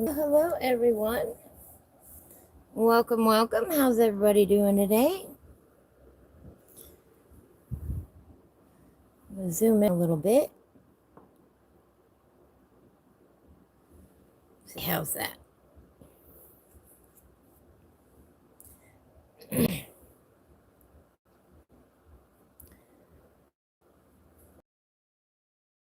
Hello, everyone. Welcome, welcome. How's everybody doing today? I'm going to zoom in a little bit. See, how's that?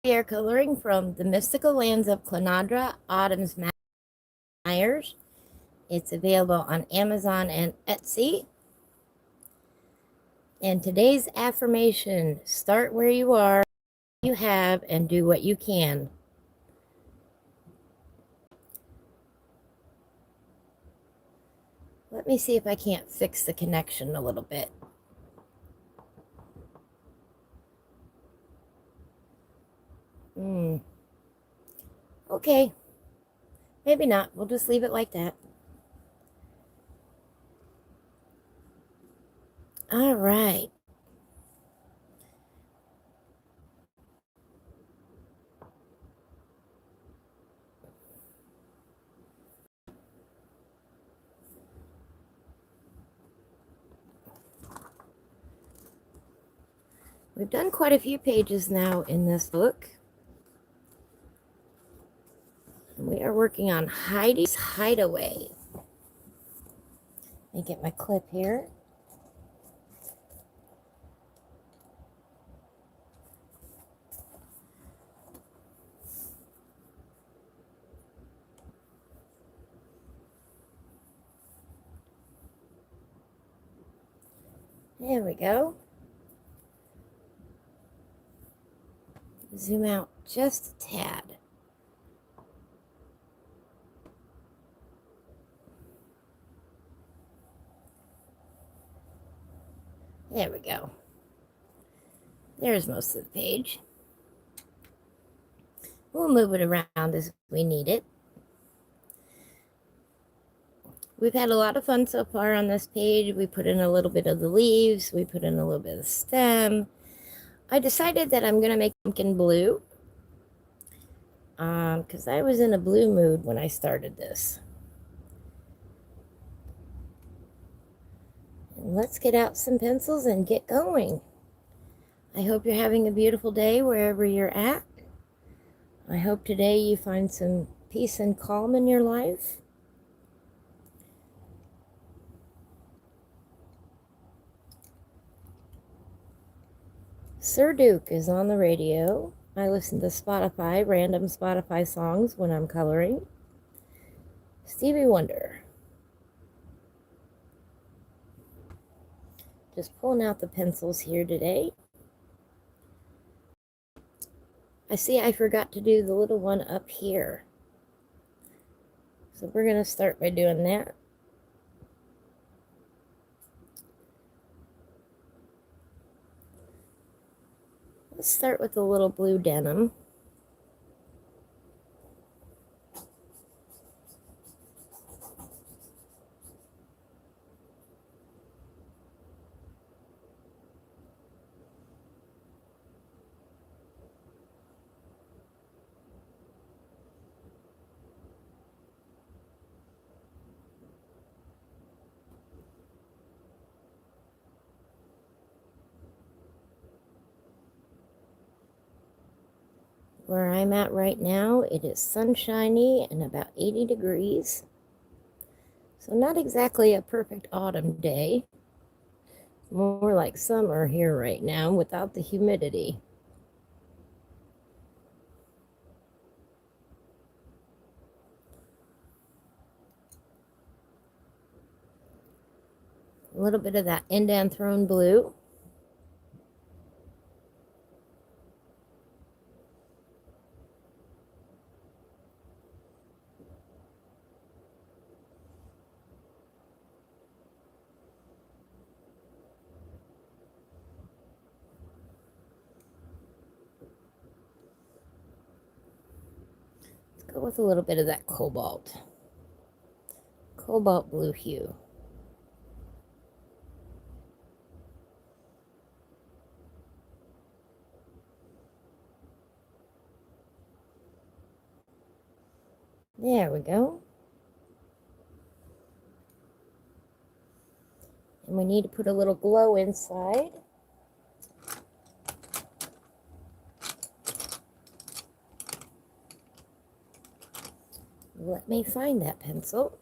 We are coloring from the Mystical Lands of Klynnadra, Autumn's Myers. It's available on Amazon and Etsy. And today's affirmation: start where you are, you have, and do what you can. Let me see if I can't fix the connection a little bit. Okay. Maybe not. We'll just leave it like that. All right. We've done quite a few pages now in this book. And we are working on Heidi's Hideaway. Let me get my clip here. There we go. Zoom out just a tad. There we go. There's most of the page. We'll move it around as we need it. We've had a lot of fun so far on this page. We put in a little bit of the leaves. We put in a little bit of the stem. I decided that I'm going to make pumpkin blue because I was in a blue mood when I started this. And let's get out some pencils and get going. I hope you're having a beautiful day wherever you're at. I hope today you find some peace and calm in your life. Sir Duke is on the radio. I listen to random Spotify songs when I'm coloring. Stevie Wonder. Just pulling out the pencils here today. I see I forgot to do the little one up here. So we're going to start by doing that. Let's start with the little blue denim. Where I'm at right now, it is sunshiny and about 80 degrees. So not exactly a perfect autumn day. More like summer here right now without the humidity. A little bit of that Indian Throne blue. Go with a little bit of that cobalt blue hue. There we go. And we need to put a little glow inside. Let me find that pencil.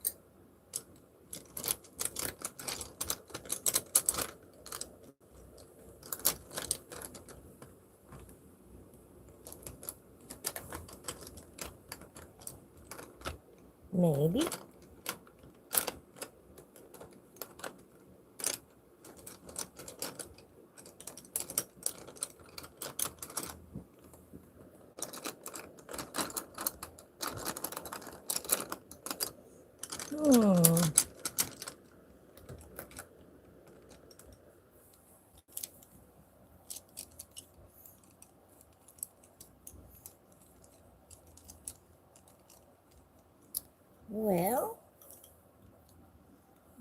Maybe. Well,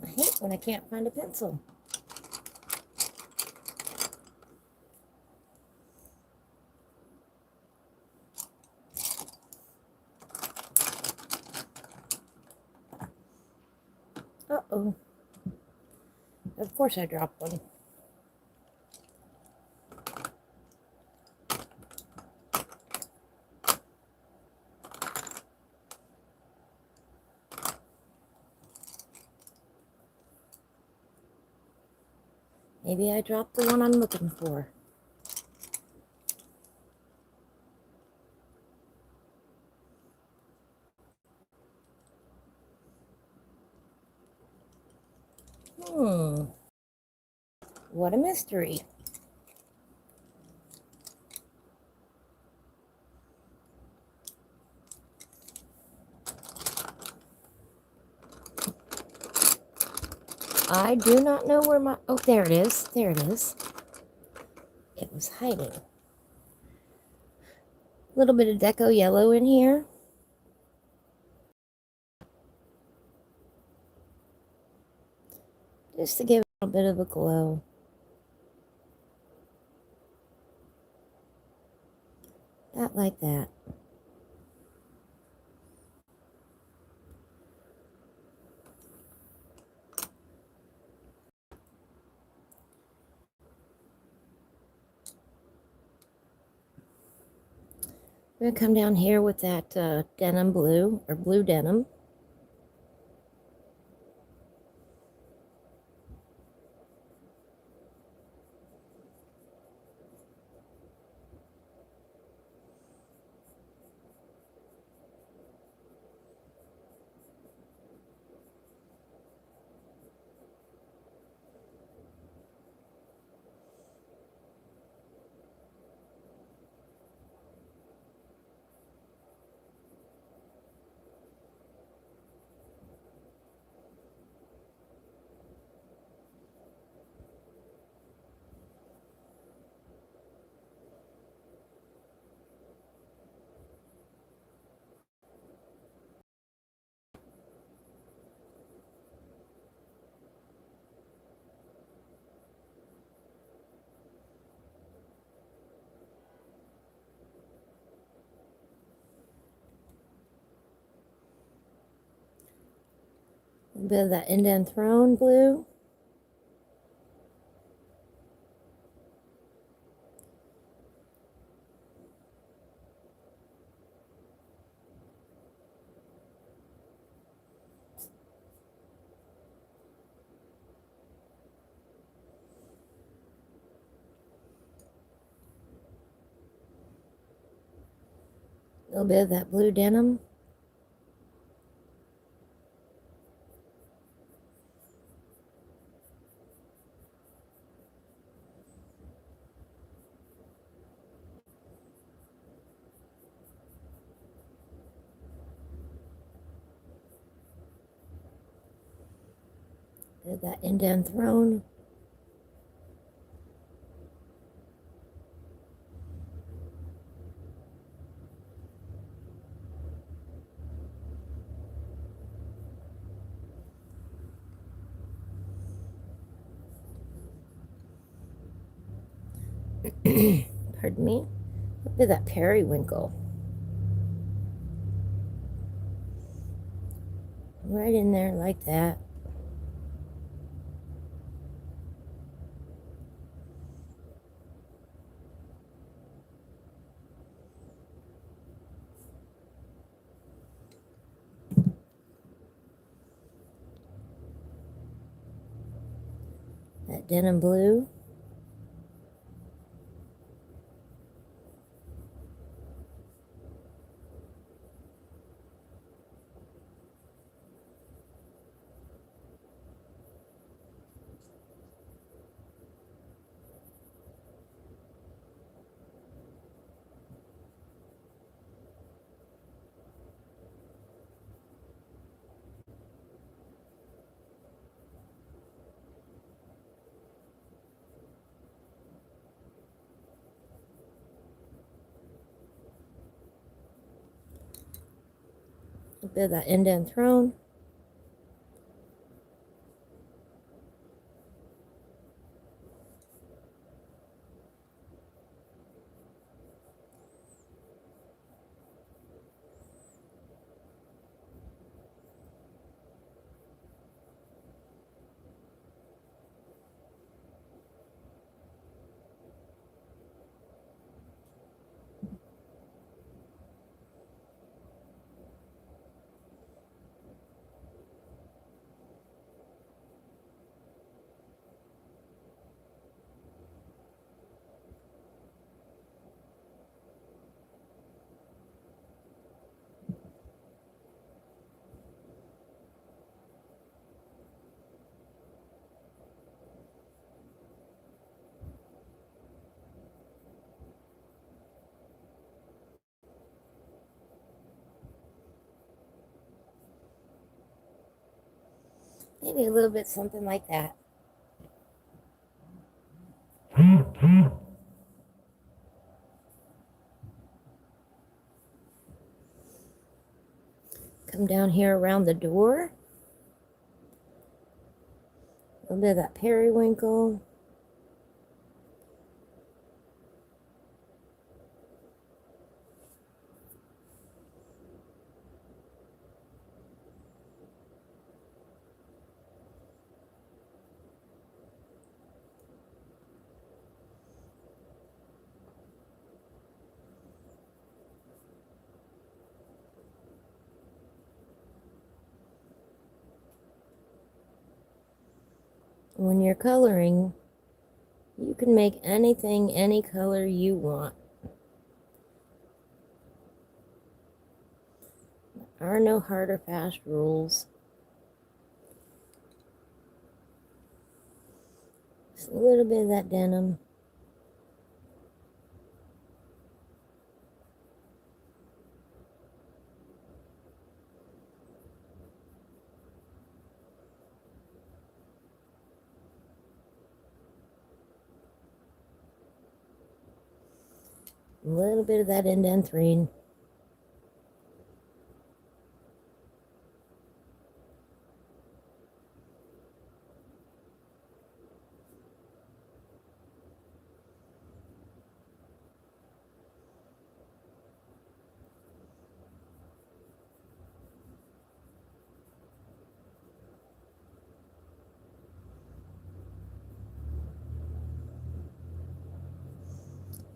I hate when I can't find a pencil. Uh-oh. Of course I dropped one. Maybe I dropped the one I'm looking for. What a mystery. I do not know where my... Oh, there it is. There it is. It was hiding. A little bit of deco yellow in here. Just to give it a bit of a glow. Not like that. I'm going to come down here with that denim blue, or blue denim. A bit of that indent throne blue. A little bit of that blue denim. Bit of that indent throne. Pardon me. A bit of that periwinkle. Right in there like that. denim blue. A bit of that indent throne. Maybe a little bit something like that. Come down here around the door. A little bit of that periwinkle. When you're coloring, you can make anything any color you want. There are no hard or fast rules. Just a little bit of that denim. A little bit of that indent throne.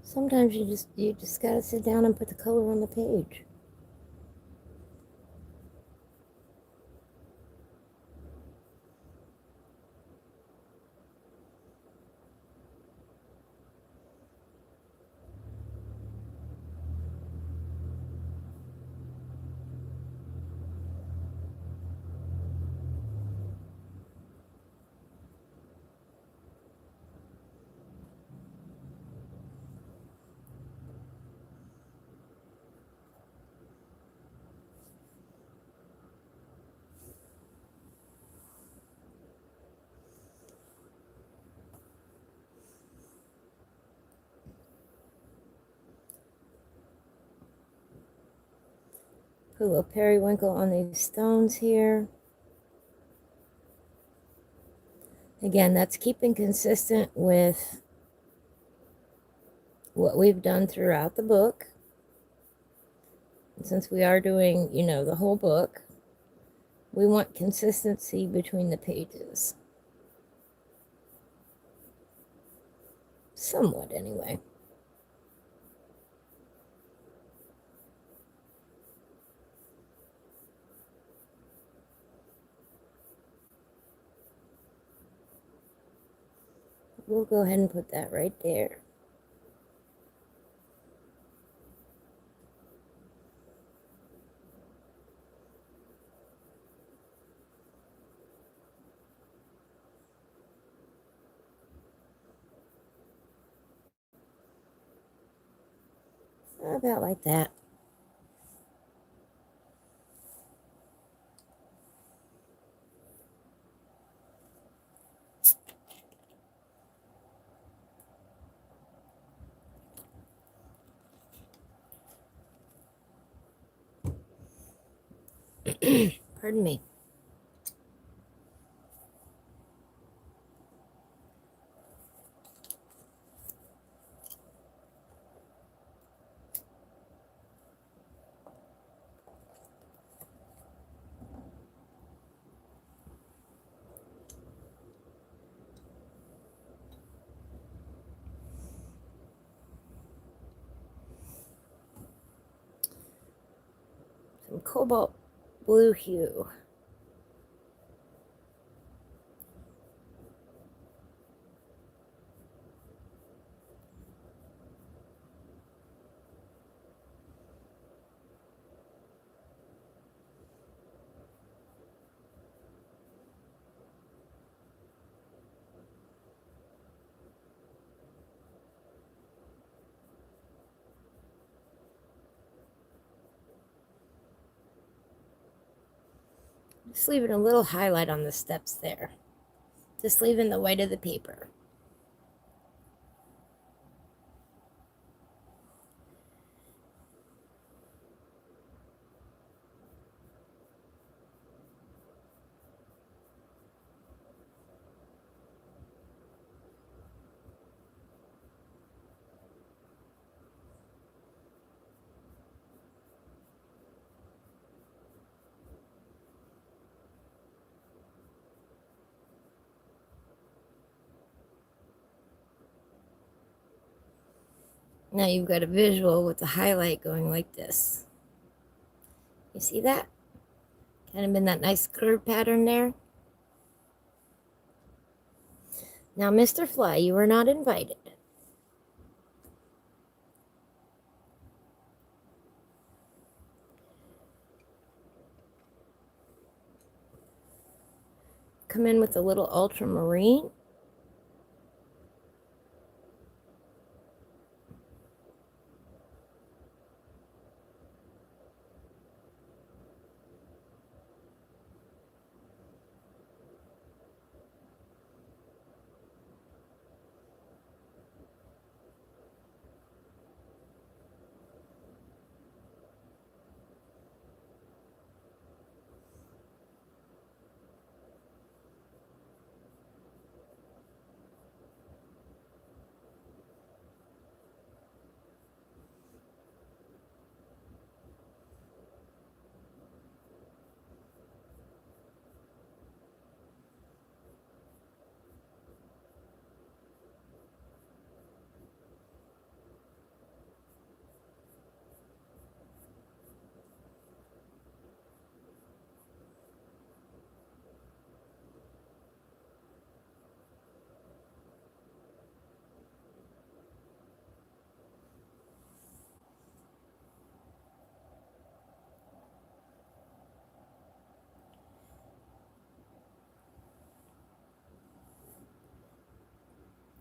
Sometimes you just gotta sit down and put the color on the page. Put a little periwinkle on these stones here. Again, that's keeping consistent with what we've done throughout the book. And since we are doing, the whole book, we want consistency between the pages. Somewhat, anyway. we'll go ahead and put that right there. About like that. Pardon me. Some cobalt blue hue. Just leaving a little highlight on the steps there. Just leaving the white of the paper. Now you've got a visual with the highlight going like this. You see that? Kind of in that nice curve pattern there. Now, Mr. Fly, you are not invited. Come in with a little ultramarine.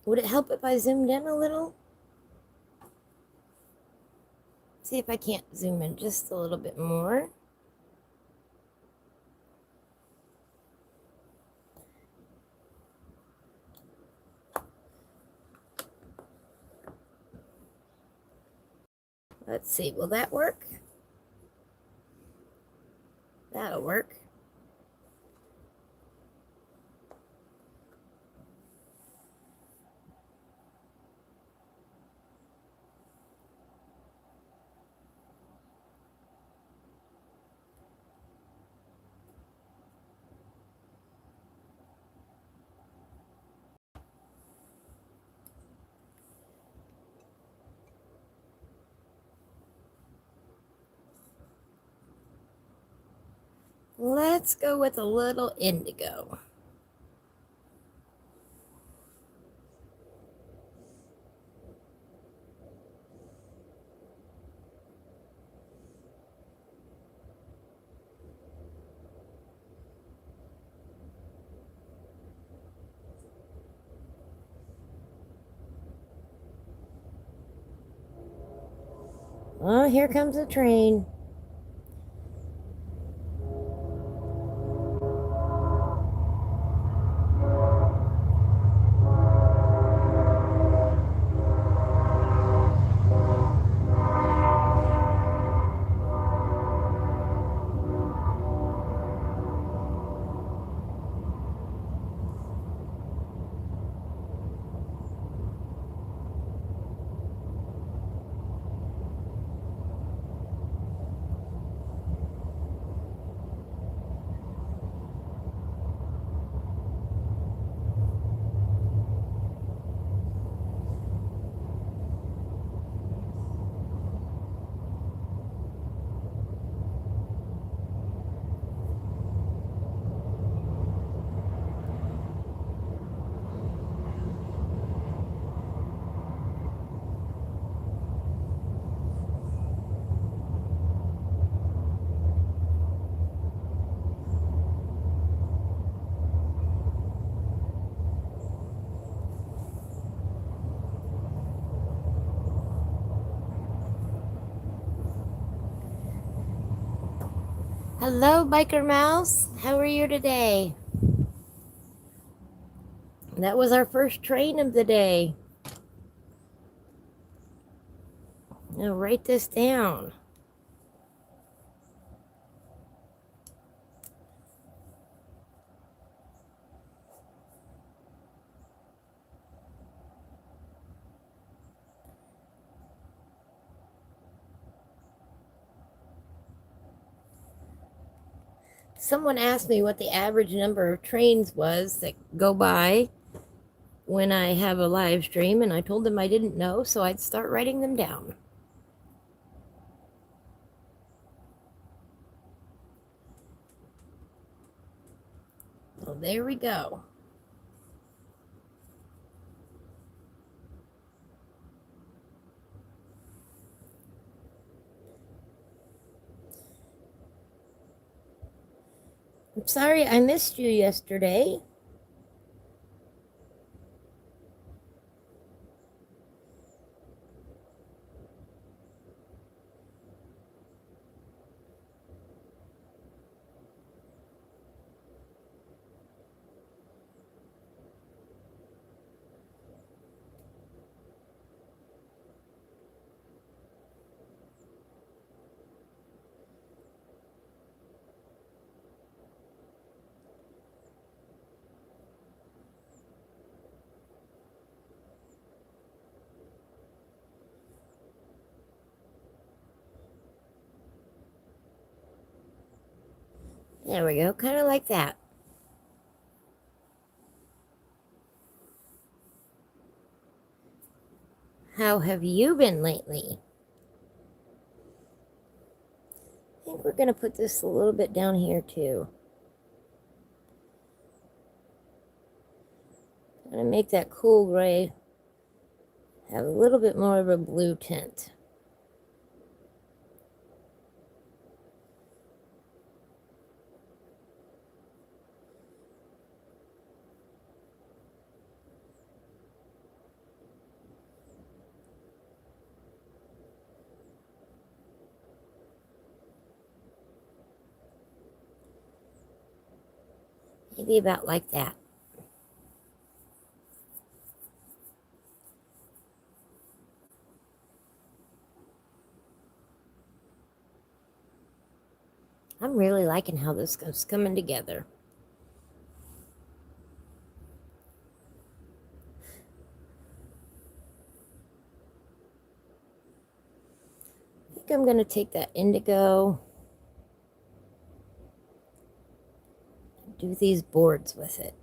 Would it help if I zoomed in a little? See if I can't zoom in just a little bit more. Let's see, will that work? That'll work. Let's go with a little indigo. Oh, here comes a train. Hello, Biker Mouse. How are you today? That was our first train of the day. Now write this down. Someone asked me what the average number of trains was that go by when I have a live stream, and I told them I didn't know, so I'd start writing them down. So there we go. I'm sorry I missed you yesterday. There we go, kind of like that. How have you been lately? I think we're going to put this a little bit down here too. I'm going to make that cool gray have a little bit more of a blue tint. Maybe about like that. I'm really liking how this is coming together. I think I'm going to take that indigo, and do these boards with it.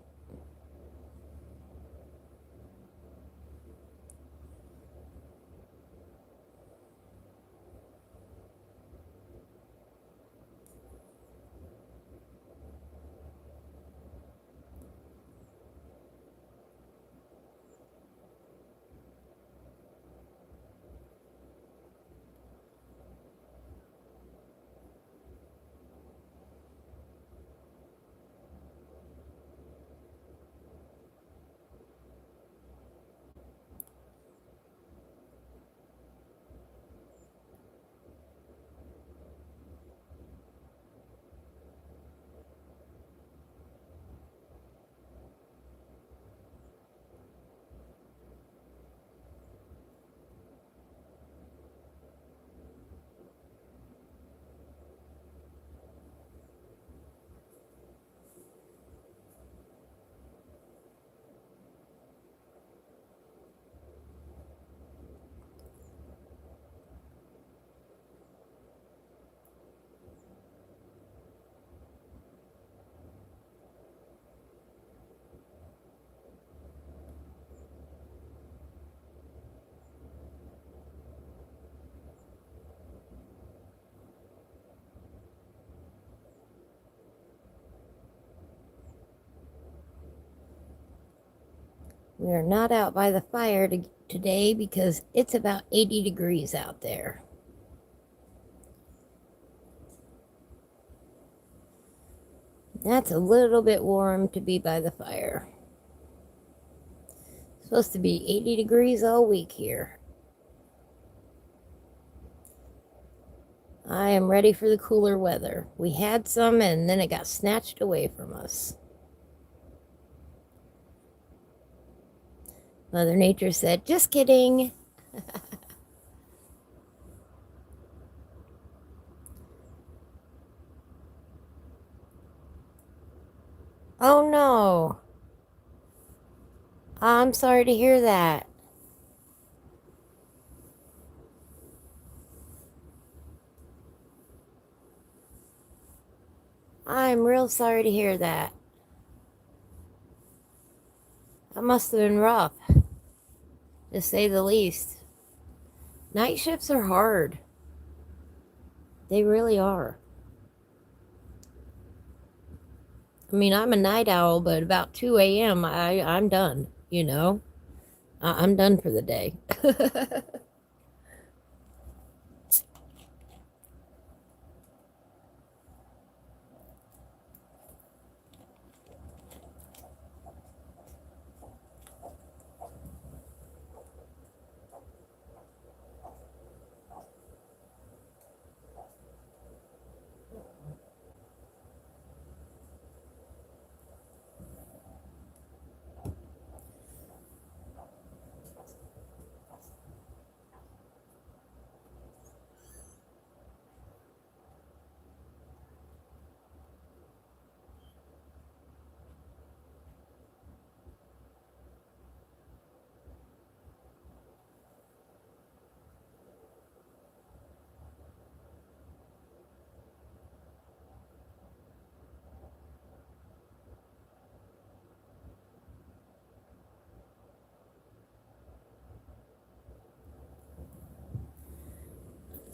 We are not out by the fire today because it's about 80 degrees out there. That's a little bit warm to be by the fire. It's supposed to be 80 degrees all week here. I am ready for the cooler weather. We had some and then it got snatched away from us. Mother Nature said, just kidding. Oh no. I'm sorry to hear that. I'm real sorry to hear that. That must have been rough, to say the least. Night shifts are hard. They really are. I mean, I'm a night owl, but about 2 a.m., I'm done, you know? I'm done for the day.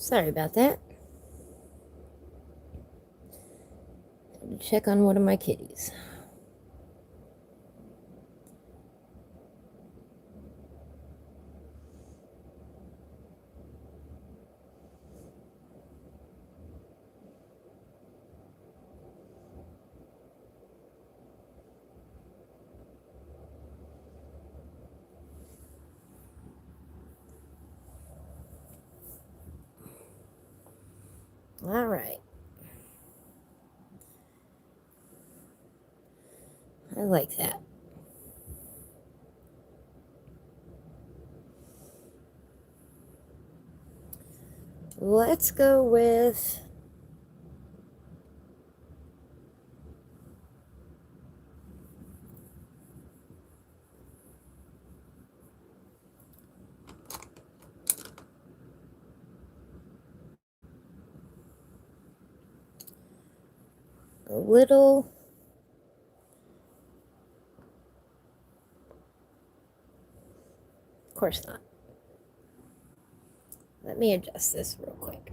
Sorry about that. Check on one of my kitties. All right. I like that. Let's go with a little Of course not. Let me adjust this real quick.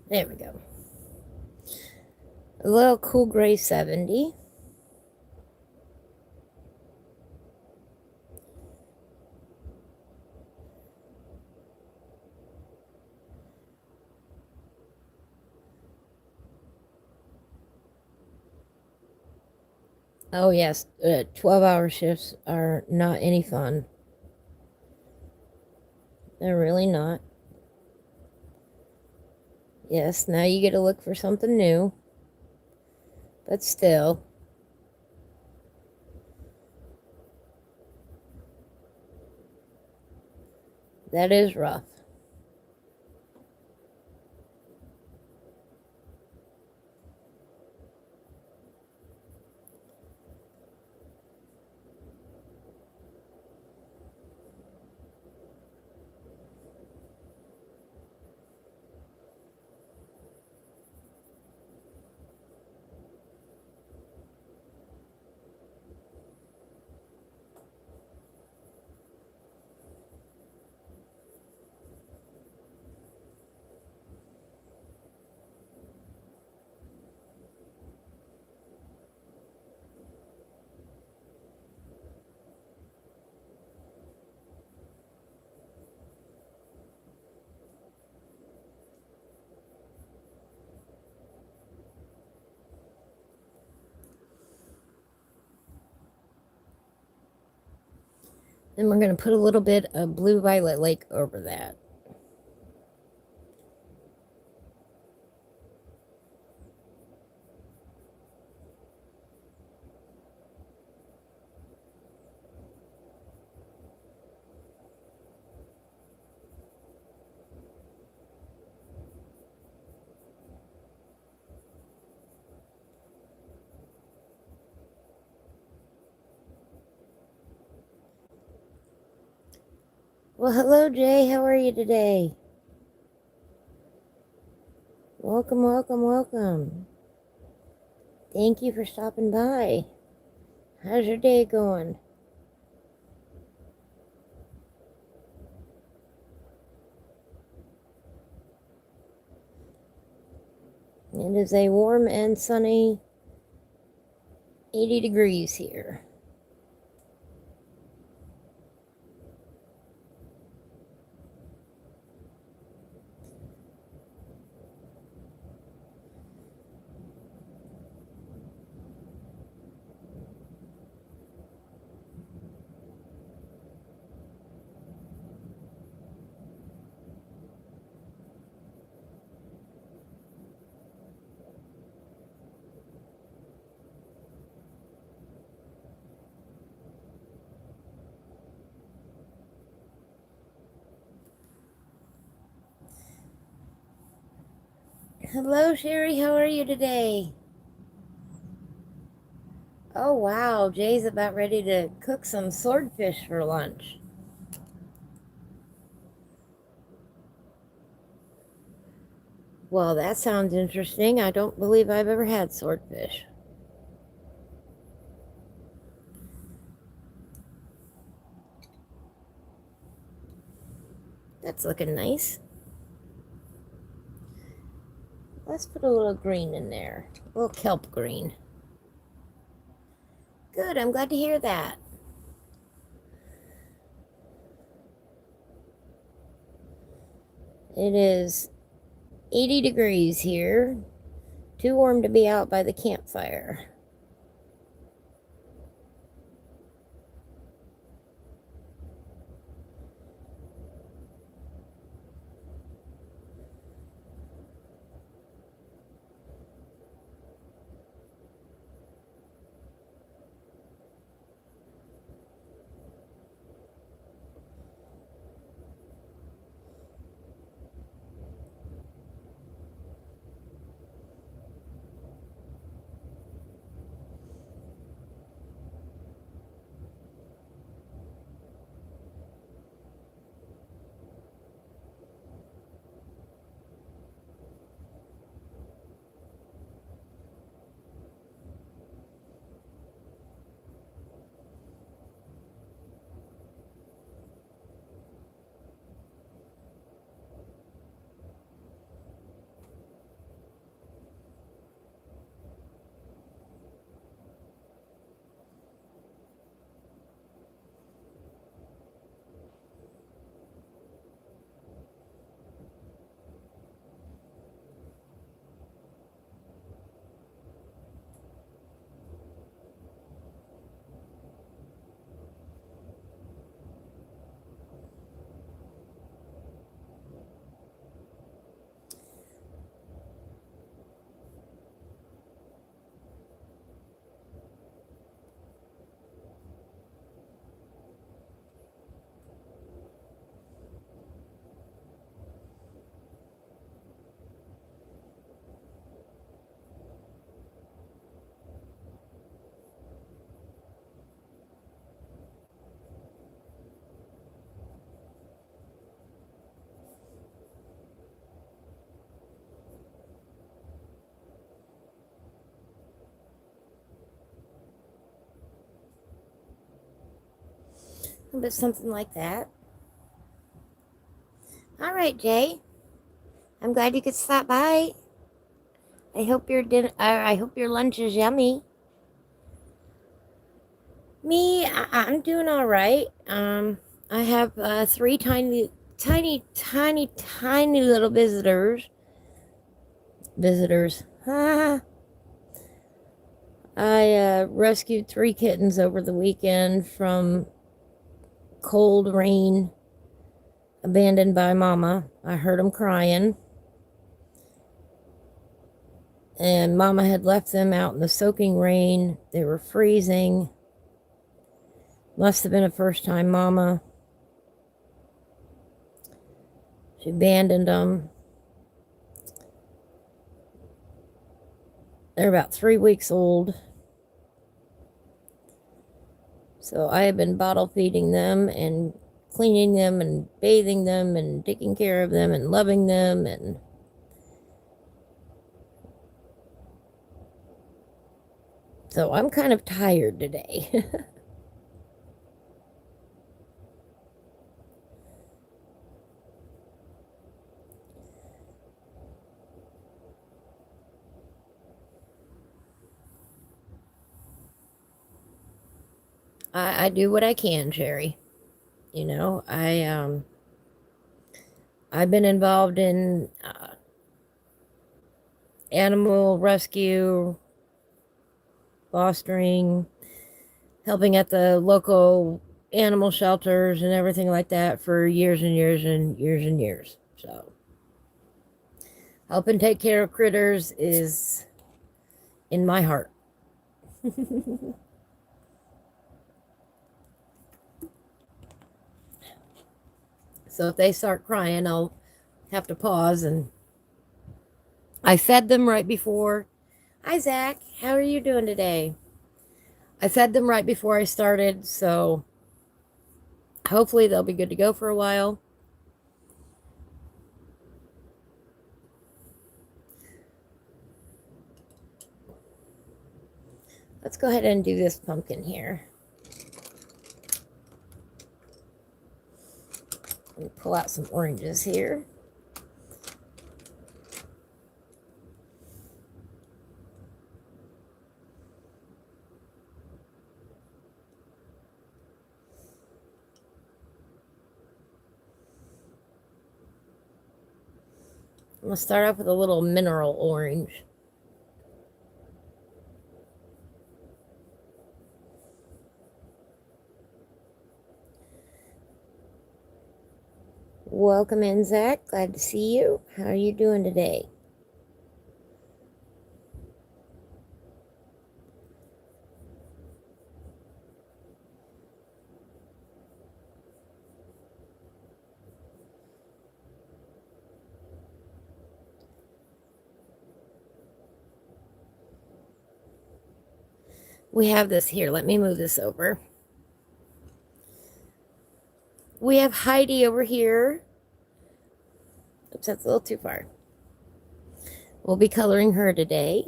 There we go. A little cool gray 70. Oh yes, 12-hour shifts are not any fun. They're really not. Yes, now you get to look for something new. But still. That is rough. And we're going to put a little bit of Blue Violet Lake over that. Well, hello, Jay. How are you today? Welcome, welcome, welcome. Thank you for stopping by. How's your day going? It is a warm and sunny 80 degrees here. Hello, Sherry. How are you today? Oh, wow. Jay's about ready to cook some swordfish for lunch. Well, that sounds interesting. I don't believe I've ever had swordfish. That's looking nice. Let's put a little green in there. A little kelp green. Good. I'm glad to hear that. It is 80 degrees here. Too warm to be out by the campfire. But something like that. All right, Jay. I'm glad you could stop by. I hope your dinner. I hope your lunch is yummy. Me, I'm doing all right. I have three tiny little visitors. Visitors. I rescued three kittens over the weekend from cold rain, abandoned by Mama. I heard them crying. And Mama had left them out in the soaking rain. They were freezing. Must have been the first time Mama. She abandoned them. They're about 3 weeks old. So I have been bottle feeding them and cleaning them and bathing them and taking care of them and loving them. And so I'm kind of tired today. I do what I can, Sherry. You know, I've been involved in animal rescue, fostering, helping at the local animal shelters and everything like that for years and years and years and years. So helping take care of critters is in my heart. So if they start crying, I'll have to pause. And I fed them right before. Hi, Zach. How are you doing today? I fed them right before I started, so hopefully they'll be good to go for a while. Let's go ahead and do this pumpkin here. Let me pull out some oranges here. I'm going to start off with a little mineral orange. Welcome in, Zach. Glad to see you. How are you doing today? We have this here. Let me move this over. We have Heidi over here. Oops, that's a little too far. We'll be coloring her today.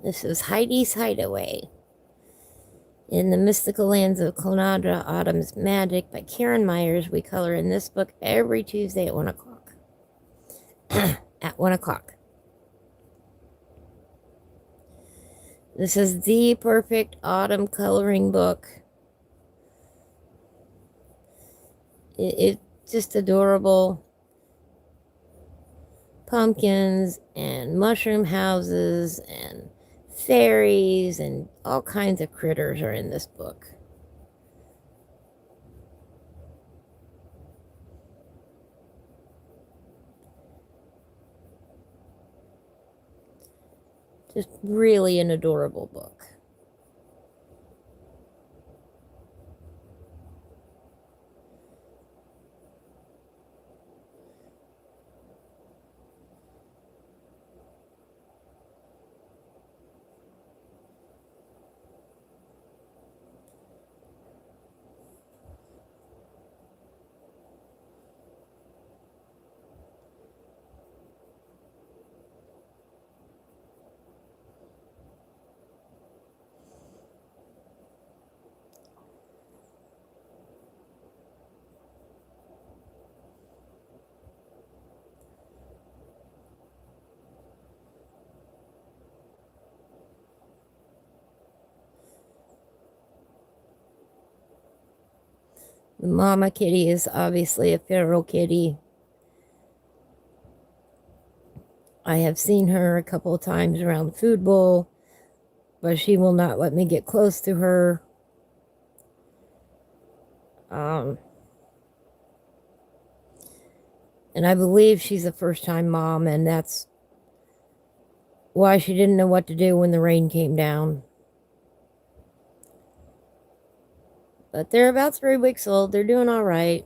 This is Heidi's Hideaway. In the Mystical Lands of Klynnadra, Autumn's Magic by Karen Myers. We color in this book every Tuesday at 1 o'clock. At 1 o'clock. This is the perfect autumn coloring book. It's just adorable. Pumpkins and mushroom houses and fairies and all kinds of critters are in this book. Just really an adorable book. The mama kitty is obviously a feral kitty. I have seen her a couple of times around the food bowl, but she will not let me get close to her. Um, and I believe she's a first-time mom, and that's why she didn't know what to do when the rain came down. But they're about 3 weeks old. They're doing all right.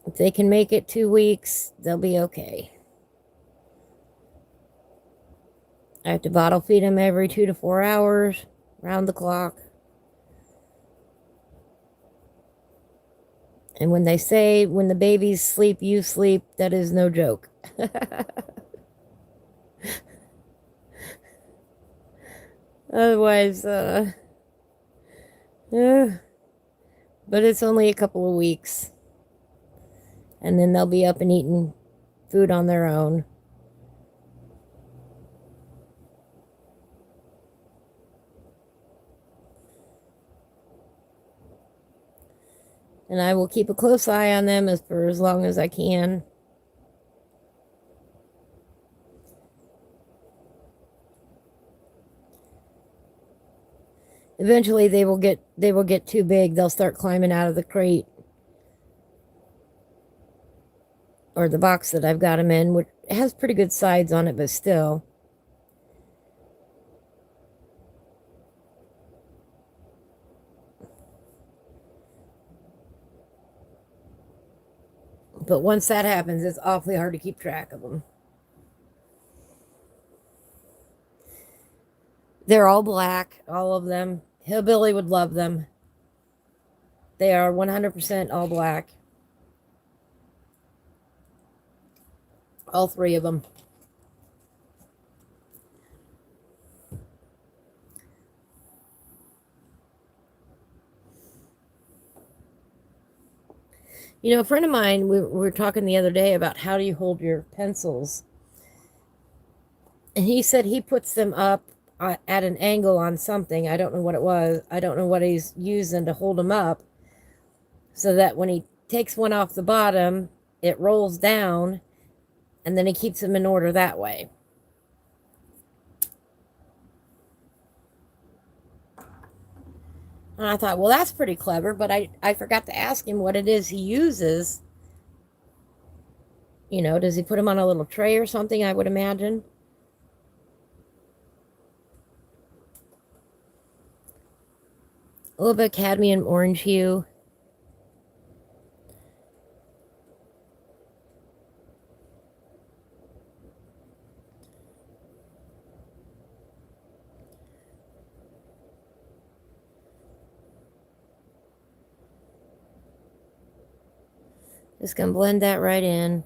If they can make it 2 weeks, they'll be okay. I have to bottle feed them every 2 to 4 hours, round the clock. And when they say, when the babies sleep, you sleep, that is no joke. Otherwise, but it's only a couple of weeks. And then they'll be up and eating food on their own. And I will keep a close eye on them for as long as I can. Eventually they will get too big. They'll start climbing out of the crate or the box that I've got them in, which has pretty good sides on it, but still. But once that happens, it's awfully hard to keep track of them. They're all black, all of them. Hillbilly would love them. They are 100% all black. All 3 of them. You know, a friend of mine, we were talking the other day about how do you hold your pencils. And he said he puts them up at an angle on something. I don't know what it was. I don't know what he's using to hold them up. So that when he takes one off the bottom, it rolls down. And then he keeps them in order that way. And I thought, well, that's pretty clever. But I forgot to ask him what it is he uses. You know, does he put them on a little tray or something, I would imagine. A little bit of cadmium orange hue. Just gonna blend that right in.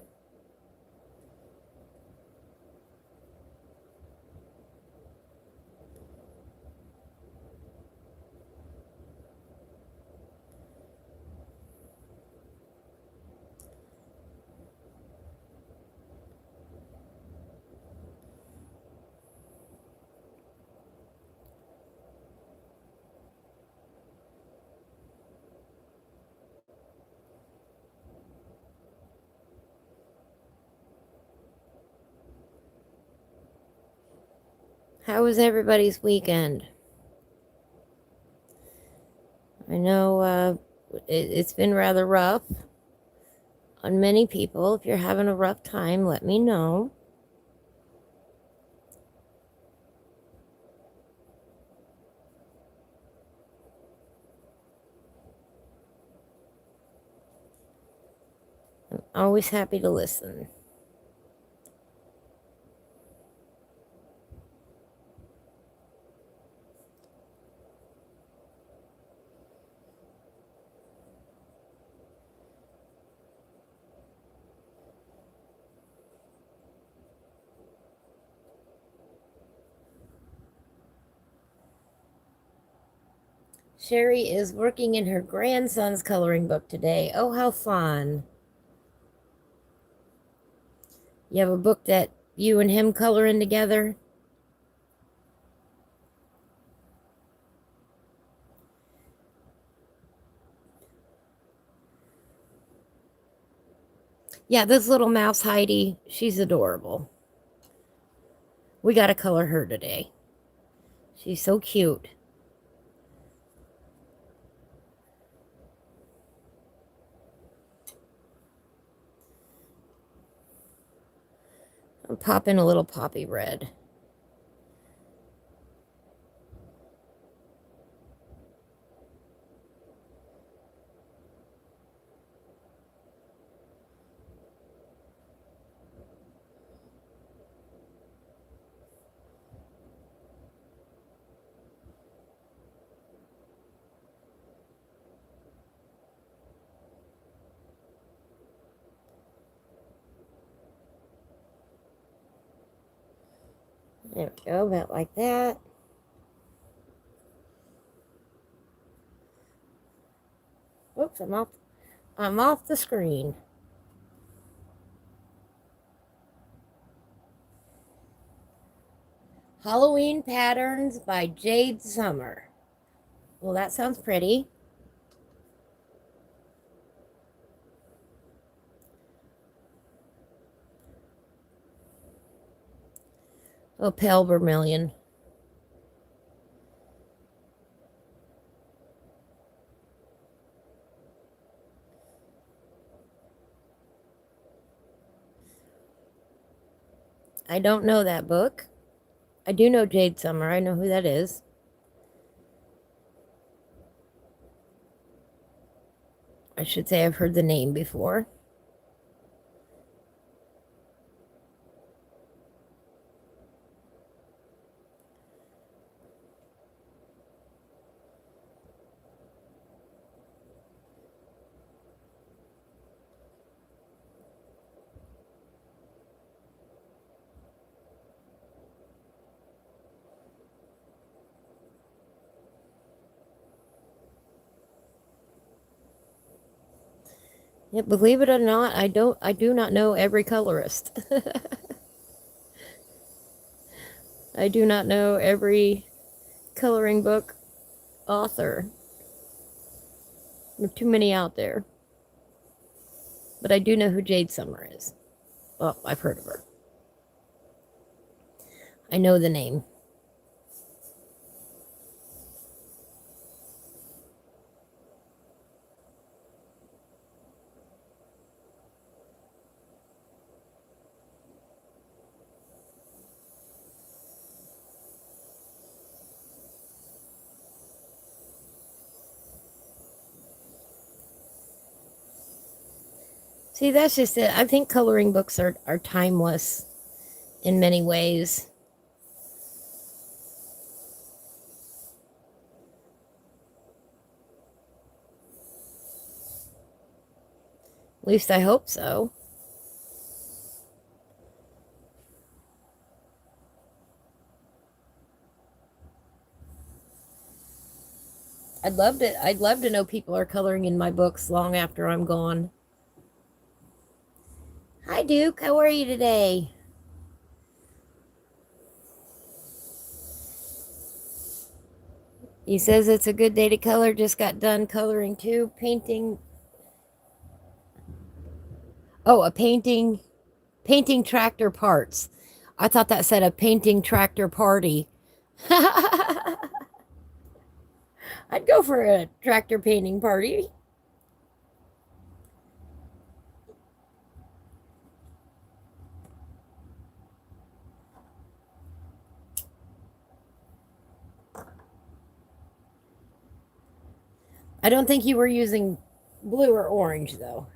How was everybody's weekend? I know it's been rather rough on many people. If you're having a rough time, let me know. I'm always happy to listen. Sherry is working in her grandson's coloring book today. Oh, how fun. You have a book that you and him coloring together? Yeah, this little mouse Heidi, she's adorable. We got to color her today. She's so cute. I'll pop in a little poppy red. There we go, about like that. Oops, I'm off the screen. Halloween Patterns by Jade Summer. Well, that sounds pretty. Oh, pale vermilion. I don't know that book. I do know Jade Summer. I know who that is. I should say I've heard the name before. Yeah, believe it or not, I do not know every colorist. I do not know every coloring book author. There are too many out there. But I do know who Jade Summer is. Well, I've heard of her. I know the name. See, that's just it. I think coloring books are timeless in many ways. At least I hope so. I'd love to know people are coloring in my books long after I'm gone. Hi Duke, how are you today? He says it's a good day to color. Just got done coloring too. Painting. Oh, a painting. Painting tractor parts. I thought that said a painting tractor party. I'd go for a tractor painting party. I don't think you were using blue or orange, though.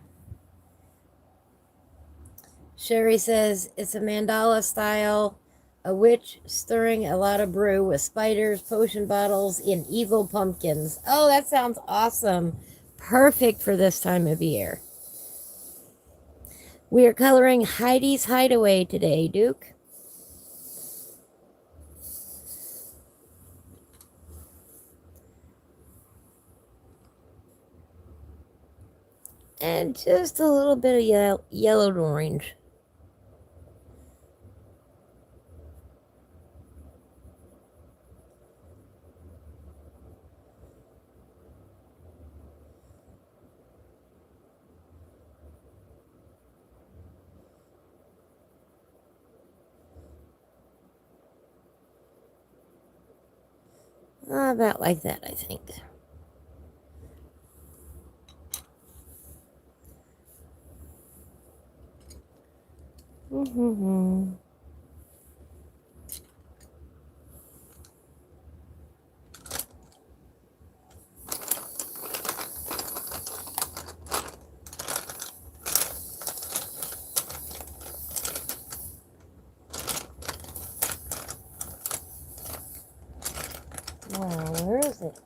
Sherry says it's a mandala style, a witch stirring a lot of brew with spiders, potion bottles, and evil pumpkins. Oh, that sounds awesome. Perfect for this time of year. We are coloring Heidi's Hideaway today, Duke. And just a little bit of yellowed orange. About like that, I think. Mm-hmm. Wow, where is it?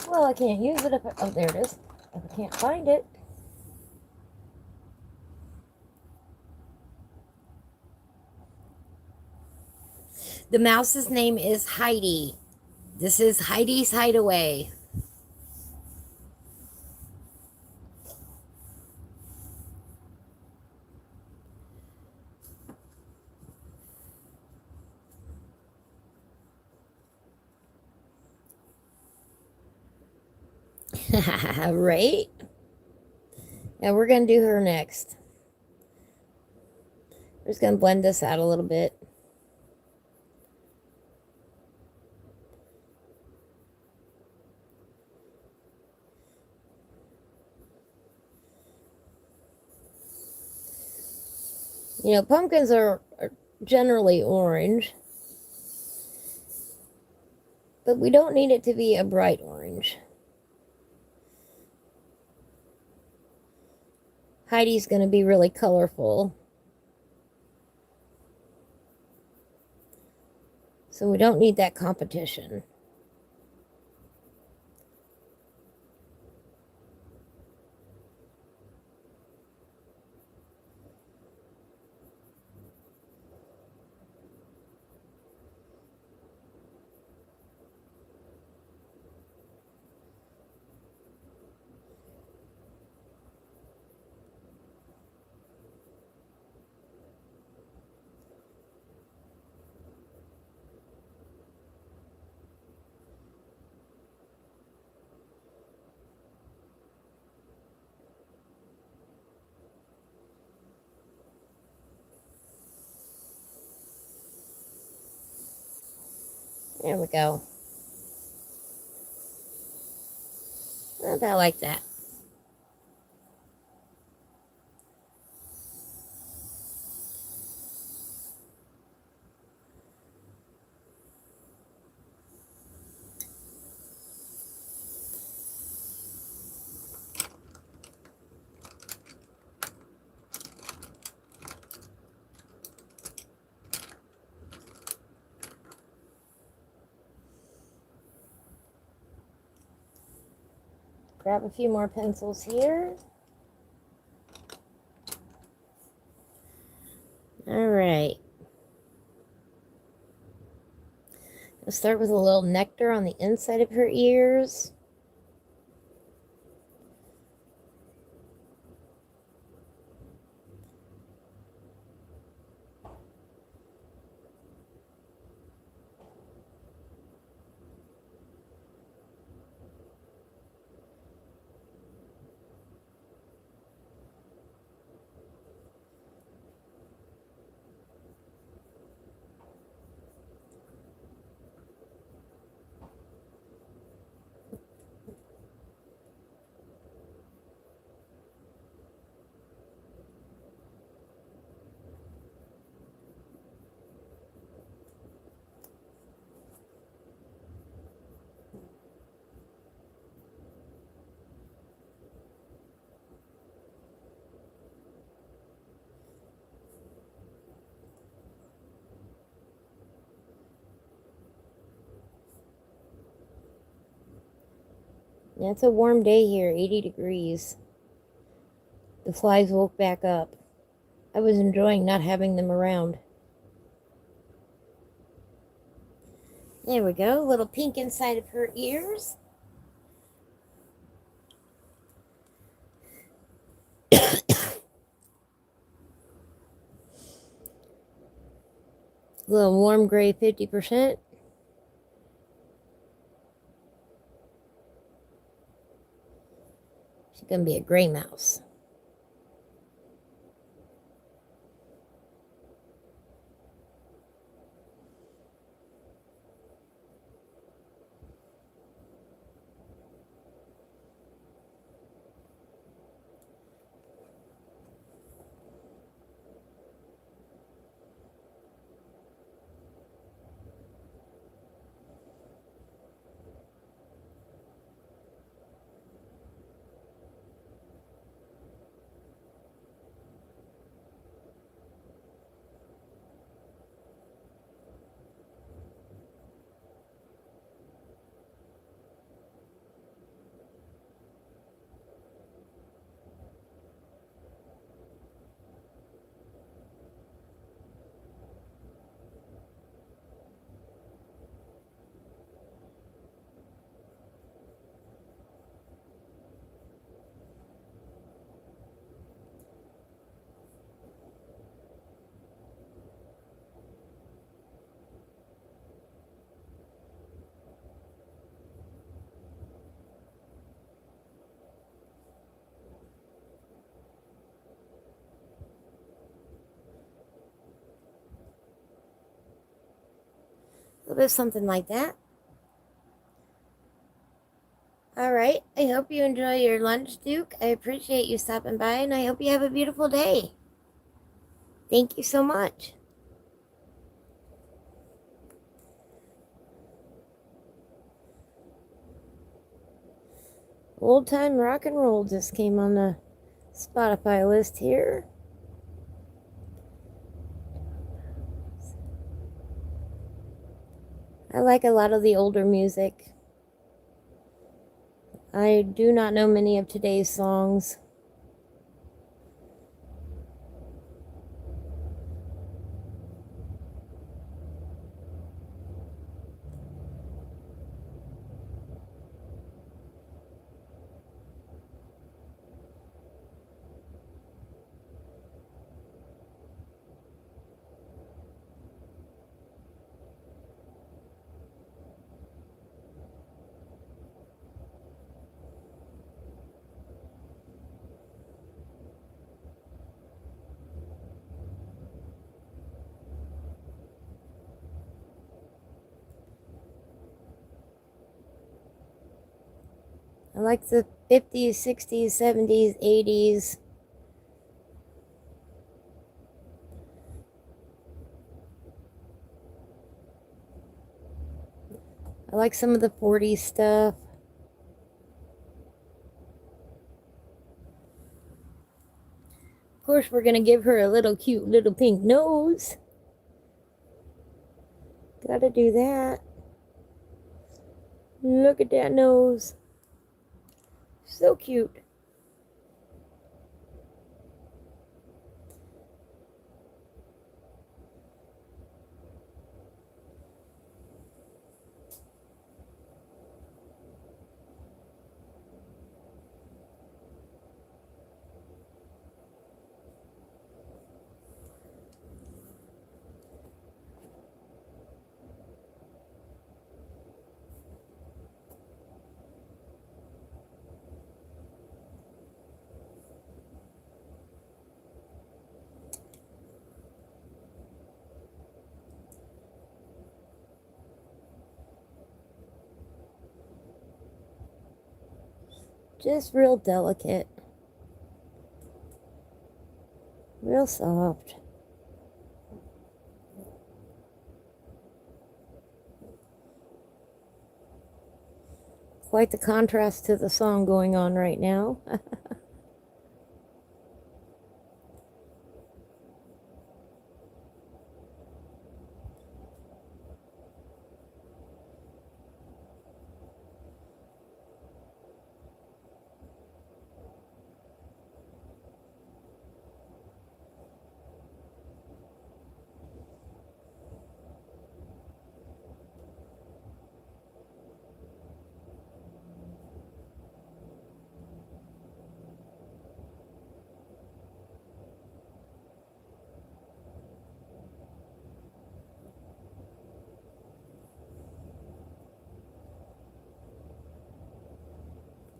Well, I can't use it if I, oh, there it is. If I can't find it. The mouse's name is Heidi. This is Heidi's Hideaway. Right? Now we're going to do her next. We're just going to blend this out a little bit. You know, pumpkins are generally orange, but we don't need it to be a bright orange. Heidi's going to be really colorful. So we don't need that competition. There we go. About like that. Grab a few more pencils here. All right. I'll start with a little nectar on the inside of her ears. Yeah, it's a warm day here, 80 degrees. The flies woke back up. I was enjoying not having them around. There we go. A little pink inside of her ears. A little warm gray 50%. She's going to be a gray mouse. A little bit of something like that. All right. I hope you enjoy your lunch, Duke. I appreciate you stopping by, and I hope you have a beautiful day. Thank you so much. Old Time Rock and Roll just came on the Spotify list here. I like a lot of the older music. I do not know many of today's songs. I like the 50s, 60s, 70s, 80s. I like some of the 40s stuff. Of course, we're going to give her a little cute little pink nose. Gotta do that. Look at that nose. So cute. Just real delicate. Real soft. Quite the contrast to the song going on right now.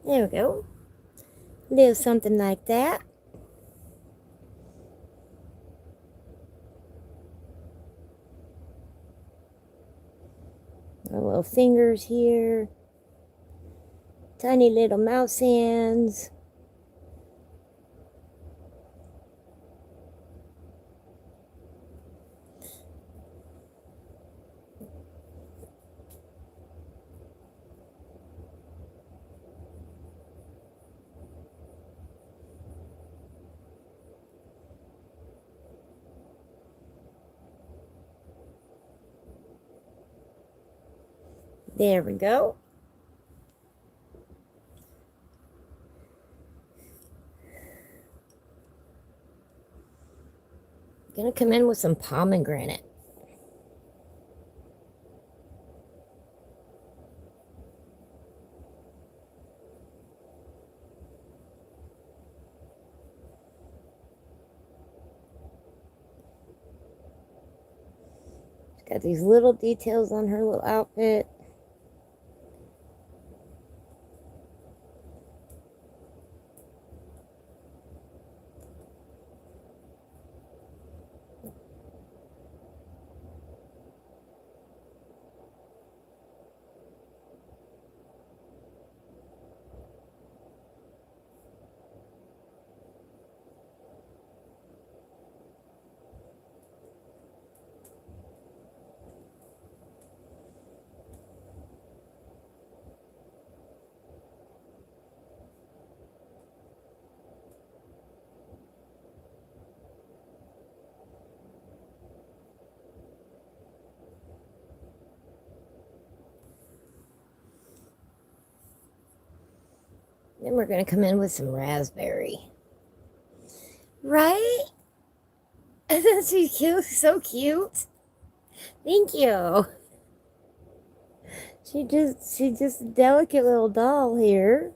There we go. Do something like that. Our little fingers here. Tiny little mouse hands. There we go. Gonna come in with some pomegranate. She's got these little details on her little outfit. Then we're going to come in with some raspberry. Right? Isn't she cute? So cute. Thank you. She's just a delicate little doll here.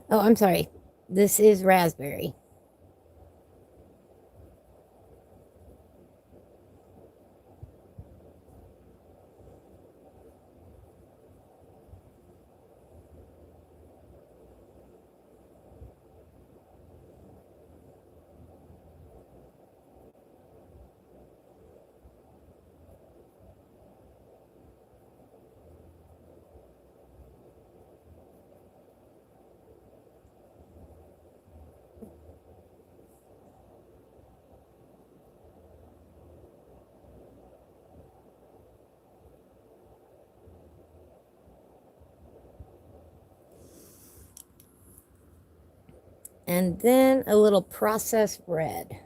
Oh, I'm sorry. This is raspberry. And then a little processed red.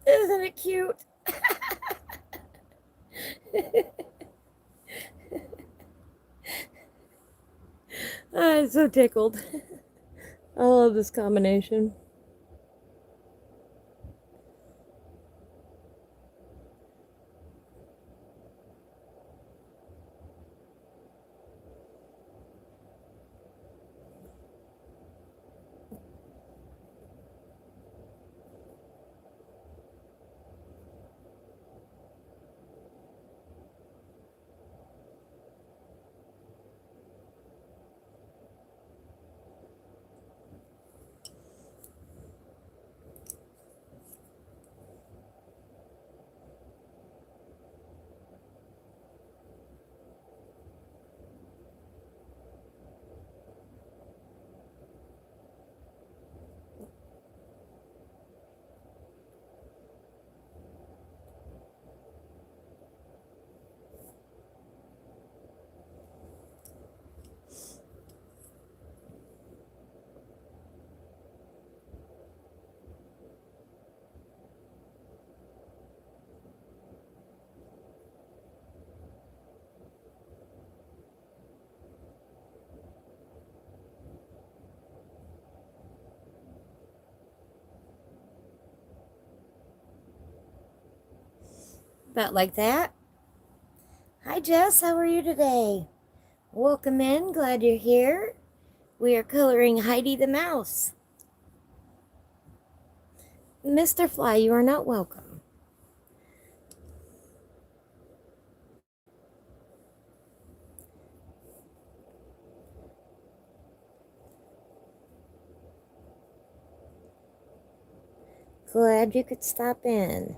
Isn't it cute? I'm so tickled. I love this combination. About like that. Hi, Jess. How are you today? Welcome in. Glad you're here. We are coloring Heidi the Mouse. Mr. Fly, you are not welcome. Glad you could stop in.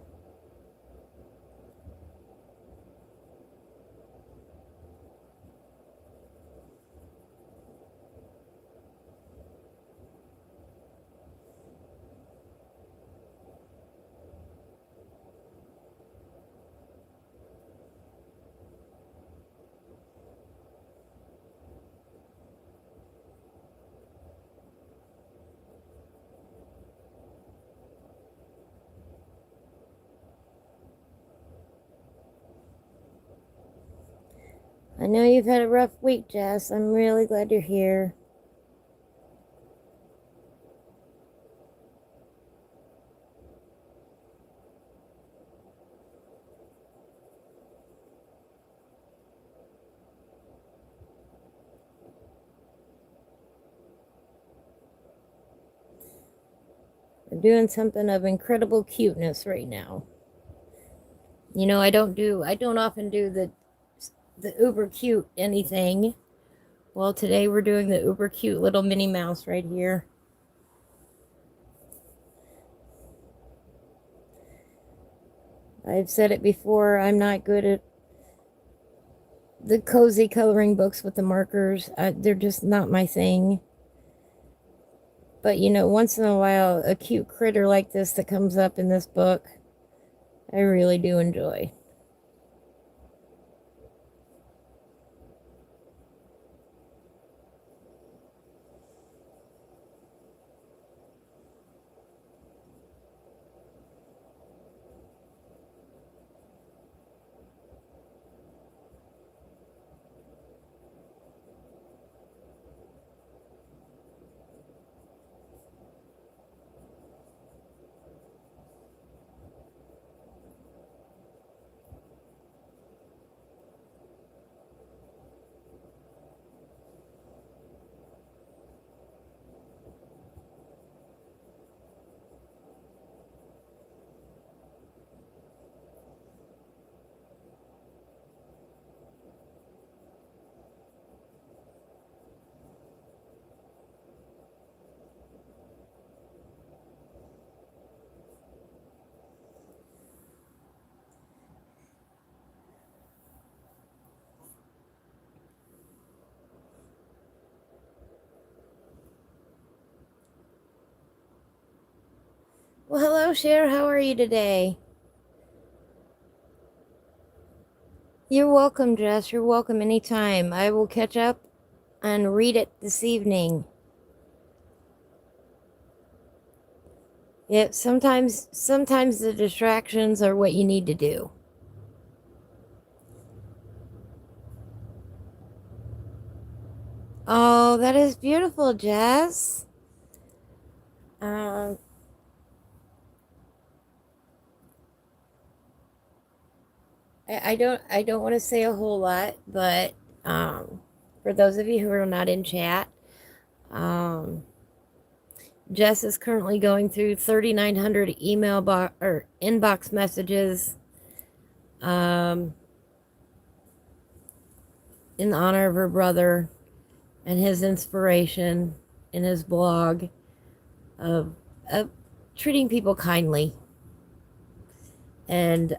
I know you've had a rough week, Jess. I'm really glad you're here. We're doing something of incredible cuteness right now. You know, I don't often do the uber cute anything. Well, today we're doing the uber cute little Minnie Mouse right here. I've said it before, I'm not good at the cozy coloring books with the markers. They're just not my thing. But you know, once in a while, a cute critter like this that comes up in this book, I really do enjoy. Well, hello, Cher. How are you today? You're welcome, Jess. You're welcome anytime. I will catch up and read it this evening. Yep, sometimes the distractions are what you need to do. Oh, that is beautiful, Jess. Um, I don't want to say a whole lot, but for those of you who are not in chat, um, Jess is currently going through 3,900 or inbox messages um, in honor of her brother and his inspiration in his blog of treating people kindly and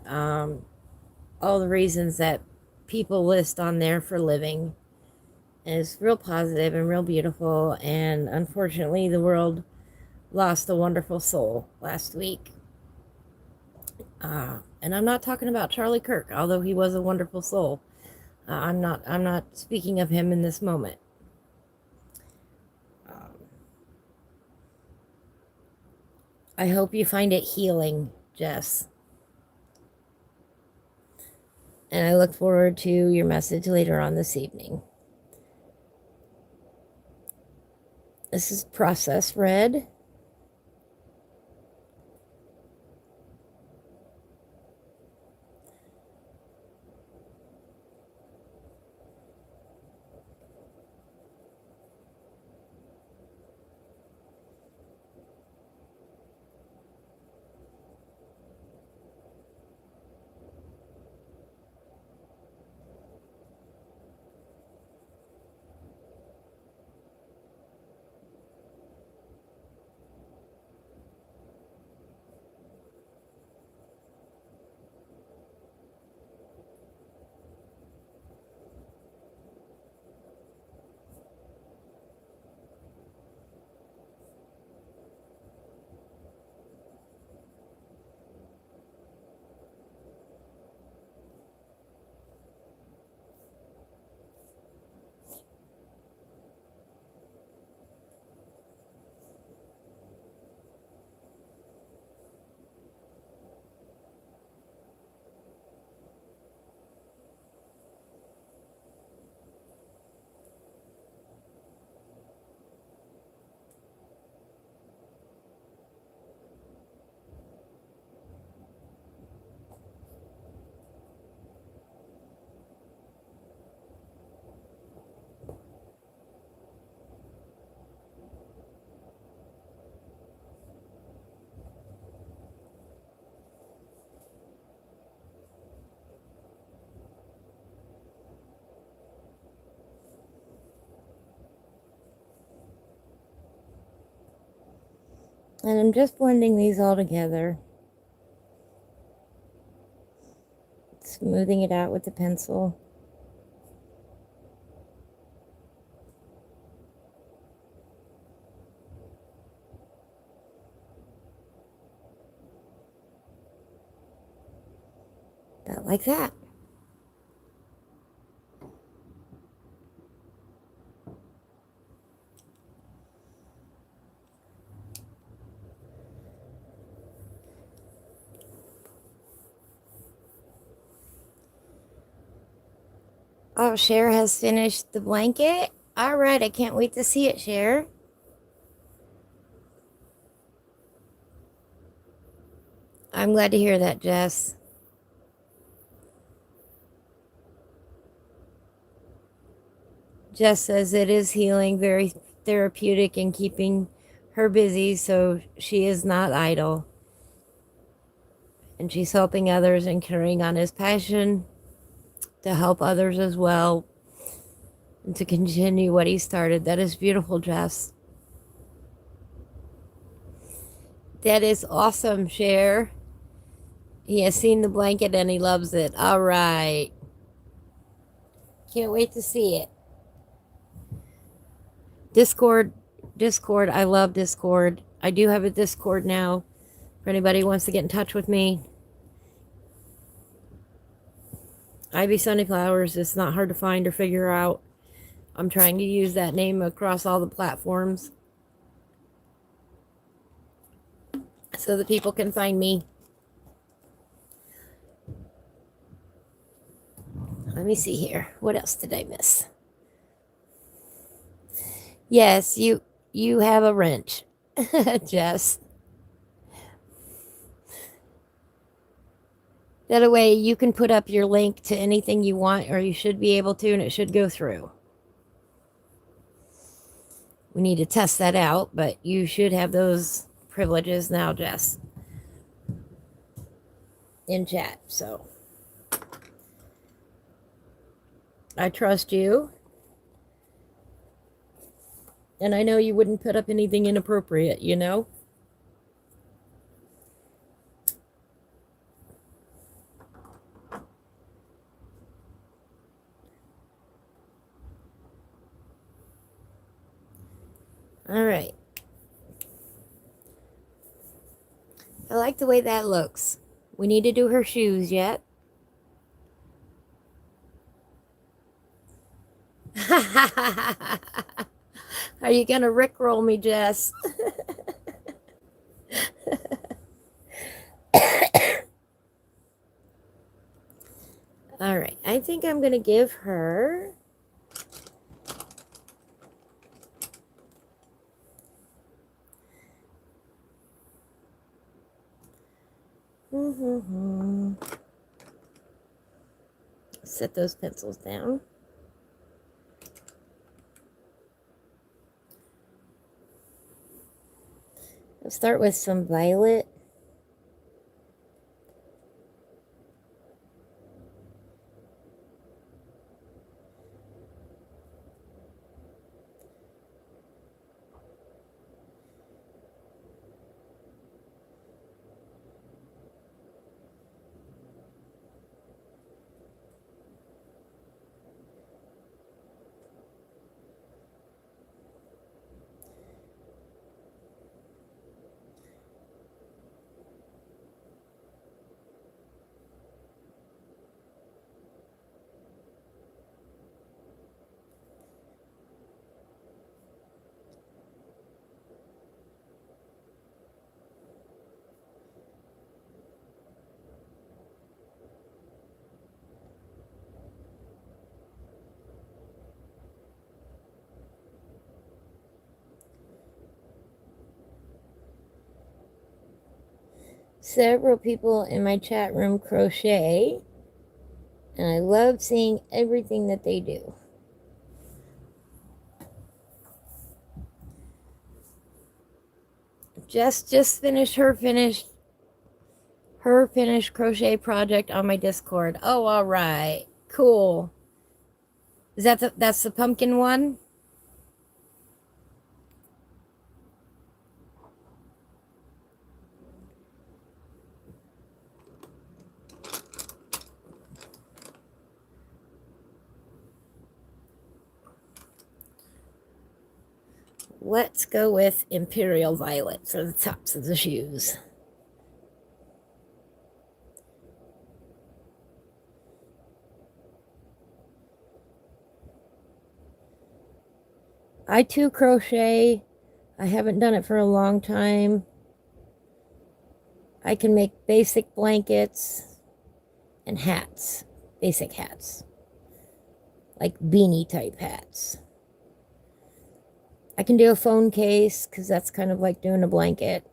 all the reasons that people list on there for living is real positive and real beautiful. And unfortunately, the world lost a wonderful soul last week. And I'm not talking about Charlie Kirk, although he was a wonderful soul. I'm not speaking of him in this moment. I hope you find it healing, Jess. And I look forward to your message later on this evening. This is Process Red. And I'm just blending these all together. Smoothing it out with the pencil. About like that. Oh, Cher has finished the blanket. All right, I can't wait to see it, Cher. I'm glad to hear that, Jess. Jess says it is healing, very therapeutic, and keeping her busy so she is not idle. And she's helping others and carrying on his passion to help others as well and to continue what he started. That is beautiful, Jess. That is awesome, Cher. He has seen the blanket and he loves it. All right. Can't wait to see it. Discord. I love Discord. I do have a Discord now for anybody who wants to get in touch with me. Ivy Sunnyflowers. It's not hard to find or figure out. I'm trying to use that name across all the platforms so that people can find me. Let me see here. What else did I miss? Yes, you have a wrench, Jess. That way you can put up your link to anything you want, or you should be able to, and it should go through. We need to test that out, but you should have those privileges now, Jess, in chat. So I trust you. And I know you wouldn't put up anything inappropriate, you know? All right. I like the way that looks. We need to do her shoes yet. Are you going to rickroll me, Jess? All right. I think I'm going to give her... Set those pencils down. I'll start with some violet. Several people in my chat room crochet, and I love seeing everything that they do. Just finished her finished crochet project on my Discord. Oh, all right. Cool. Is that's the pumpkin one? Let's go with Imperial Violet for the tops of the shoes. I too crochet. I haven't done it for a long time. I can make basic blankets and hats, basic hats, like beanie type hats. I can do a phone case because that's kind of like doing a blanket.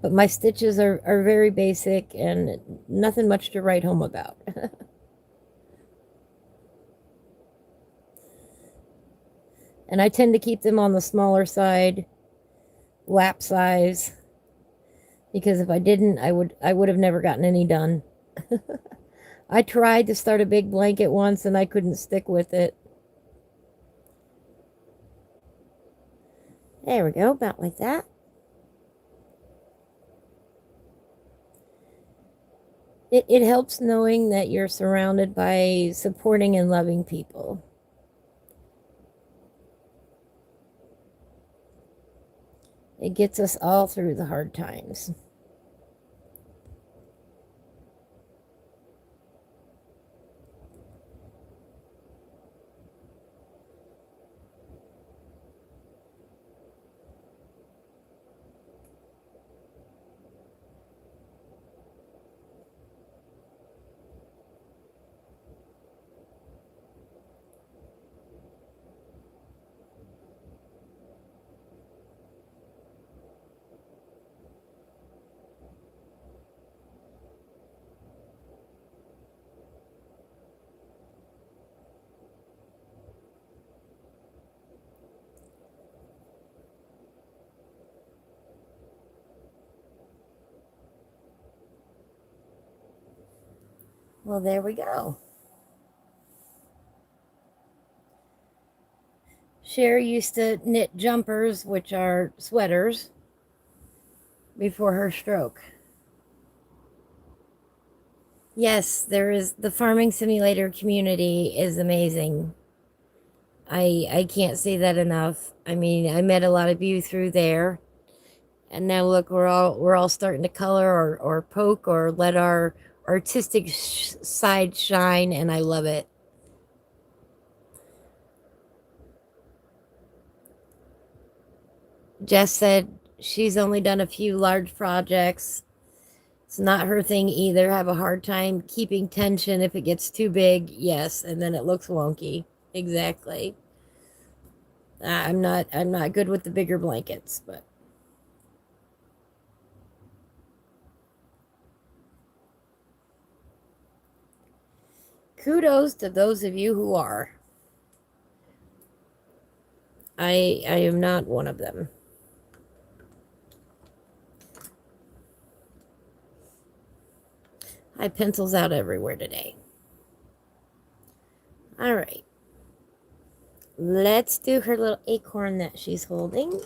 But my stitches are very basic and nothing much to write home about. And I tend to keep them on the smaller side, lap size, because if I didn't, I would have never gotten any done. I tried to start a big blanket once and I couldn't stick with it. There we go, about like that. It helps knowing that you're surrounded by supporting and loving people. It gets us all through the hard times. Well, there we go. Cher used to knit jumpers, which are sweaters, before her stroke. Yes, there is the farming simulator community is amazing. I can't say that enough. I mean, I met a lot of you through there. And now look, we're all starting to color or poke or let our artistic side shine, and I love it. Jess said she's only done a few large projects. It's not her thing either. Have a hard time keeping tension if it gets too big. Yes, and then it looks wonky. Exactly. I'm not good with the bigger blankets, but kudos to those of you who are. I am not one of them. I pencils out everywhere today. All right. Let's do her little acorn that she's holding.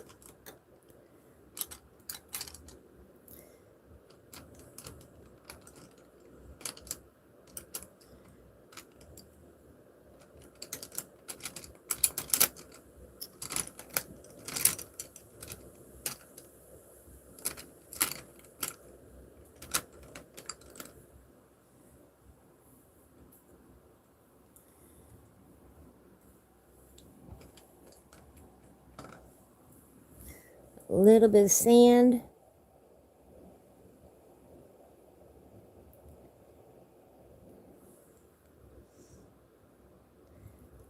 A little bit of sand.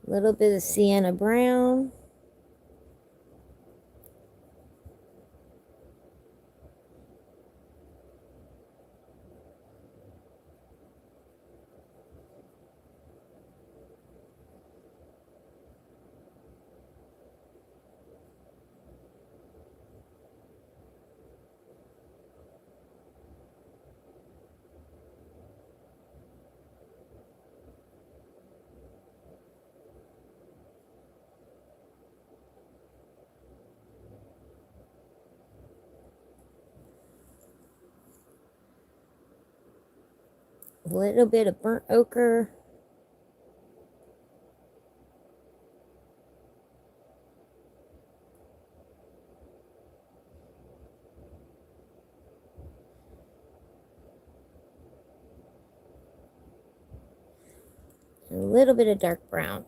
A little bit of sienna brown. little bit of burnt ochre. A little bit of dark brown.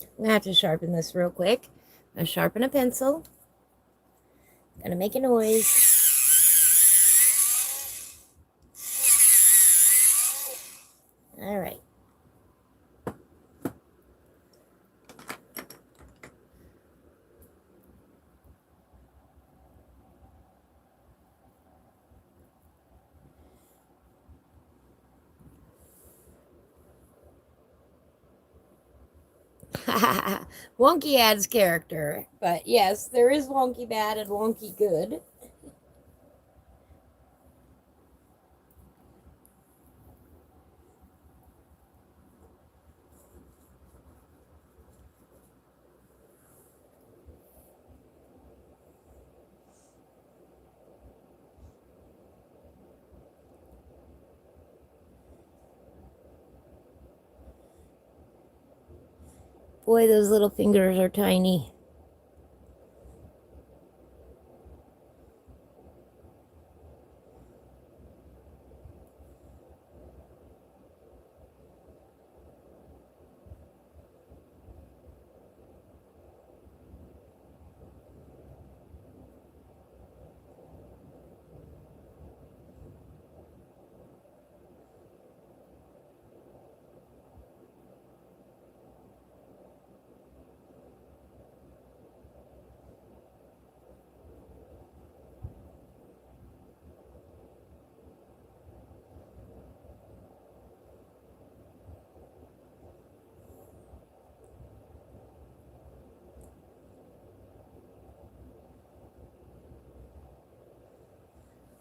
I'm going to have to sharpen this real quick. I'm going to sharpen a pencil. Going to make a noise. All right. Wonky adds character, but yes, there is wonky bad and wonky good. Boy, those little fingers are tiny.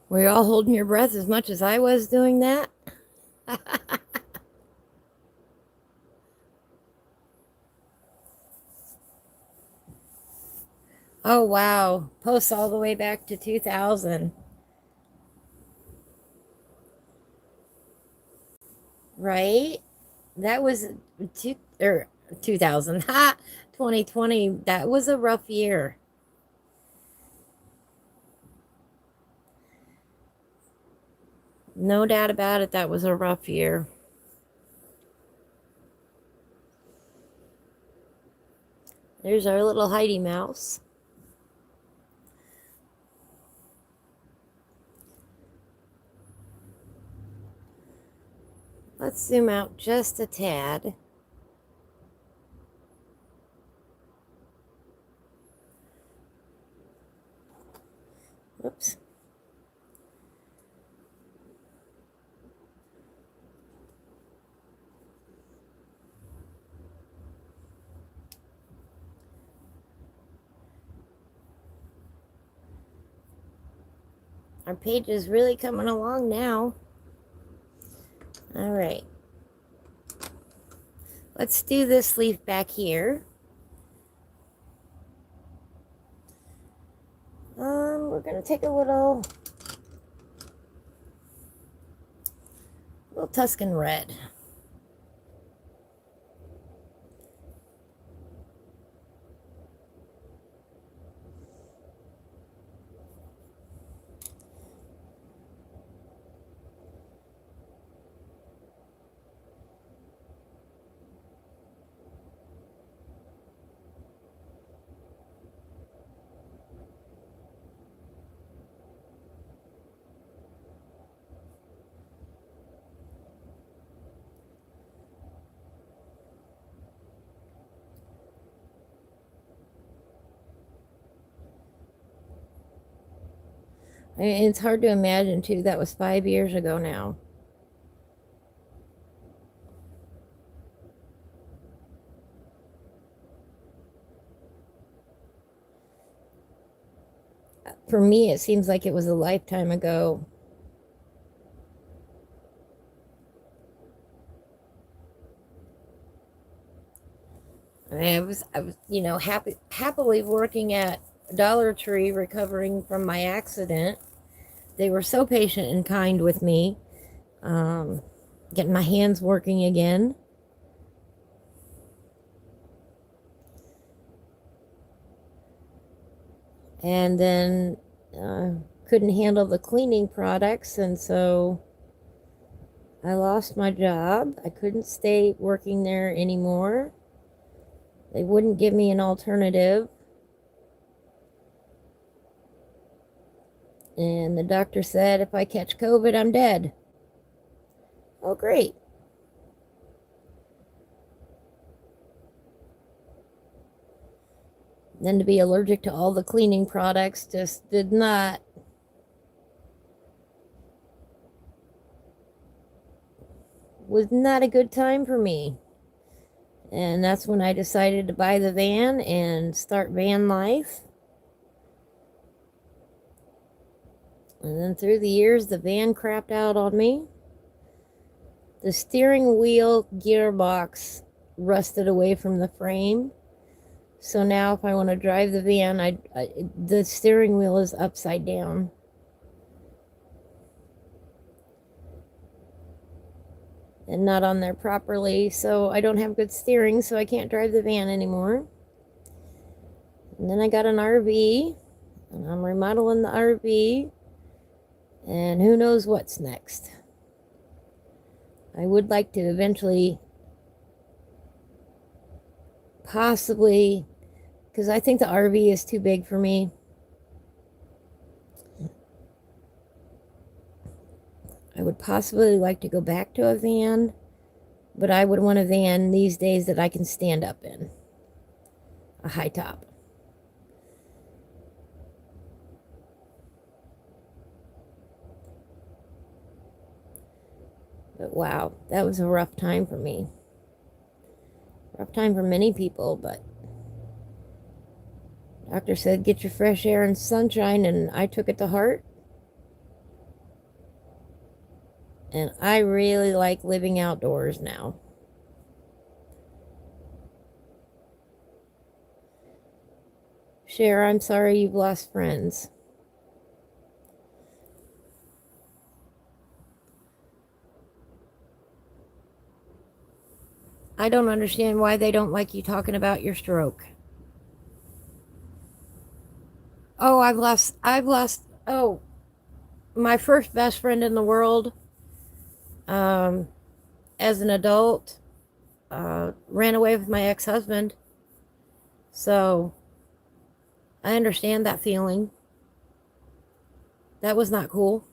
Were you all holding your breath as much as I was doing that? Oh, wow. Posts all the way back to 2000. Right? That was 2000. Ha! 2020. That was a rough year. No doubt about it. That was a rough year. There's our little Heidi mouse. Let's zoom out just a tad. Oops. Our page is really coming along now. All right. Let's do this leaf back here. We're going to take a little Tuscan red. It's hard to imagine, too. That was 5 years ago now. For me, it seems like it was a lifetime ago. I was, happily working at Dollar Tree recovering from my accident. They were so patient and kind with me, getting my hands working again. And then couldn't handle the cleaning products, and so I lost my job. I couldn't stay working there anymore. They wouldn't give me an alternative. And the doctor said if I catch COVID, I'm dead. Oh, great. Then to be allergic to all the cleaning products just was not a good time for me. And that's when I decided to buy the van and start van life. And then through the years, the van crapped out on me. The steering wheel gearbox rusted away from the frame. So now if I want to drive the van, the steering wheel is upside down. And not on there properly. So I don't have good steering, so I can't drive the van anymore. And then I got an RV, and I'm remodeling the RV. And who knows what's next. I would like to eventually, possibly, because I think the RV is too big for me. I would possibly like to go back to a van, but I would want a van these days that I can stand up in. A high top. But wow, that was a rough time for me. Rough time for many people, but doctor said get your fresh air and sunshine, and I took it to heart. And I really like living outdoors now. Cher, I'm sorry you've lost friends. I don't understand why they don't like you talking about your stroke. Oh, oh, my first best friend in the world, as an adult, ran away with my ex-husband. So I understand that feeling. That was not cool.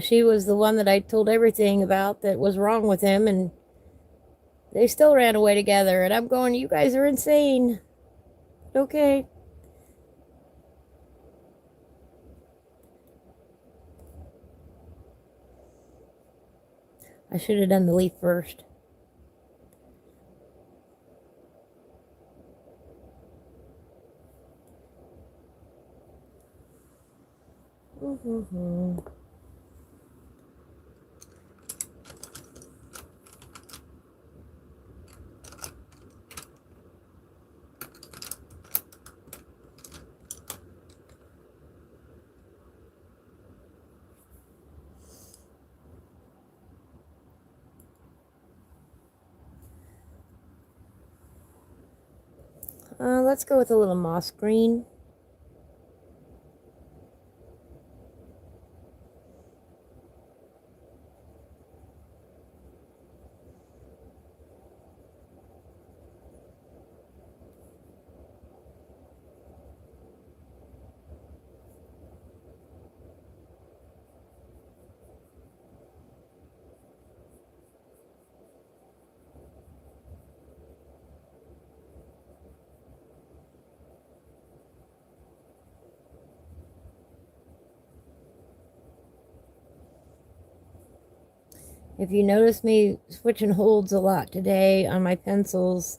She was the one that I told everything about that was wrong with him, and they still ran away together. And I'm going, you guys are insane. Okay. I should have done the leaf first. Let's go with a little moss green. If you notice me switching holds a lot today on my pencils,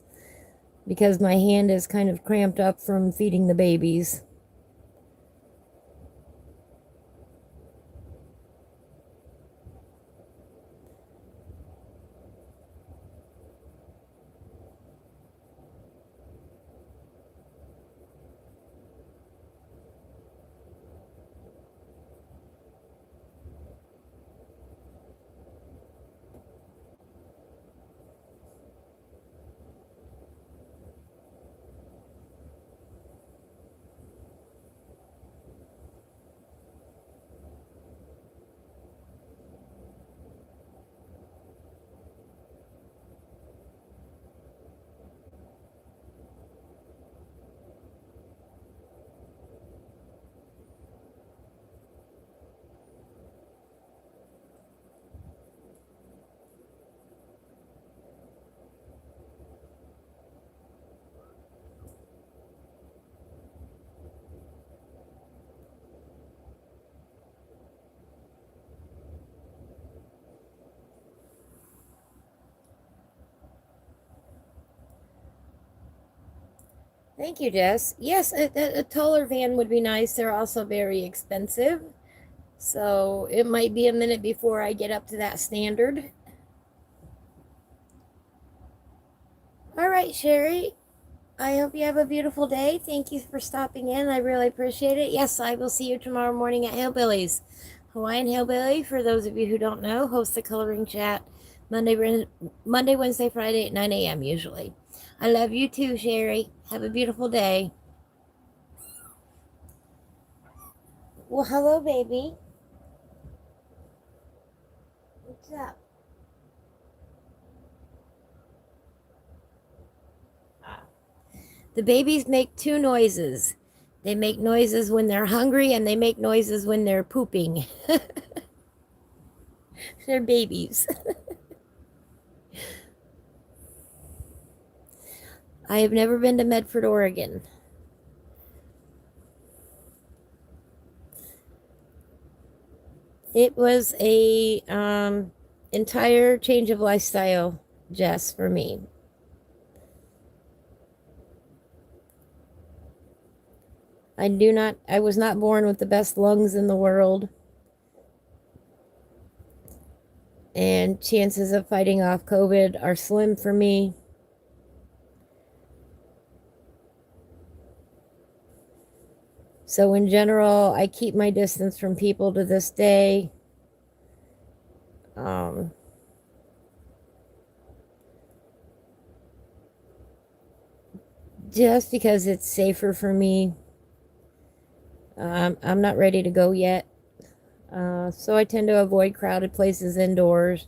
because my hand is kind of cramped up from feeding the babies. Thank you, Jess. Yes, a taller van would be nice. They're also very expensive. So it might be a minute before I get up to that standard. All right, Sherry. I hope you have a beautiful day. Thank you for stopping in. I really appreciate it. Yes, I will see you tomorrow morning at Hillbillies. Hawaiian Hillbilly, for those of you who don't know, hosts the coloring chat Monday, Wednesday, Friday at 9 a.m. usually. I love you too, Sherry. Have a beautiful day. Well, hello, baby. What's up? The babies make two noises. They make noises when they're hungry and they make noises when they're pooping. They're babies. I have never been to Medford, Oregon. It was a entire change of lifestyle, Jess, for me. I was not born with the best lungs in the world. And chances of fighting off COVID are slim for me. So in general, I keep my distance from people to this day. Just because it's safer for me. I'm not ready to go yet. So I tend to avoid crowded places indoors.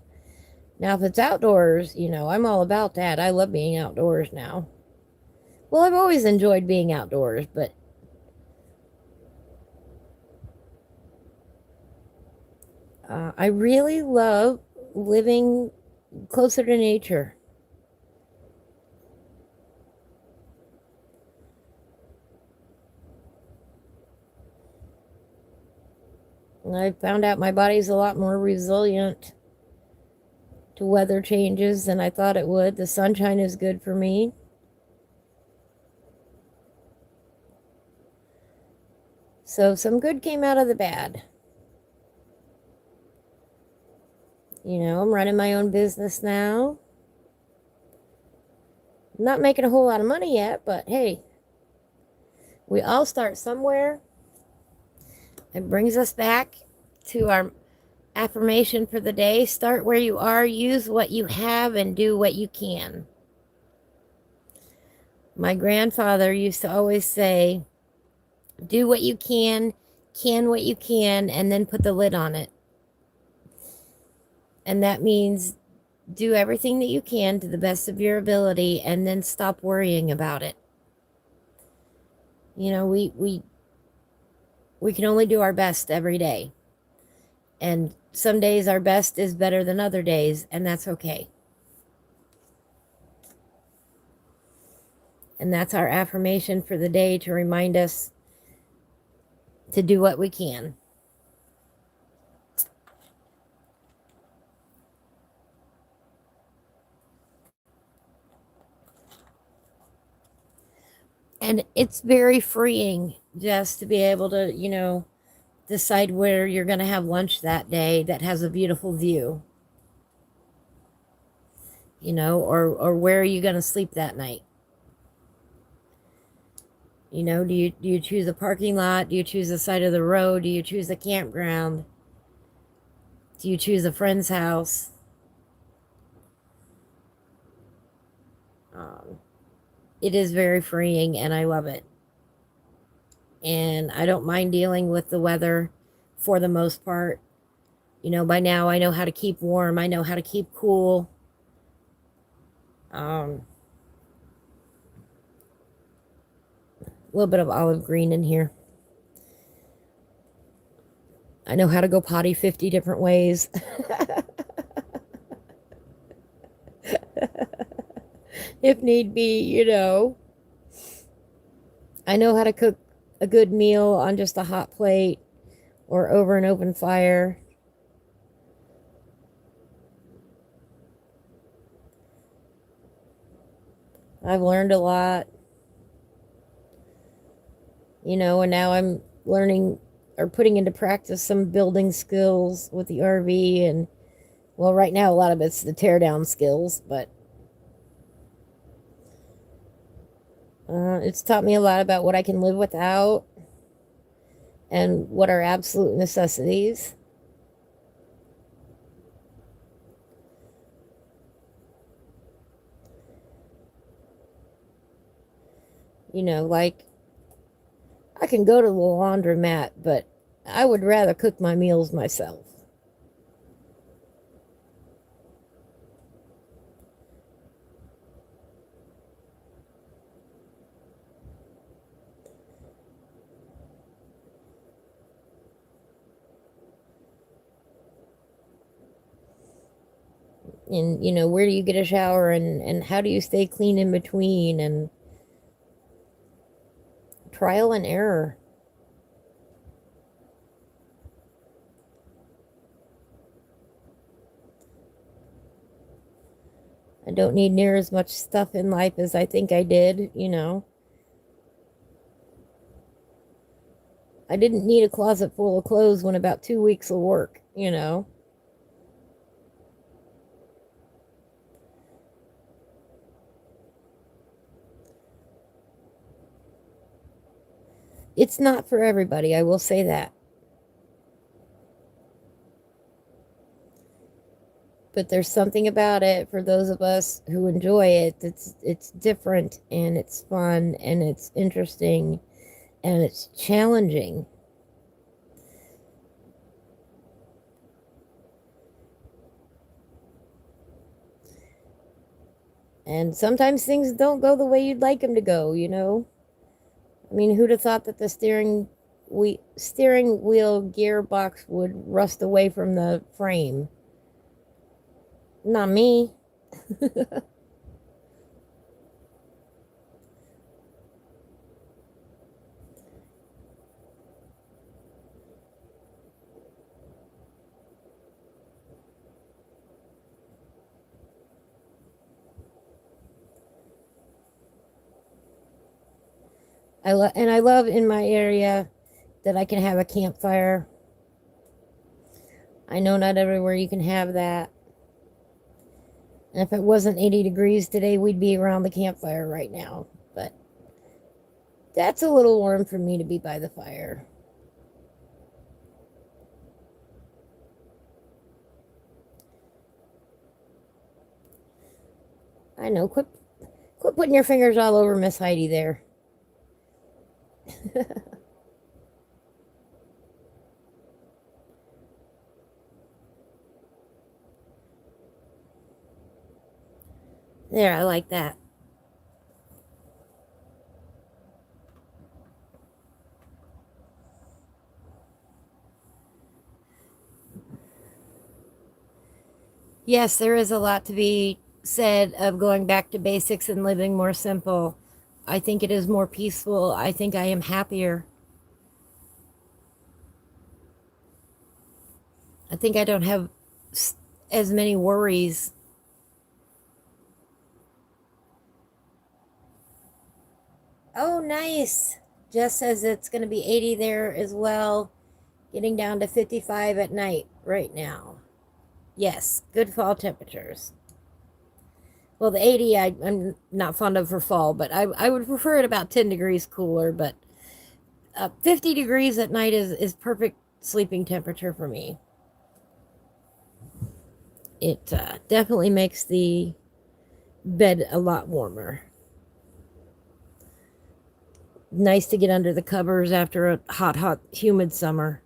Now, if it's outdoors, I'm all about that. I love being outdoors now. Well, I've always enjoyed being outdoors, but I really love living closer to nature. And I found out my body's a lot more resilient to weather changes than I thought it would. The sunshine is good for me. So some good came out of the bad. I'm running my own business now. I'm not making a whole lot of money yet, but hey, we all start somewhere. It brings us back to our affirmation for the day. Start where you are, use what you have, and do what you can. My grandfather used to always say, do what you can what you can, and then put the lid on it. And that means do everything that you can to the best of your ability and then stop worrying about it. We can only do our best every day. And some days our best is better than other days, and that's okay. And that's our affirmation for the day, to remind us to do what we can. And it's very freeing just to be able to, decide where you're going to have lunch that day that has a beautiful view. Or where are you going to sleep that night? Do you choose a parking lot? Do you choose the side of the road? Do you choose a campground? Do you choose a friend's house? It is very freeing, and I love it. And I don't mind dealing with the weather for the most part. By now I know how to keep warm. I know how to keep cool. A little bit of olive green in here. I know how to go potty 50 different ways. If need be, I know how to cook a good meal on just a hot plate or over an open fire. I've learned a lot. you know, and now I'm learning or putting into practice some building skills with the RV. And well, right now a lot of it's the tear down skills, but it's taught me a lot about what I can live without and what are absolute necessities. You know, like I can go to the laundromat, but I would rather cook my meals myself. And, you know, where do you get a shower, and how do you stay clean in between, and trial and error. I don't need near as much stuff in life as I think I did, you know. I didn't need a closet full of clothes when about 2 weeks of work, you know. It's not for everybody, I will say that. But there's something about it for those of us who enjoy it. It's different and it's fun and it's interesting and it's challenging. And sometimes things don't go the way you'd like them to go, you know. I mean, who'd have thought that the steering wheel gearbox would rust away from the frame? Not me. I love in my area that I can have a campfire. I know not everywhere you can have that. And if it wasn't 80 degrees today, we'd be around the campfire right now. But that's a little warm for me to be by the fire. I know. Quit putting your fingers all over Miss Heidi there. There, I like that. Yes, there is a lot to be said of going back to basics and living more simple. I think it is more peaceful. I think I am happier. I think I don't have as many worries. Oh, nice. Jess says it's going to be 80 there as well, getting down to 55 at night right now. Yes, good fall temperatures. Well, the 80 I'm not fond of for fall, but I would prefer it about 10 degrees cooler. But 50 degrees at night is perfect sleeping temperature for me. It definitely makes the bed a lot warmer. Nice to get under the covers after a hot, humid summer.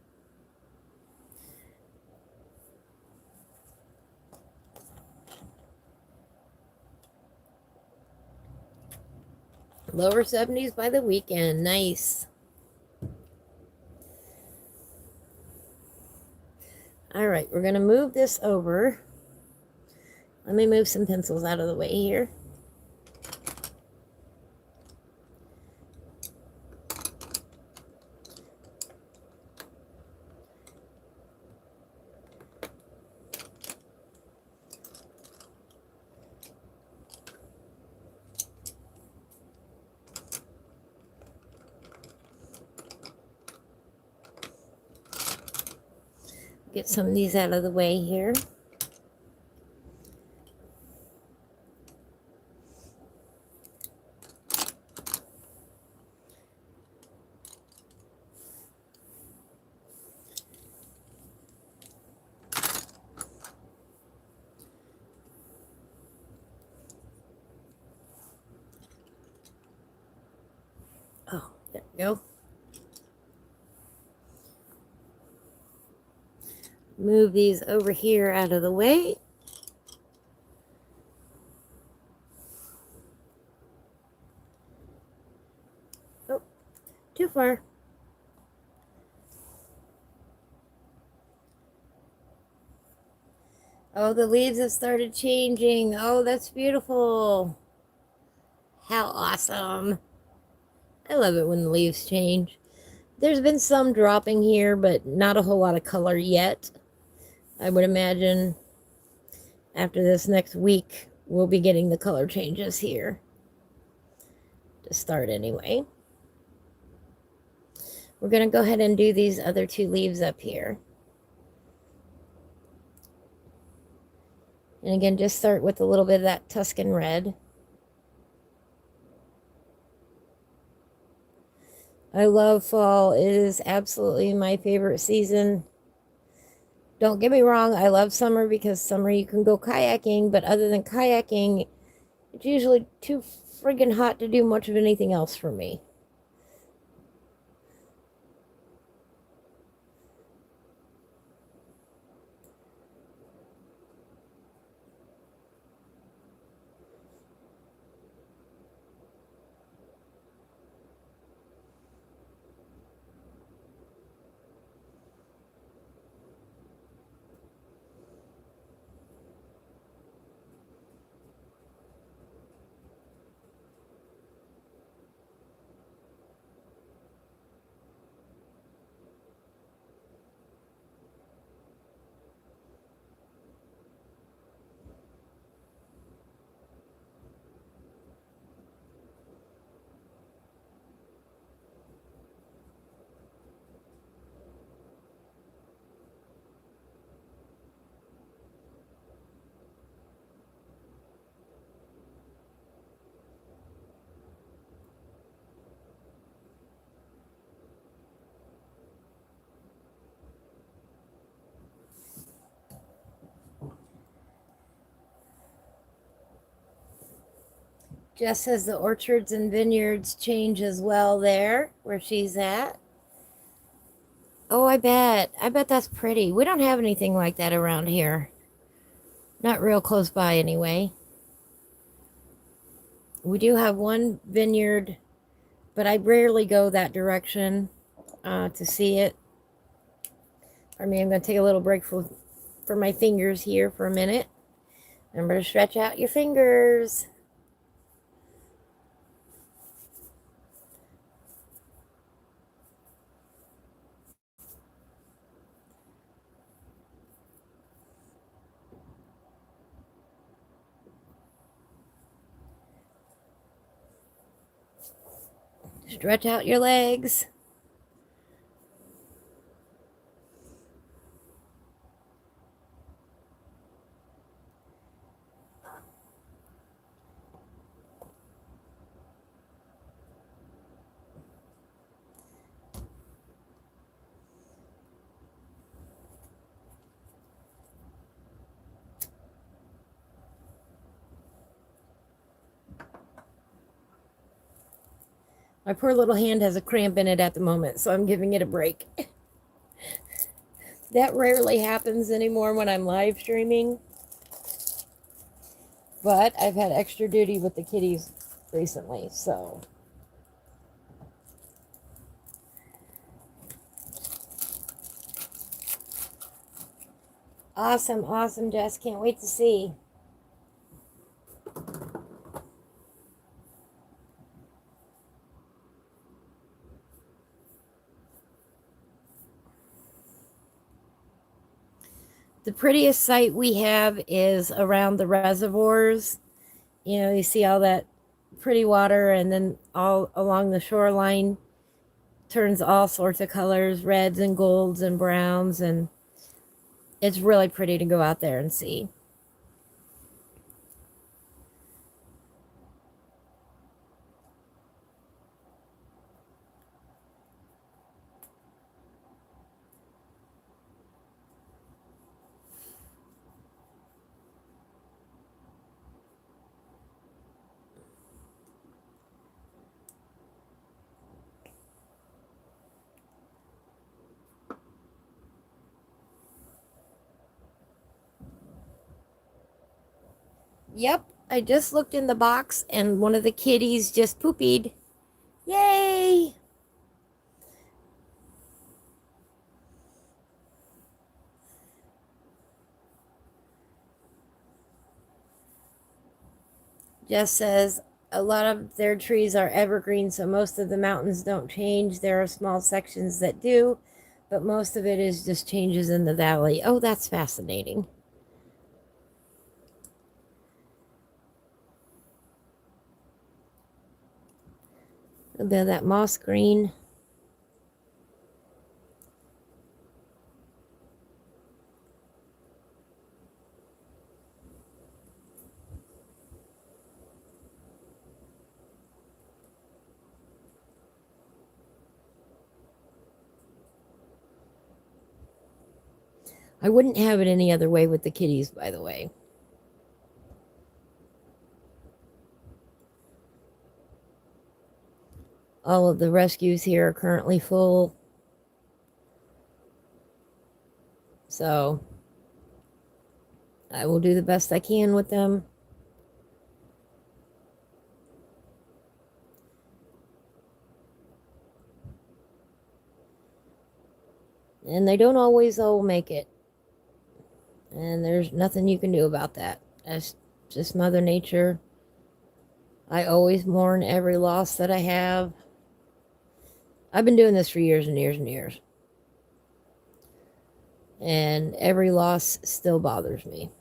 Lower 70s by the weekend. Nice. All right, we're going to move this over. Let me move some pencils out of the way here. Get some of these out of the way here. Oh, there we go. Move these over here out of the way. Oh, too far. Oh, the leaves have started changing. Oh, that's beautiful. How awesome. I love it when the leaves change. There's been some dropping here, but not a whole lot of color yet. I would imagine after this next week, we'll be getting the color changes here. To start anyway. We're going to go ahead and do these other two leaves up here. And again, just start with a little bit of that Tuscan red. I love fall. It is absolutely my favorite season. Don't get me wrong, I love summer because summer you can go kayaking, but other than kayaking, it's usually too friggin' hot to do much of anything else for me. Jess says the orchards and vineyards change as well there, where she's at. Oh, I bet. I bet that's pretty. We don't have anything like that around here. Not real close by, anyway. We do have one vineyard, but I rarely go that direction to see it. I'm going to take a little break for my fingers here for a minute. Remember to stretch out your fingers. Stretch out your legs. My poor little hand has a cramp in it at the moment, so I'm giving it a break. That rarely happens anymore when I'm live streaming. But I've had extra duty with the kitties recently, so. Awesome, awesome, Jess. Can't wait to see. The prettiest sight we have is around the reservoirs. You know, you see all that pretty water, and then all along the shoreline turns all sorts of colors, reds and golds and browns, and It's really pretty to go out there and see. Yep, I just looked in the box and one of the kitties just poopied. Yay! Jess says a lot of their trees are evergreen, so most of the mountains don't change. There are small sections that do, but most of it is just changes in the valley. Oh, that's fascinating. That moss green. I wouldn't have it any other way with the kitties, by the way. All of the rescues here are currently full. So I will do the best I can with them. And they don't always all make it. And there's nothing you can do about that. That's just Mother Nature. I always mourn every loss that I have. I've been doing this for years and years and years. And every loss still bothers me.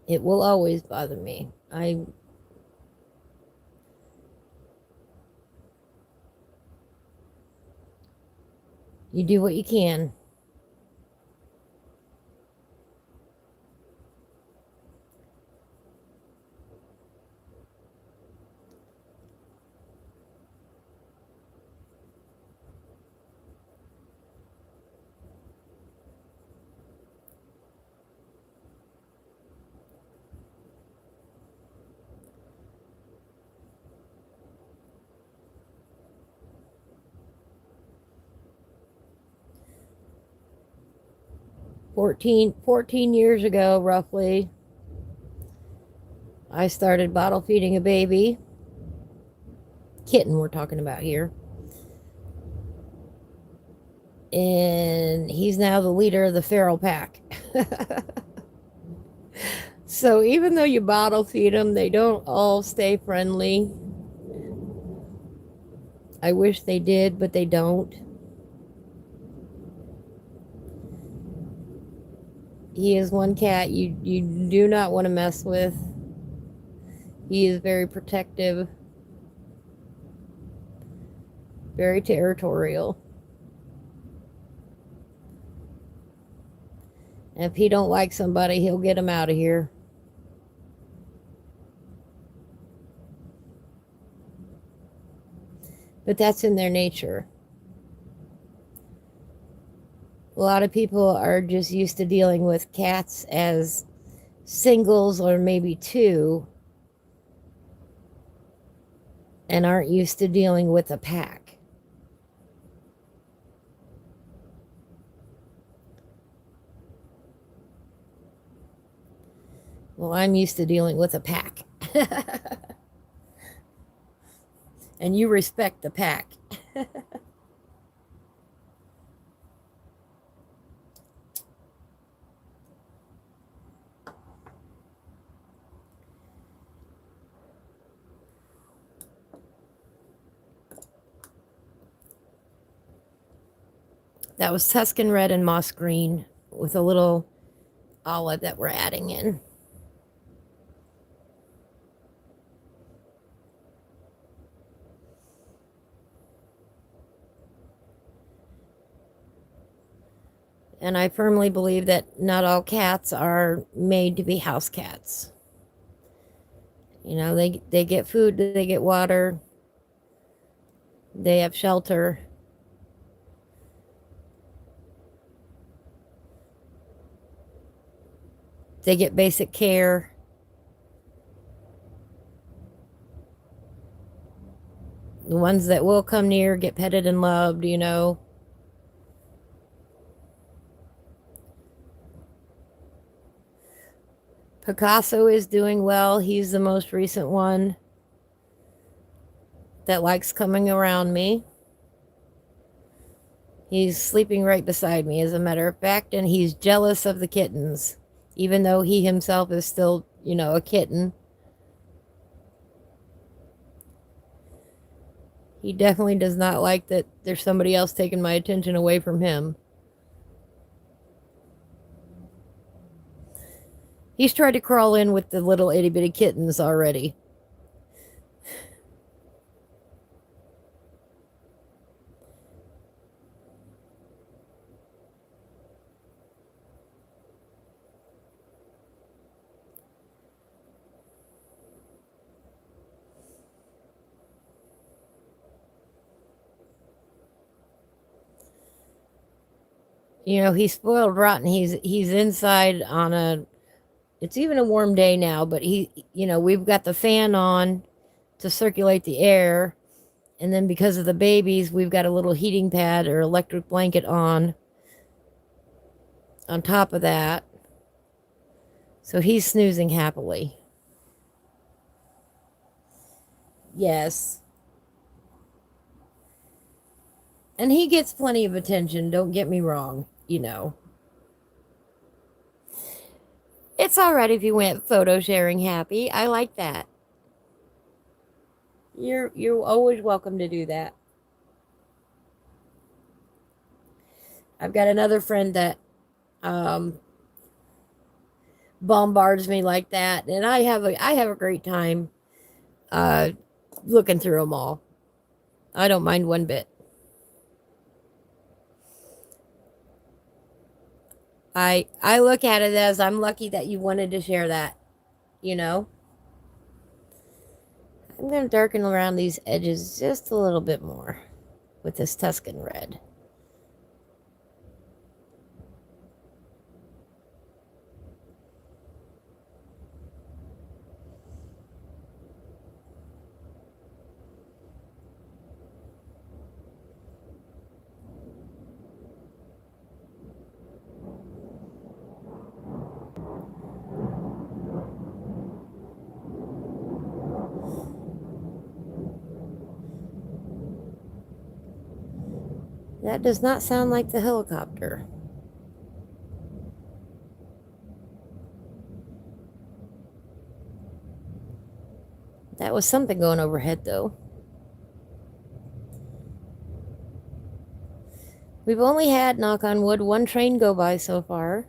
It will always bother me. You do what you can. Fourteen years ago, roughly, I started bottle feeding a baby. Kitten, we're talking about here. And he's now the leader of the feral pack. So even though you bottle feed them, they don't all stay friendly. I wish they did, but they don't. He is one cat you do not want to mess with. He is very protective, very territorial. And if he don't like somebody, he'll get him out of here. But that's in their nature. A lot of people are just used to dealing with cats as singles or maybe two and aren't used to dealing with a pack. Well, I'm used to dealing with a pack. And you respect the pack. That was Tuscan red and moss green with a little olive that we're adding in. And I firmly believe that not all cats are made to be house cats. You know, they get food, they get water, they have shelter. They get basic care. The ones that will come near get petted and loved, you know. Picasso is doing well. He's the most recent one that likes coming around me. He's sleeping right beside me, as a matter of fact, and he's jealous of the kittens, even though he himself is still, you know, a kitten. He definitely does not like that there's somebody else taking my attention away from him. He's tried to crawl in with the little itty bitty kittens already. You know, he's spoiled rotten. He's inside on a, it's even a warm day now, but you know, we've got the fan on to circulate the air. And then because of the babies, we've got a little heating pad or electric blanket on top of that. So he's snoozing happily. Yes. And he gets plenty of attention, don't get me wrong, you know. It's all right if you went photo sharing happy. I like that. You're always welcome to do that. I've got another friend that um, bombards me like that, and I have a great time uh, looking through them all. I don't mind one bit. I look at it as I'm lucky that you wanted to share that, you know. I'm going to darken around these edges just a little bit more with this Tuscan red. That does not sound like the helicopter. That was something going overhead, though. We've only had, knock on wood, one train go by so far.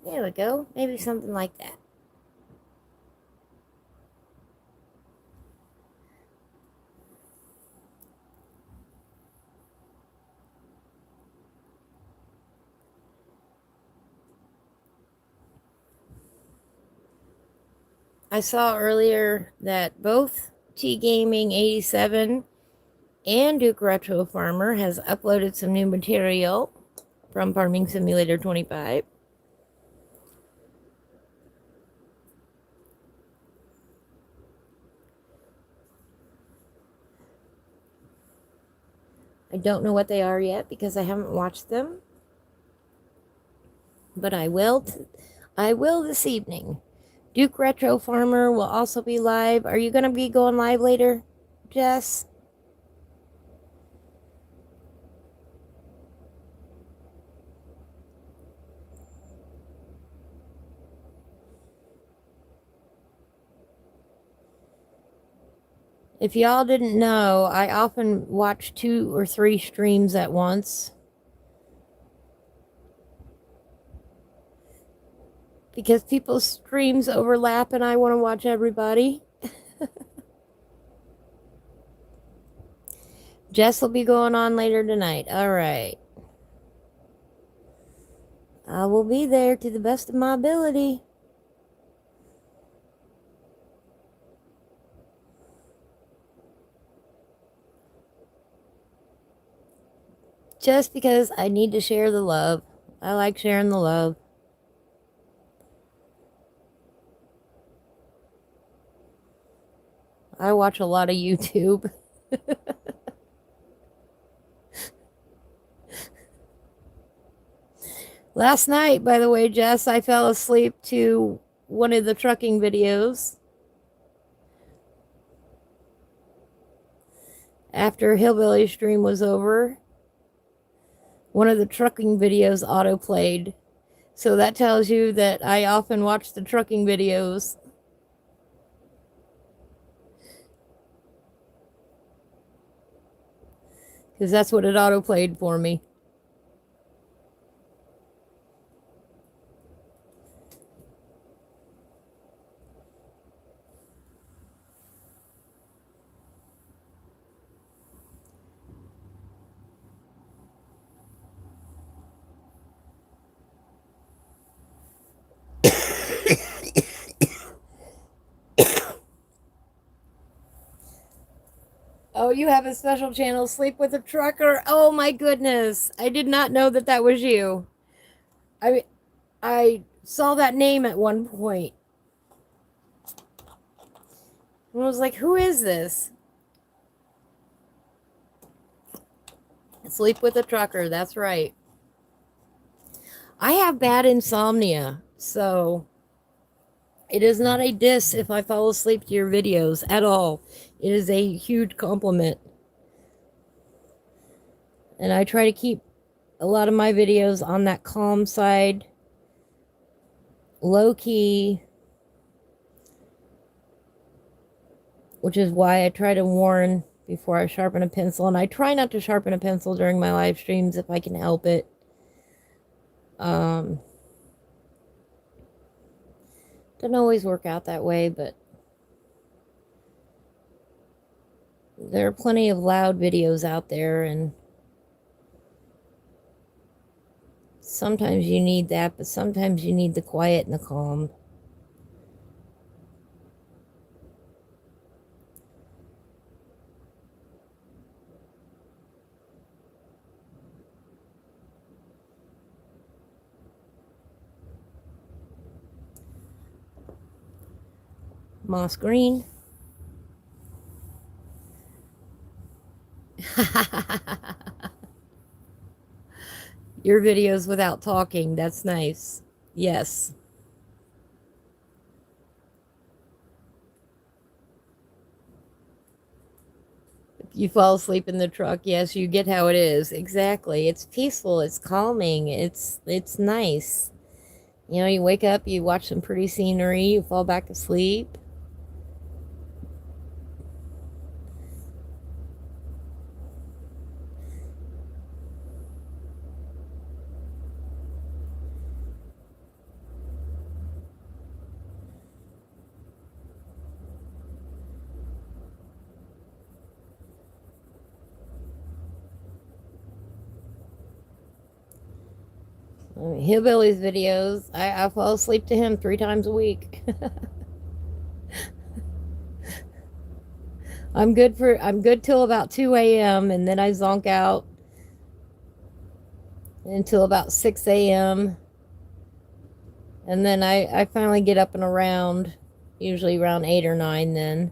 There we go. Maybe something like that. I saw earlier that both T Gaming 87 and Duke Retro Farmer has uploaded some new material from Farming Simulator 25. I don't know what they are yet because I haven't watched them, but I will this evening. Duke Retro Farmer will also be live. Are you going to be going live later, Jess? If y'all didn't know, I often watch 2 or 3 streams at once. Because people's streams overlap and I want to watch everybody. Jess will be going on later tonight. All right. I will be there to the best of my ability. Just because I need to share the love. I like sharing the love. I watch a lot of YouTube. Last night, by the way, Jess, I fell asleep to one of the trucking videos. After Hillbilly stream was over, one of the trucking videos auto-played. So that tells you that I often watch the trucking videos. Because that's what it auto-played for me. Oh, you have a special channel, Sleep with a Trucker. Oh my goodness. I did not know that that was you. I saw that name at one point. And I was like, who is this? Sleep with a Trucker, that's right. I have bad insomnia, so it is not a diss if I fall asleep to your videos at all. It is a huge compliment. And I try to keep a lot of my videos on that calm side, low key, which is why I try to warn before I sharpen a pencil. And I try not to sharpen a pencil during my live streams if I can help it. Doesn't always work out that way, but there are plenty of loud videos out there, and sometimes you need that, but sometimes you need the quiet and the calm. Moss green. Your videos without talking, that's nice. Yes. If you fall asleep in the truck, yes, you get how it is. Exactly. It's peaceful, it's calming, it's nice. You know, you wake up, you watch some pretty scenery, you fall back asleep. Hillbilly's videos, I fall asleep to him 3 times a week. I'm good till about 2 a.m. and then I zonk out until about 6 a.m. And then I finally get up and around, usually around 8 or 9 then.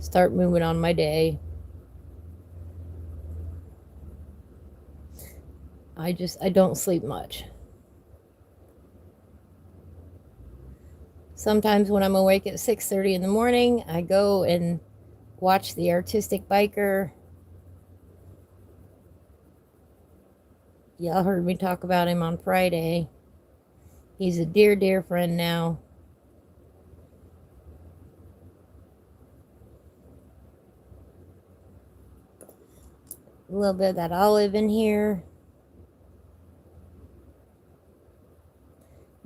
Start moving on my day. I don't sleep much. Sometimes when I'm awake at 6:30 in the morning, I go and watch the Artistic Biker. Y'all heard me talk about him on Friday. He's a dear, dear friend now. A little bit of that olive in here.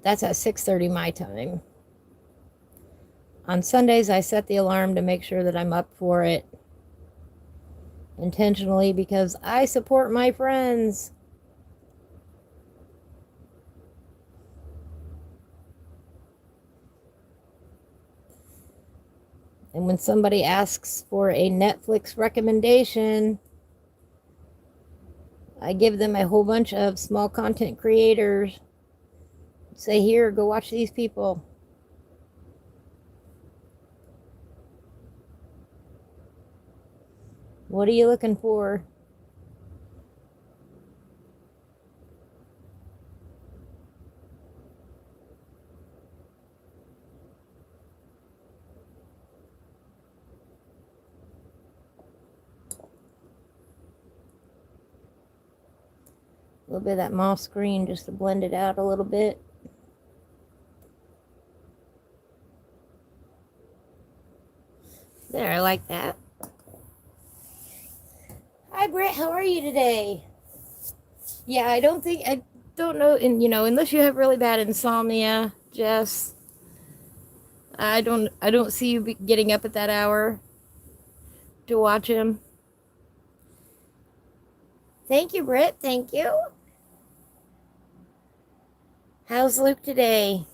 That's at 6:30 my time. On Sundays, I set the alarm to make sure that I'm up for it intentionally because I support my friends. And when somebody asks for a Netflix recommendation, I give them a whole bunch of small content creators. Say, here, go watch these people. What are you looking for? A little bit of that moss green just to blend it out a little bit. There, I like that. Hi, Britt. How are you today? Yeah, I don't know, and unless you have really bad insomnia, Jess, I don't see you getting up at that hour to watch him. Thank you, Britt. Thank you. How's Luke today?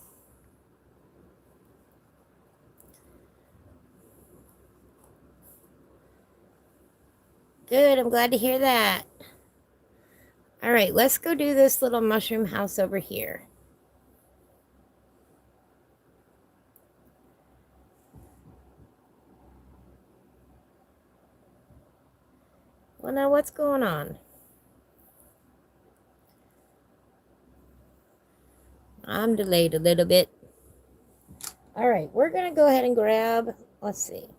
Good. I'm glad to hear that. All right, let's go do this little mushroom house over here. Well, now what's going on? I'm delayed a little bit. All right, we're going to go ahead and grab, let's see.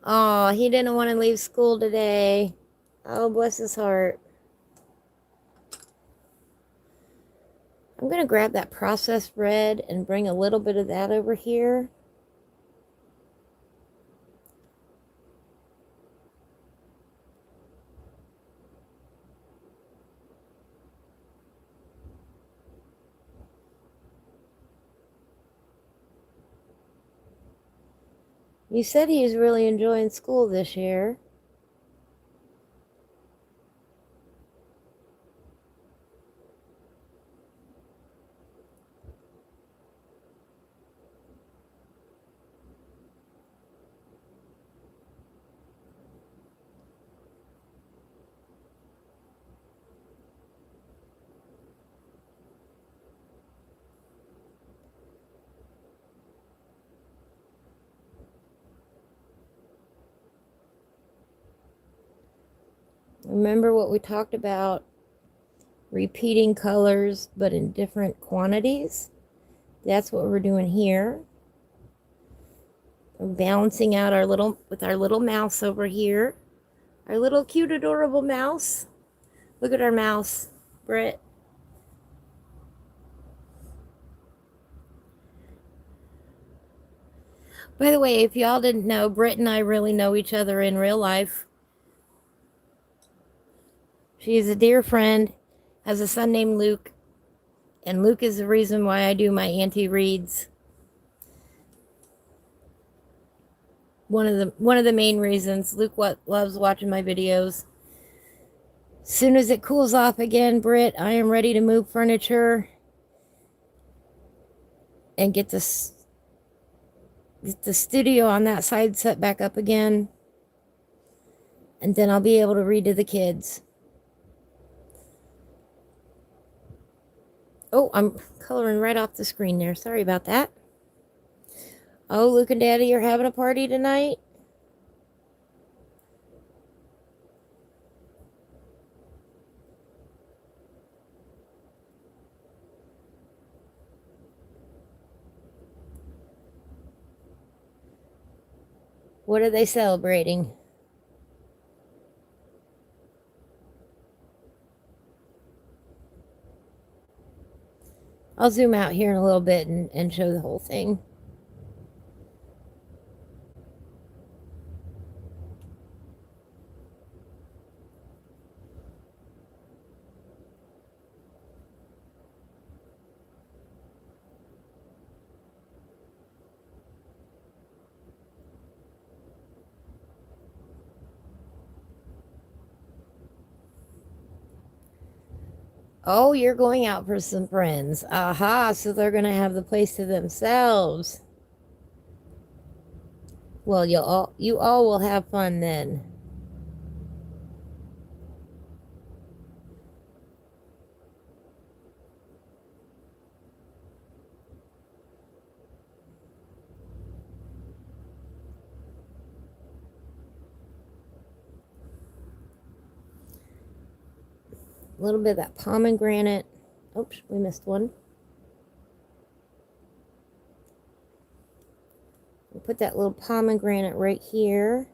Oh, he didn't want to leave school today. Oh, bless his heart. I'm going to grab that processed red and bring a little bit of that over here. You said he was really enjoying school this year. Remember what we talked about? Repeating colors, but in different quantities. That's what we're doing here. We're balancing out with our little mouse over here. Our little cute, adorable mouse. Look at our mouse, Britt. By the way, if y'all didn't know, Britt and I really know each other in real life. She's a dear friend, has a son named Luke, and Luke is the reason why I do my auntie reads. One of the main reasons. Luke loves watching my videos. Soon as it cools off again, Britt, I am ready to move furniture and get the studio on that side set back up again. And then I'll be able to read to the kids. Oh, I'm coloring right off the screen there. Sorry about that. Oh, Luke and Daddy are having a party tonight? What are they celebrating? I'll zoom out here in a little bit and show the whole thing. Oh, you're going out for some friends. Aha, so they're going to have the place to themselves. Well, you all will have fun then. A little bit of that pomegranate. Oops, we missed one. We'll put that little pomegranate right here.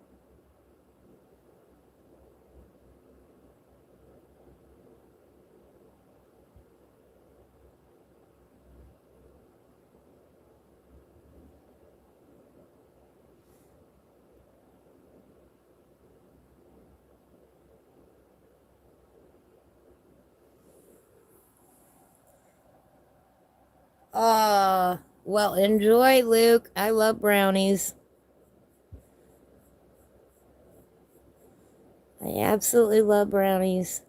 Well, enjoy, Luke. I love brownies. I absolutely love brownies.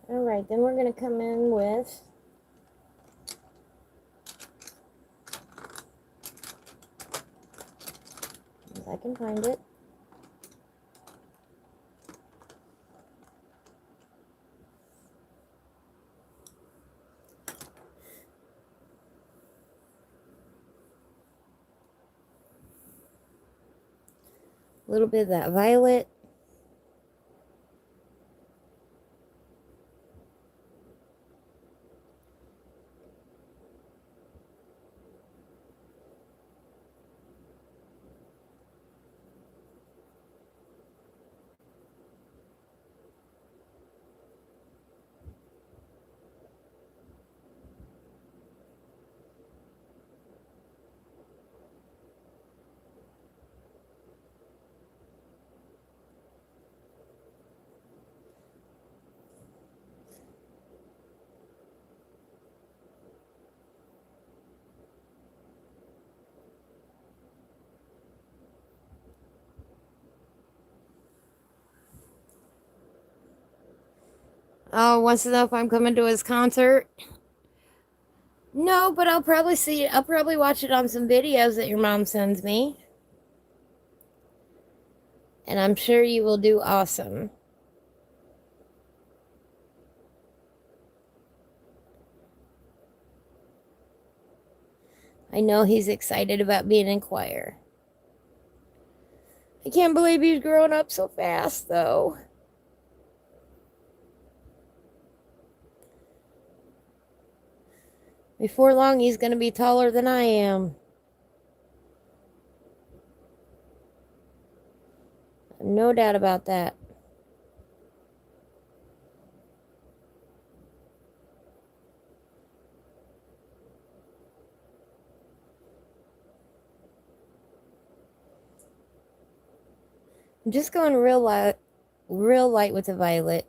All right, then we're going to come in with if I can find it. A little bit of that violet. Oh, wants to know if I'm coming to his concert. No, but I'll probably see it. I'll probably watch it on some videos that your mom sends me. And I'm sure you will do awesome. I know he's excited about being in choir. I can't believe he's growing up so fast, though. Before long, he's going to be taller than I am. No doubt about that. I'm just going real light with the violet.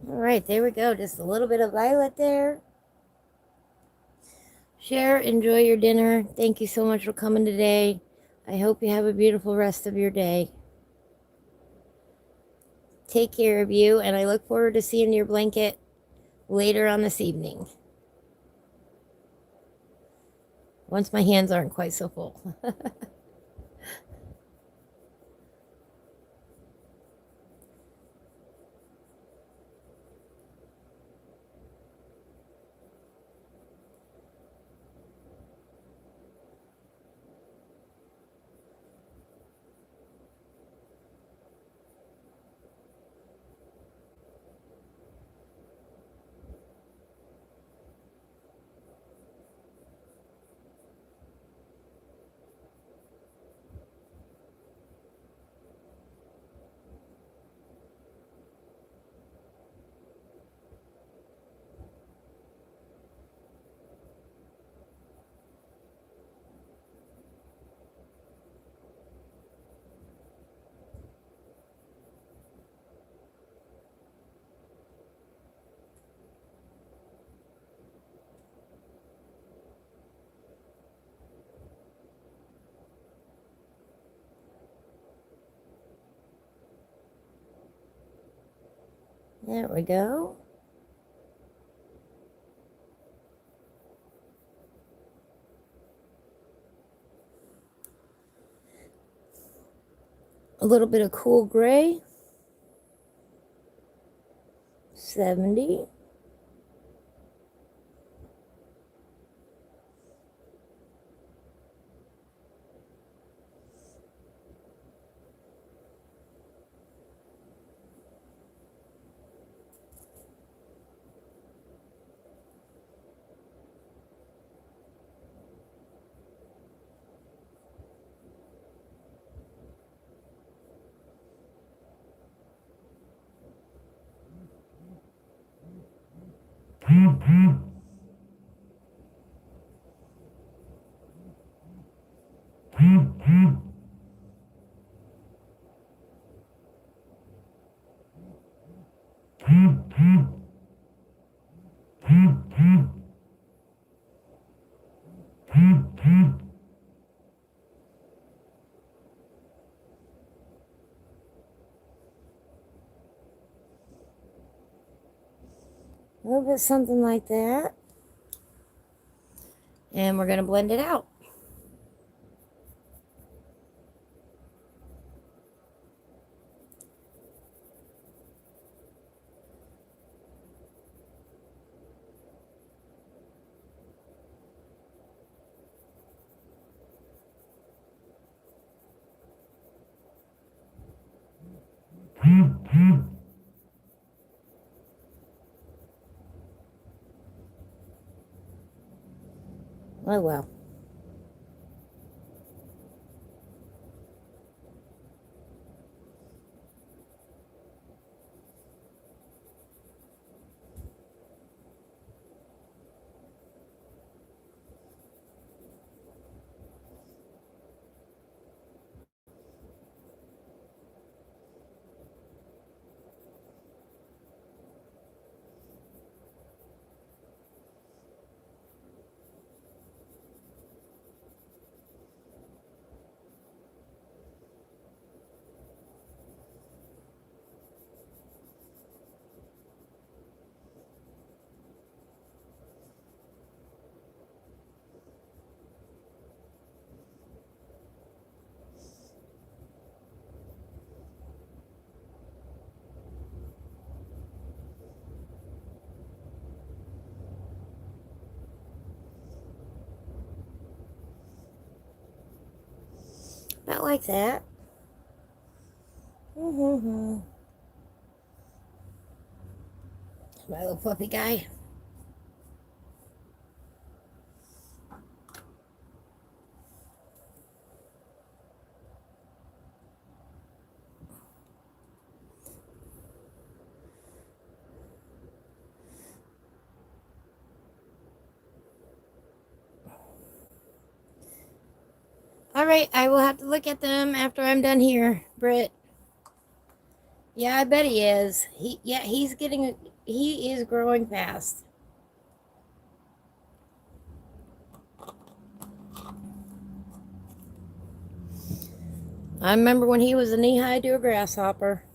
All right, there we go. Just a little bit of violet there. Share, enjoy your dinner. Thank you so much for coming today. I hope you have a beautiful rest of your day. Take care of you, and I look forward to seeing your blanket later on this evening. Once my hands aren't quite so full. There we go. A little bit of cool gray. 70. A little bit something like that. And we're going to blend it out. Oh, well. about like that. My little puppy guy. All right, I will have to look at them after I'm done here, Britt. Yeah, I bet he is. He is growing fast. I remember when he was a knee-high to a grasshopper.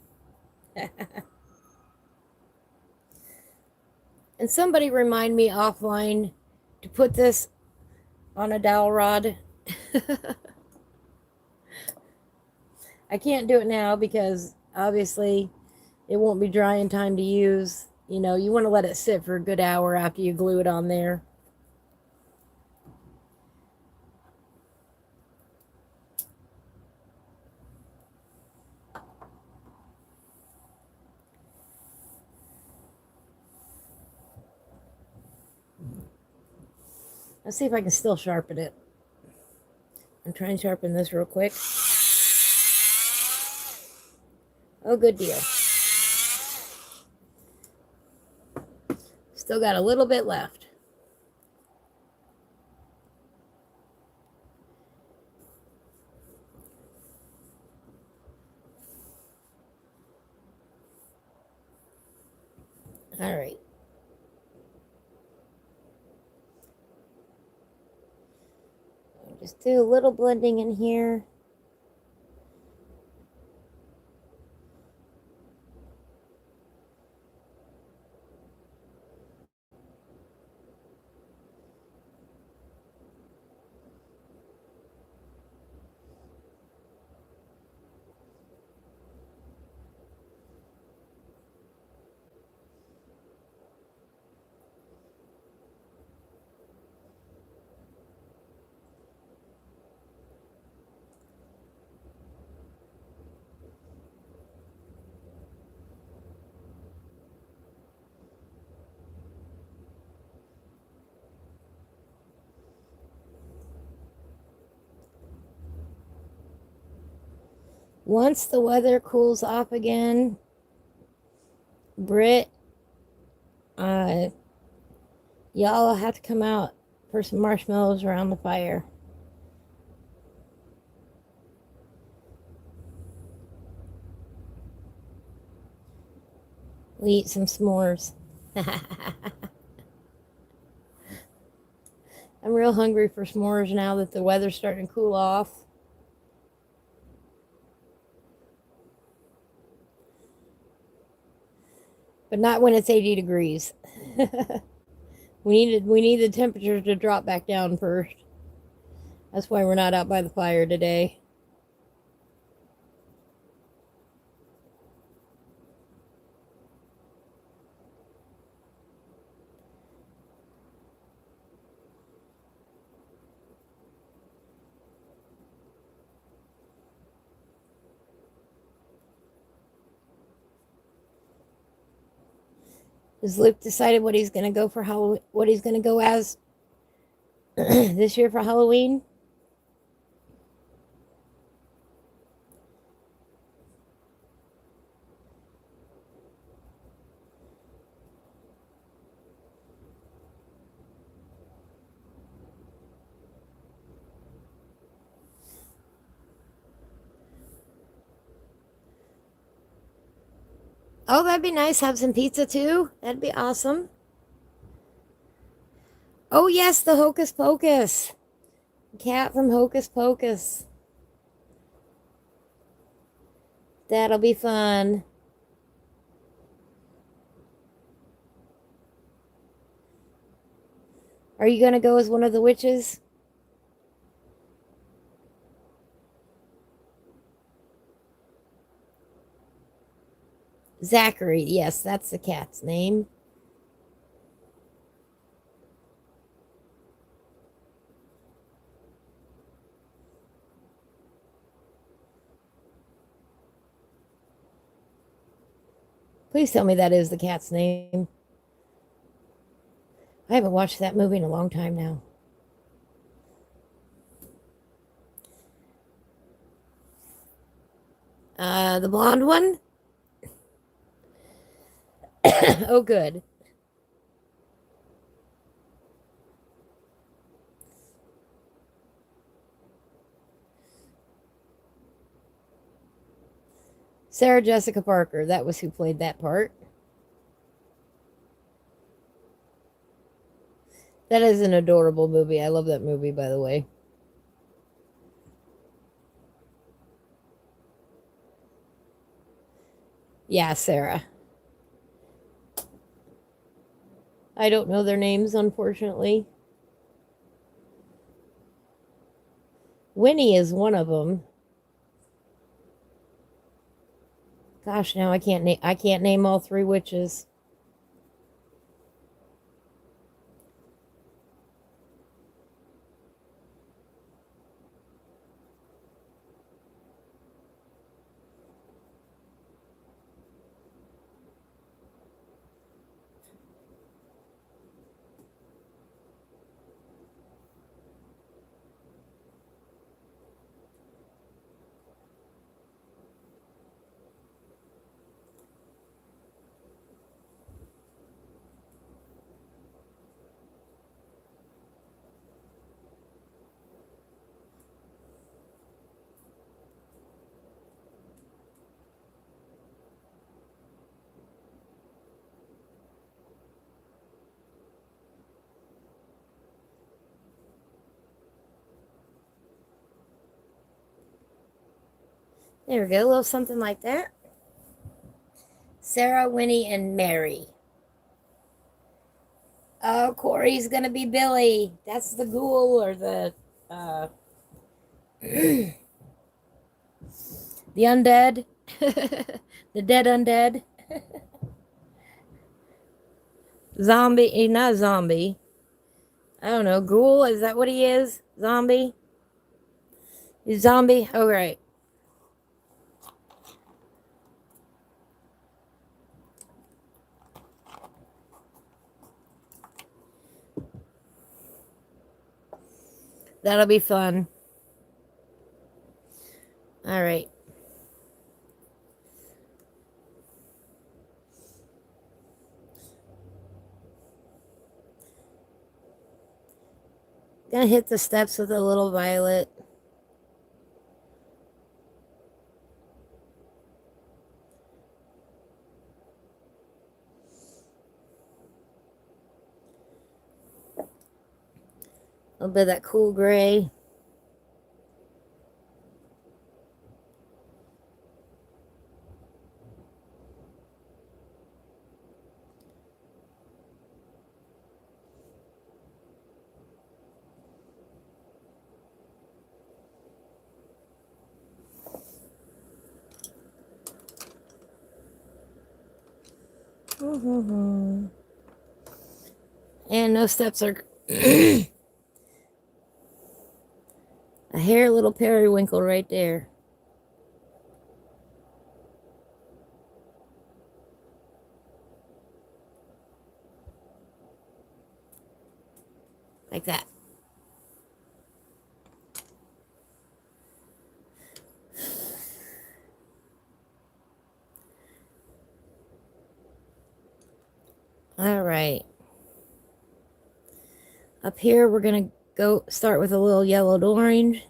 And somebody remind me offline to put this on a dowel rod. I can't do it now because obviously it won't be dry in time to use. You know, you want to let it sit for a good hour after you glue it on there. Let's see if I can still sharpen it. I'm trying to sharpen this real quick. Oh, good deal. Still got a little bit left. All right. Just do a little blending in here. Once the weather cools off again, Britt, y'all have to come out for some marshmallows around the fire. We eat some s'mores. I'm real hungry for s'mores now that the weather's starting to cool off. But not when it's 80 degrees. We need the temperatures to drop back down first. That's why we're not out by the fire today. Has Luke decided what he's going to go for what he's going to go as this year for Halloween? Oh, that'd be nice. Have some pizza too. That'd be awesome. Oh, yes, the Hocus Pocus. Cat from Hocus Pocus. That'll be fun. Are you going to go as one of the witches? Zachary. Yes, that's the cat's name. Please tell me that is the cat's name. I haven't watched that movie in a long time now. The blonde one? Oh, good. Sarah Jessica Parker. That was who played that part. That is an adorable movie. I love that movie, by the way. Yeah, Sarah. I don't know their names, unfortunately. Winnie is one of them. Gosh, now I can't name all three witches. There we go, a little something like that. Sarah, Winnie, and Mary. Oh, Corey's gonna be Billy. That's the ghoul or the the undead, the dead undead, zombie. Not zombie. I don't know. Ghoul. Is that what he is? Zombie. He's zombie. Oh right. That'll be fun. All right. Gonna hit the steps with a little violet. A little bit of that cool gray. And no steps are a hair little periwinkle right there. Like that. All right. Up here, we're going to go start with a little yellowed orange.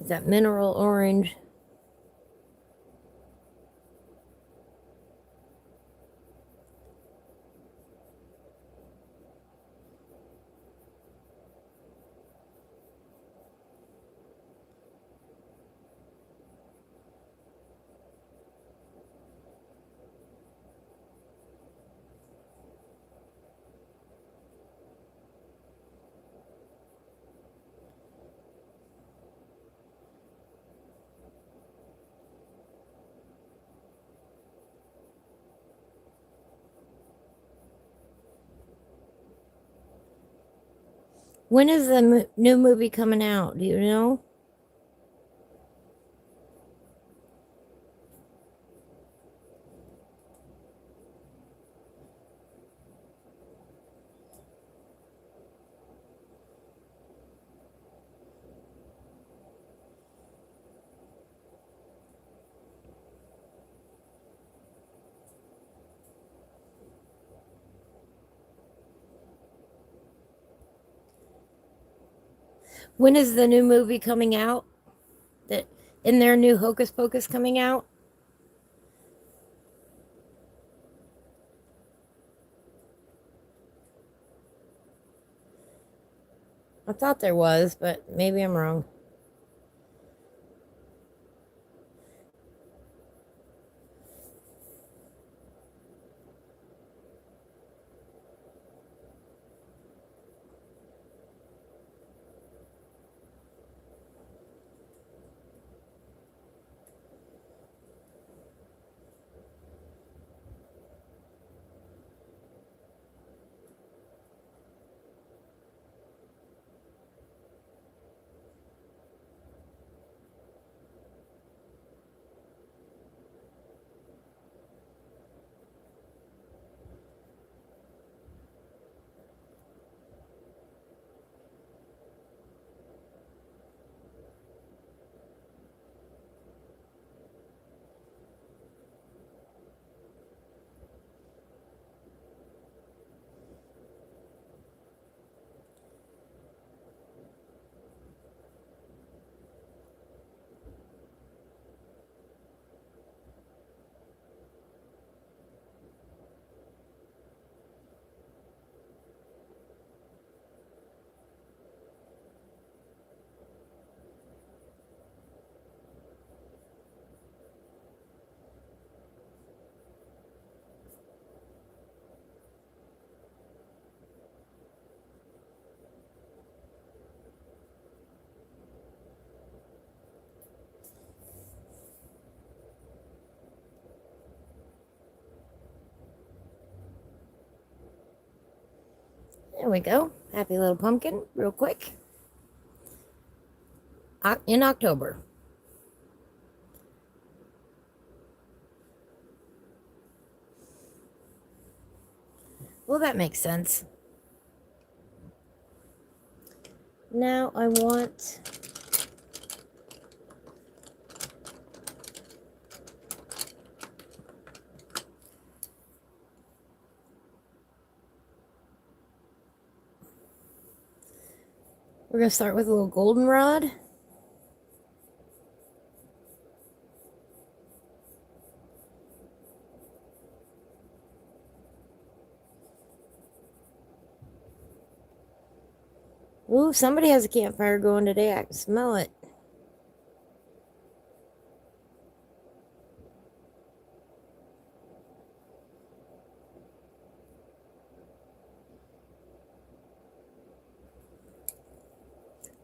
That mineral orange. When is the new movie coming out? Do you know? When is the new movie coming out? That in their new Hocus Pocus coming out? I thought there was, but maybe I'm wrong. There we go. Happy little pumpkin, real quick. In October. Well, that makes sense. Now I want we're going to start with a little goldenrod. Ooh, somebody has a campfire going today. I can smell it.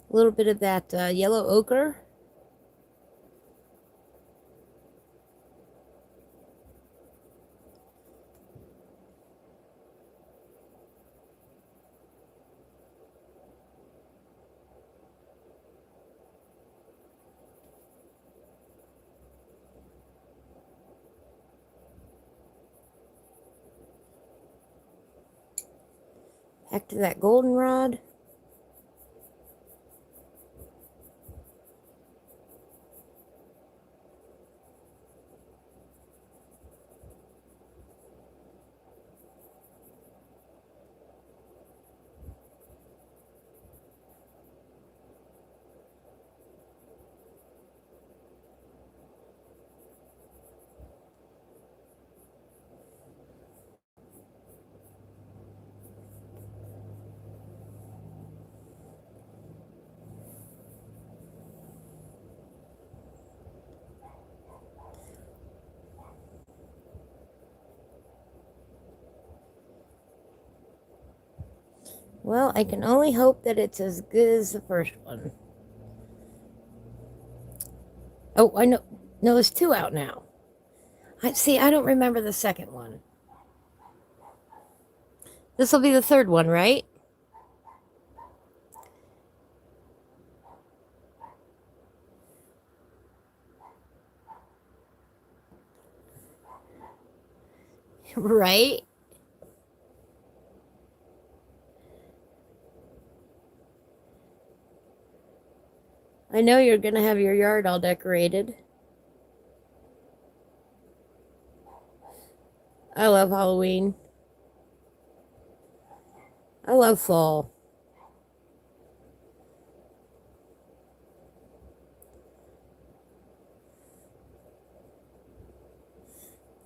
A little bit of that yellow ochre. Back to that goldenrod. Well, I can only hope that it's as good as the first one. Oh, I know. No, there's two out now. I don't remember the second one. This will be the third one, right? Right? I know you're going to have your yard all decorated. I love Halloween. I love fall.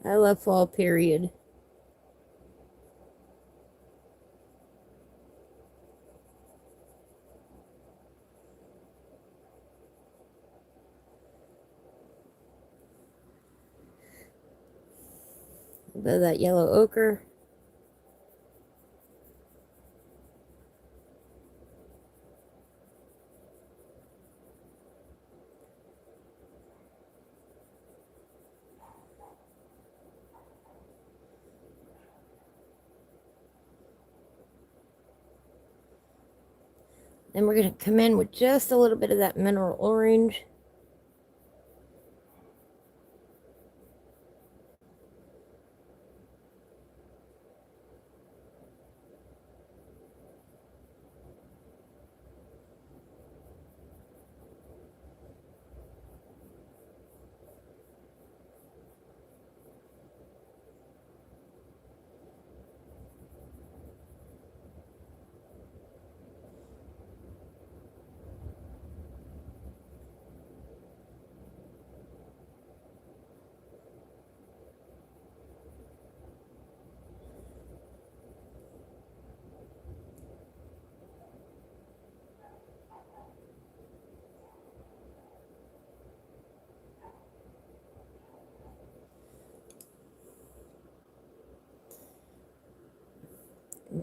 I love fall, period. A bit of that yellow ochre. Then we're going to come in with just a little bit of that mineral orange.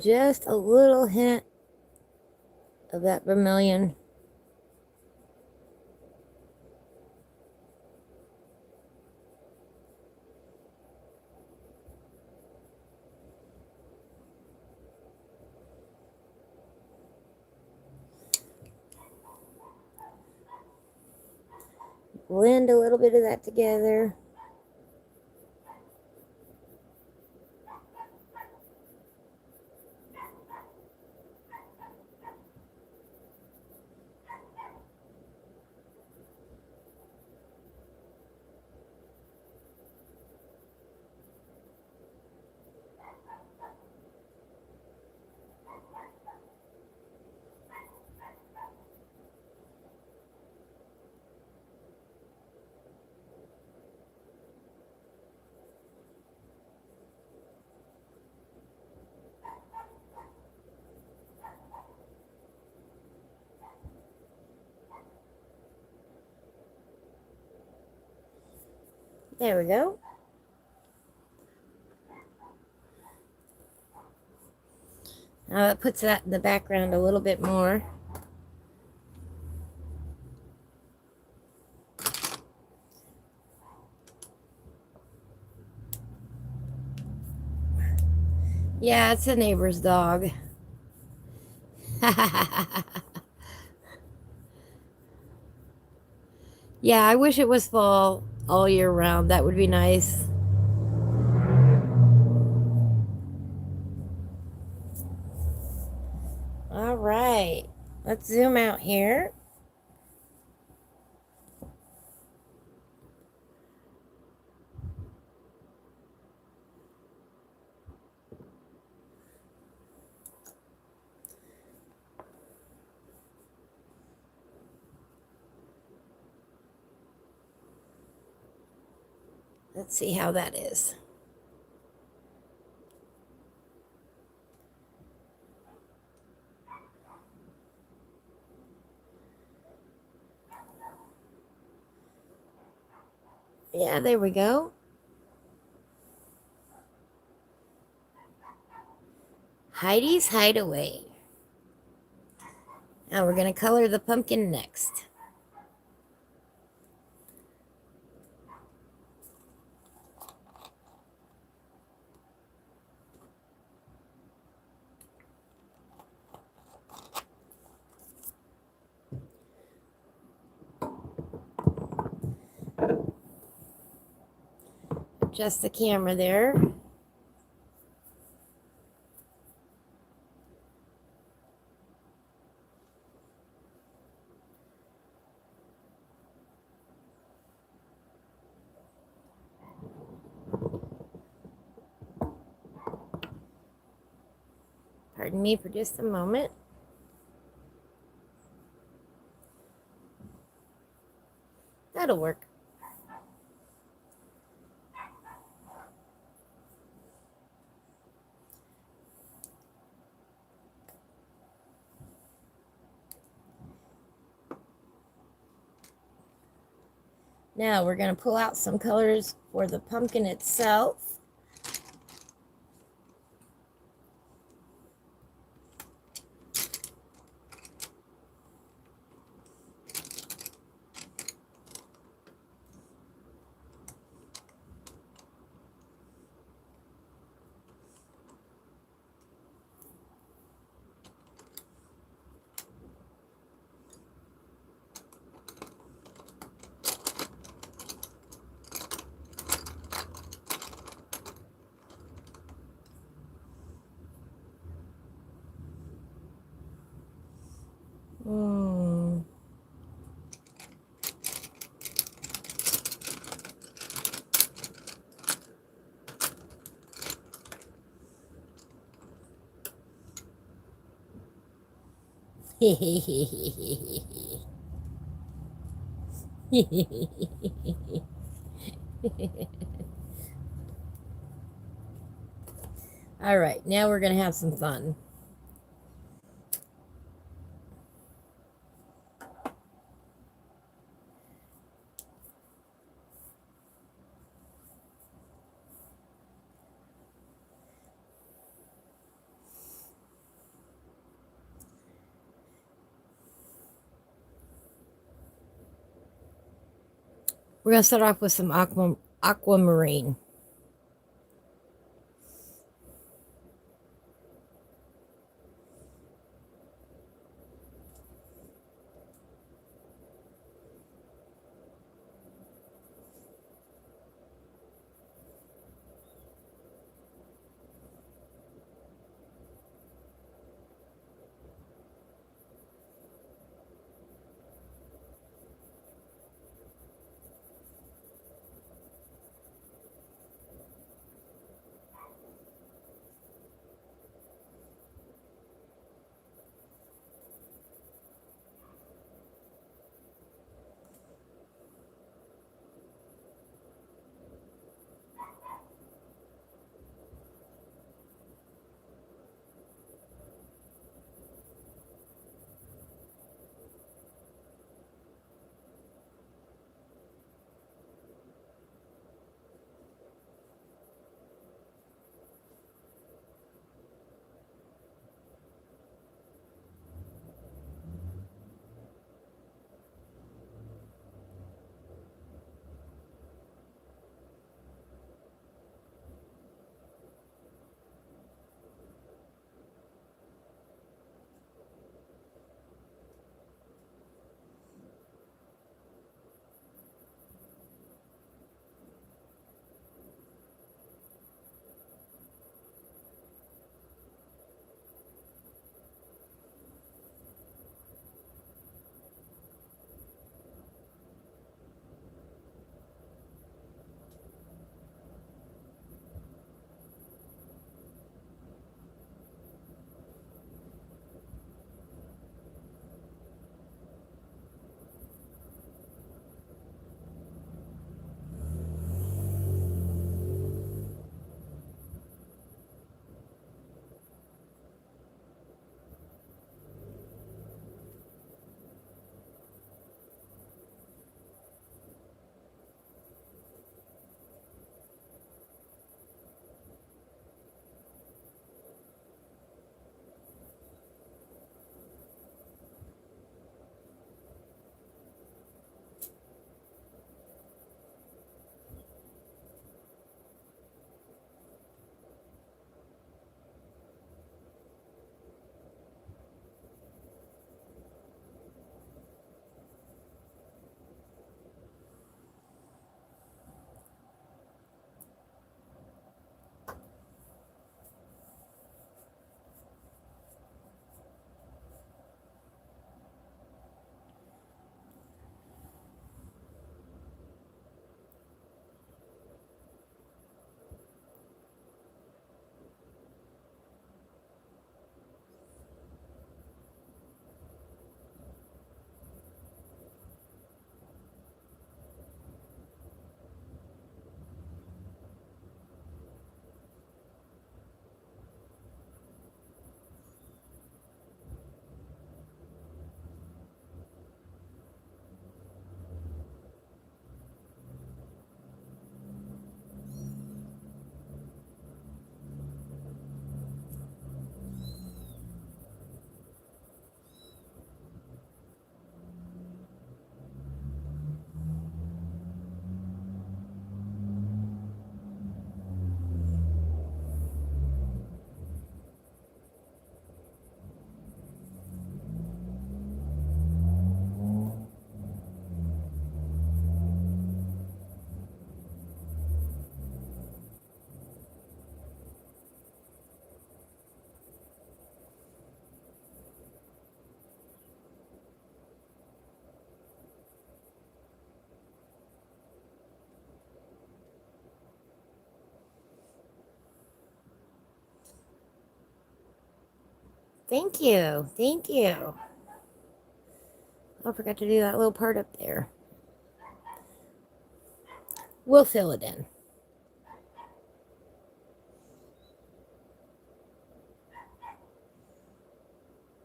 Just a little hint of that vermilion. Blend a little bit of that together. There we go. Now that puts that in the background a little bit more. Yeah, it's a neighbor's dog. Yeah, I wish it was fall all year round. That would be nice. All right, let's zoom out here. Let's see how that is. Yeah, there we go. Heidi's Hideaway. Now we're going to color the pumpkin next. Adjust the camera there. Pardon me for just a moment. That'll work. Now we're going to pull out some colors for the pumpkin itself. All right, now we're going to have some fun. We're going to start off with some aquamarine. Thank you. Thank you. I forgot to do that little part up there. We'll fill it in.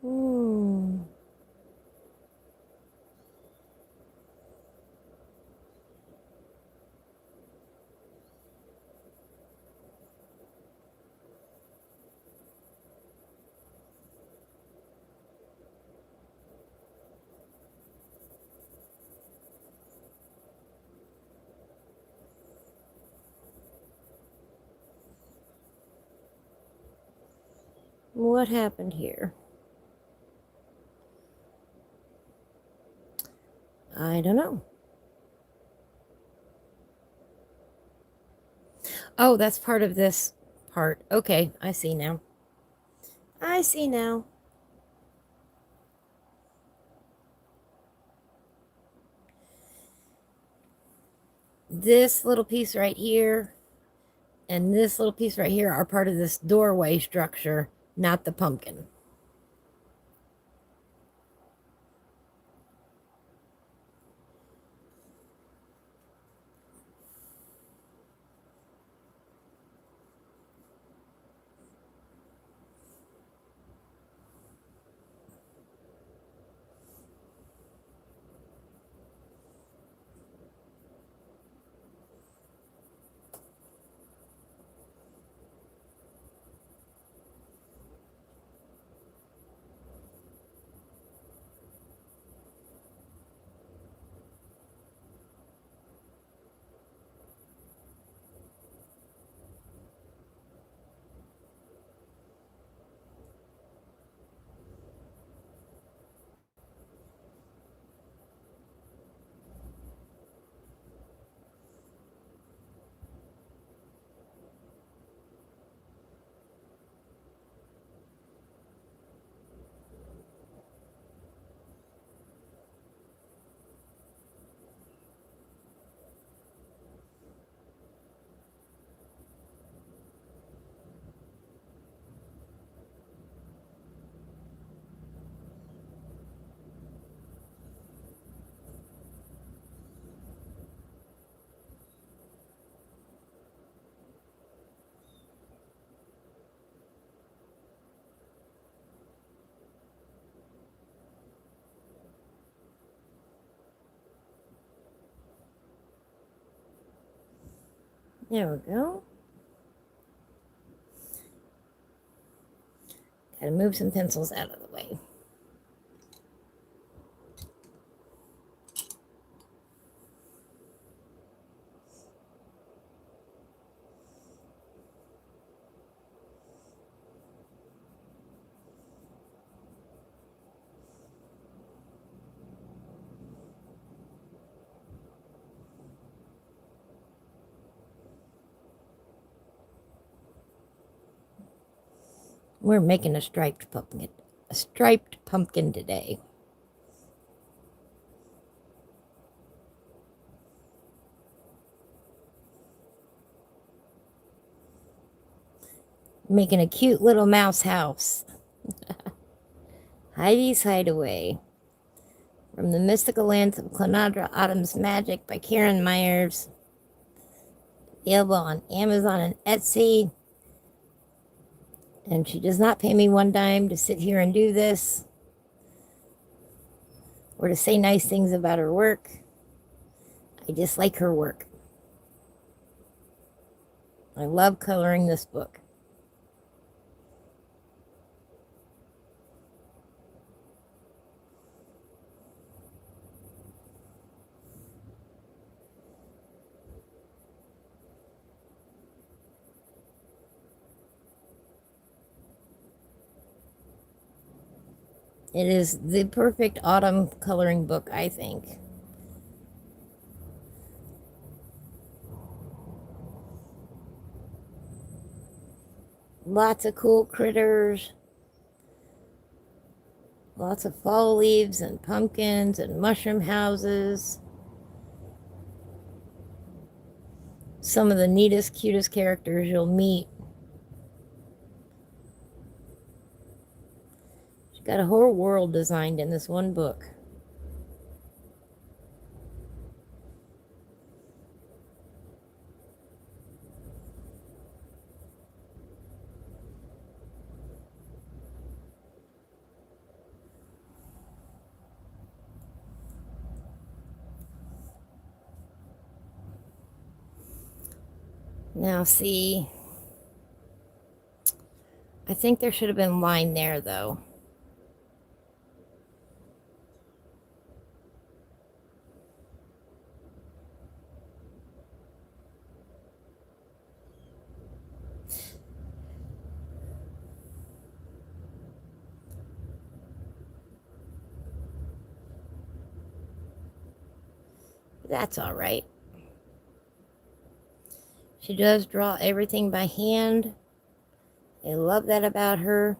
Hmm. What happened here? I don't know. Oh, that's part of this part. Okay, I see now. I see now. This little piece right here and this little piece right here are part of this doorway structure, not the pumpkin. There we go. Gotta move some pencils out of the way. We're making a striped pumpkin today. Making a cute little mouse house. Heidi's Hideaway. From the Mystical Lands of Klynnadra, Autumn's Magic by Karen Myers. Available on Amazon and Etsy. And she does not pay me one dime to sit here and do this or to say nice things about her work. I just like her work. I love coloring this book. It is the perfect autumn coloring book, I think. Lots of cool critters. Lots of fall leaves and pumpkins and mushroom houses. Some of the neatest, cutest characters you'll meet. got a whole world designed in this one book. Now see, I think there should have been line there though. That's all right. She does draw everything by hand. I love that about her.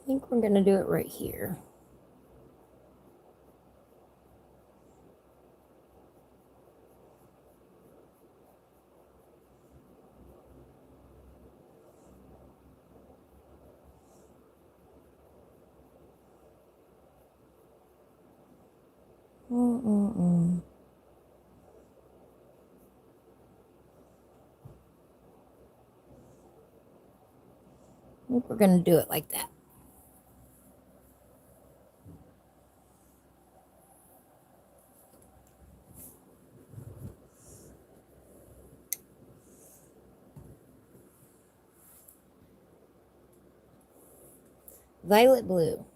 I think we're going to do it right here. I think we're going to do it like that. Violet blue.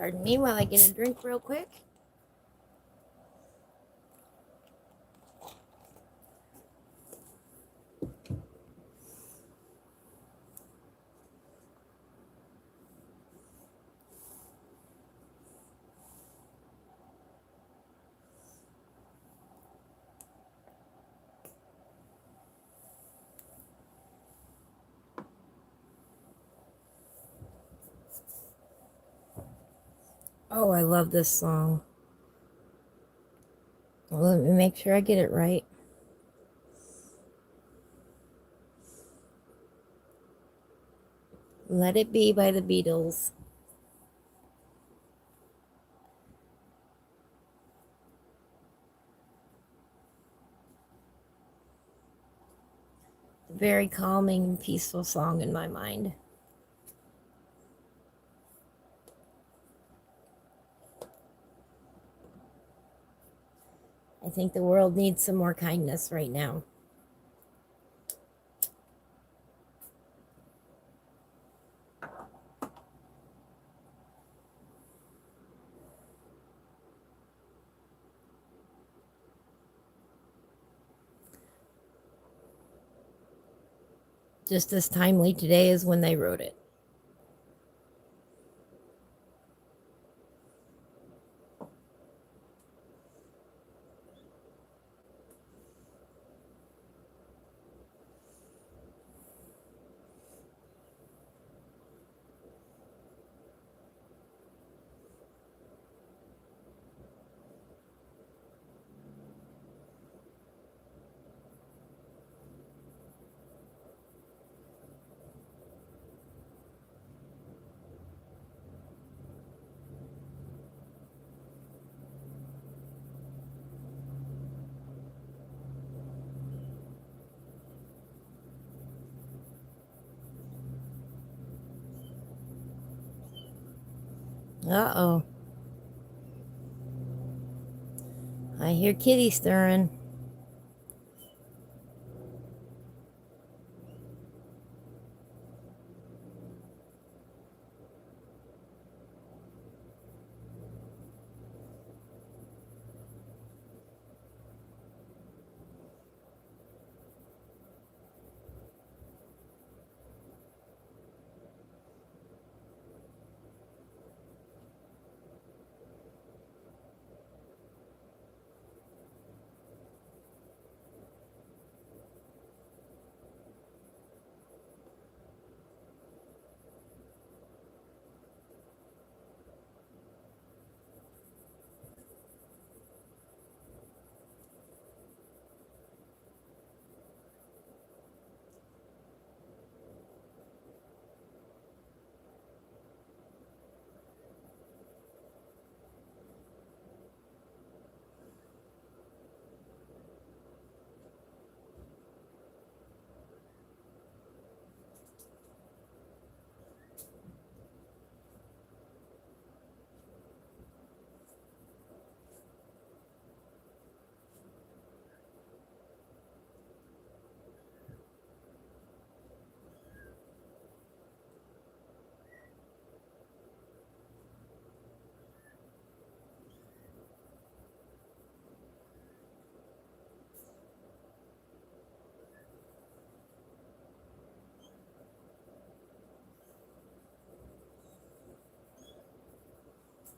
Pardon me while I get a drink real quick. Oh, I love this song. Well, let me make sure I get it right. Let It Be by the Beatles. Very calming and peaceful song in my mind. I think the world needs some more kindness right now. Just as timely today as when they wrote it. Uh-oh. I hear kitty stirring.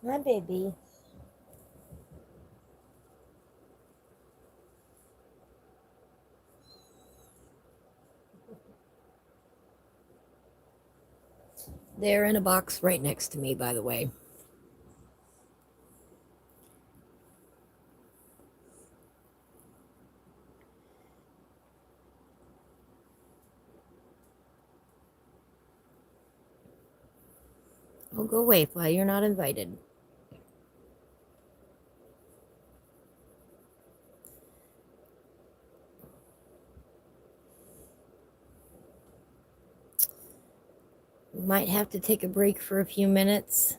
My baby. They're in a box right next to me, by the way. Oh, go away, Fly. You're not invited. We might have to take a break for a few minutes.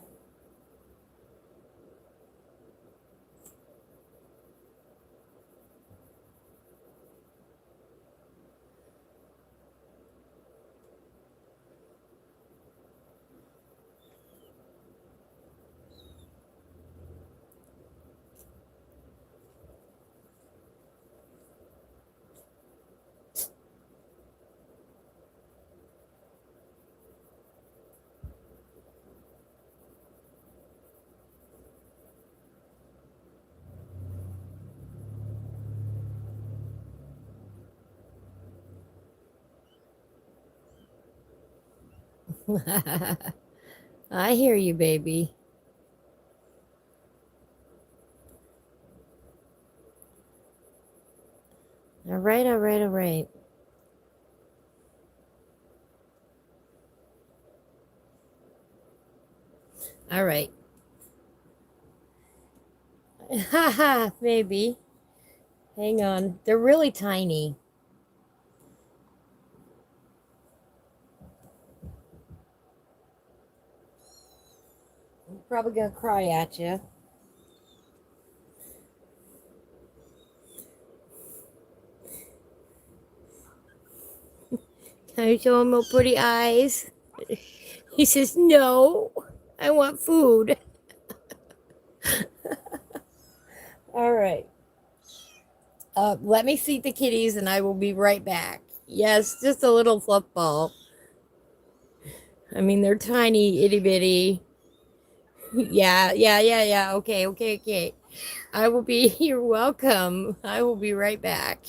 I hear you, baby. All right, all right, all right. All right. Haha, maybe. Hang on. They're really tiny. I'm probably gonna cry at you. Can I show him my pretty eyes? He says, no, I want food. All right. Let me feed the kitties and I will be right back. Yes, just a little fluff ball. I mean, they're tiny, itty bitty. Yeah, yeah, yeah, yeah. Okay, okay, okay. I will be, you're welcome. I will be right back.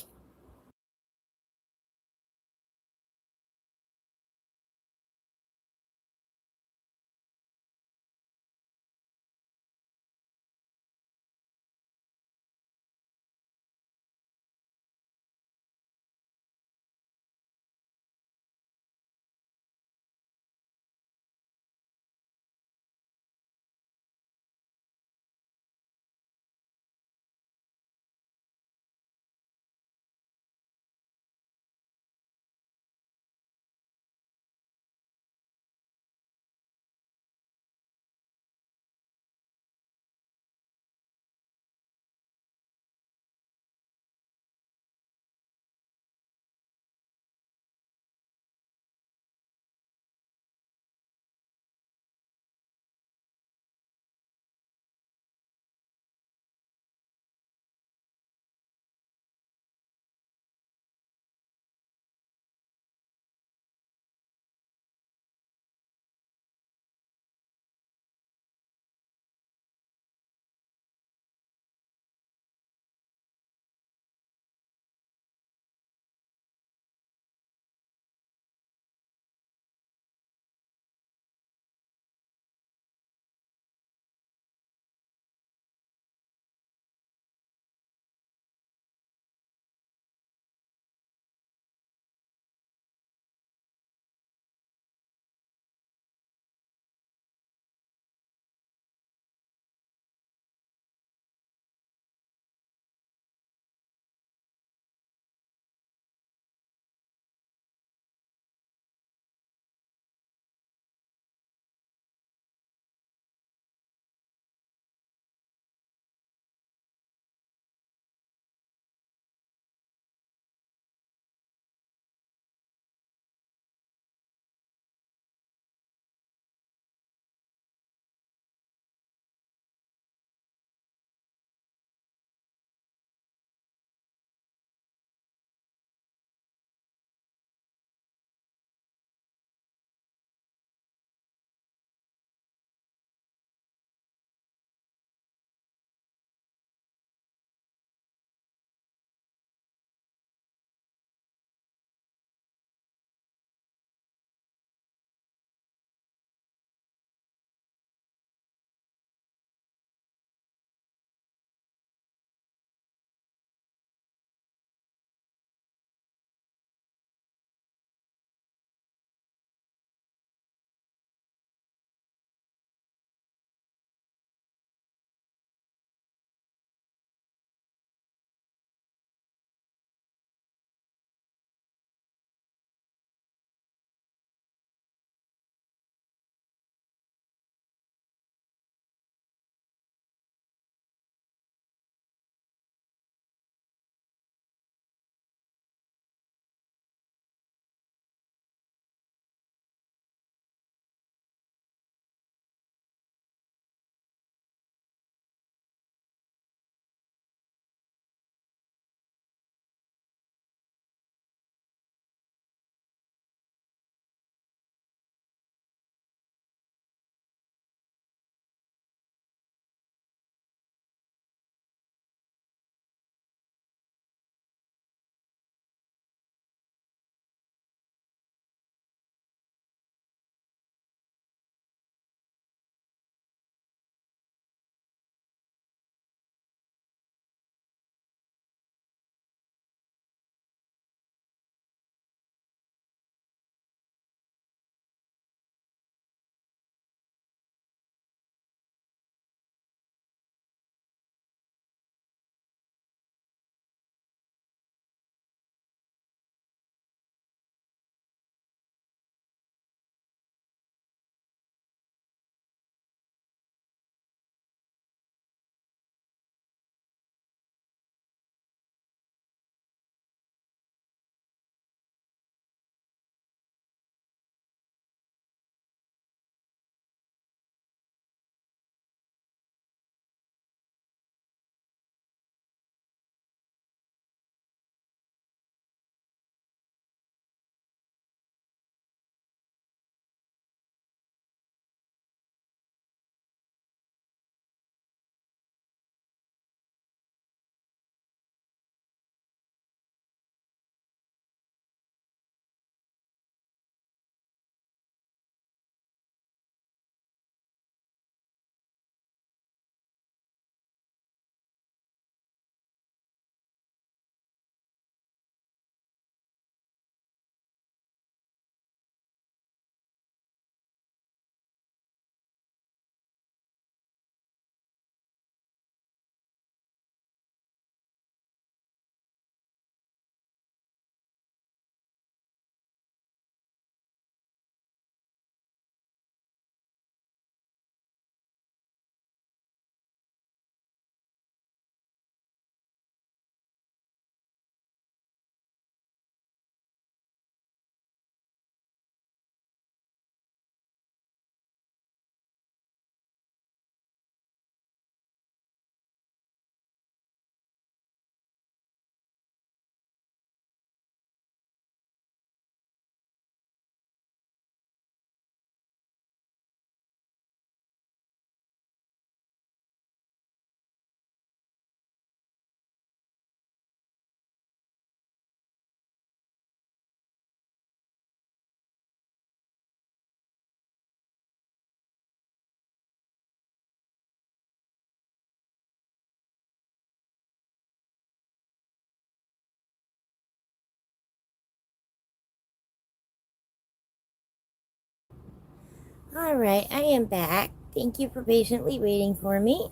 All right, I am back. Thank you for patiently waiting for me.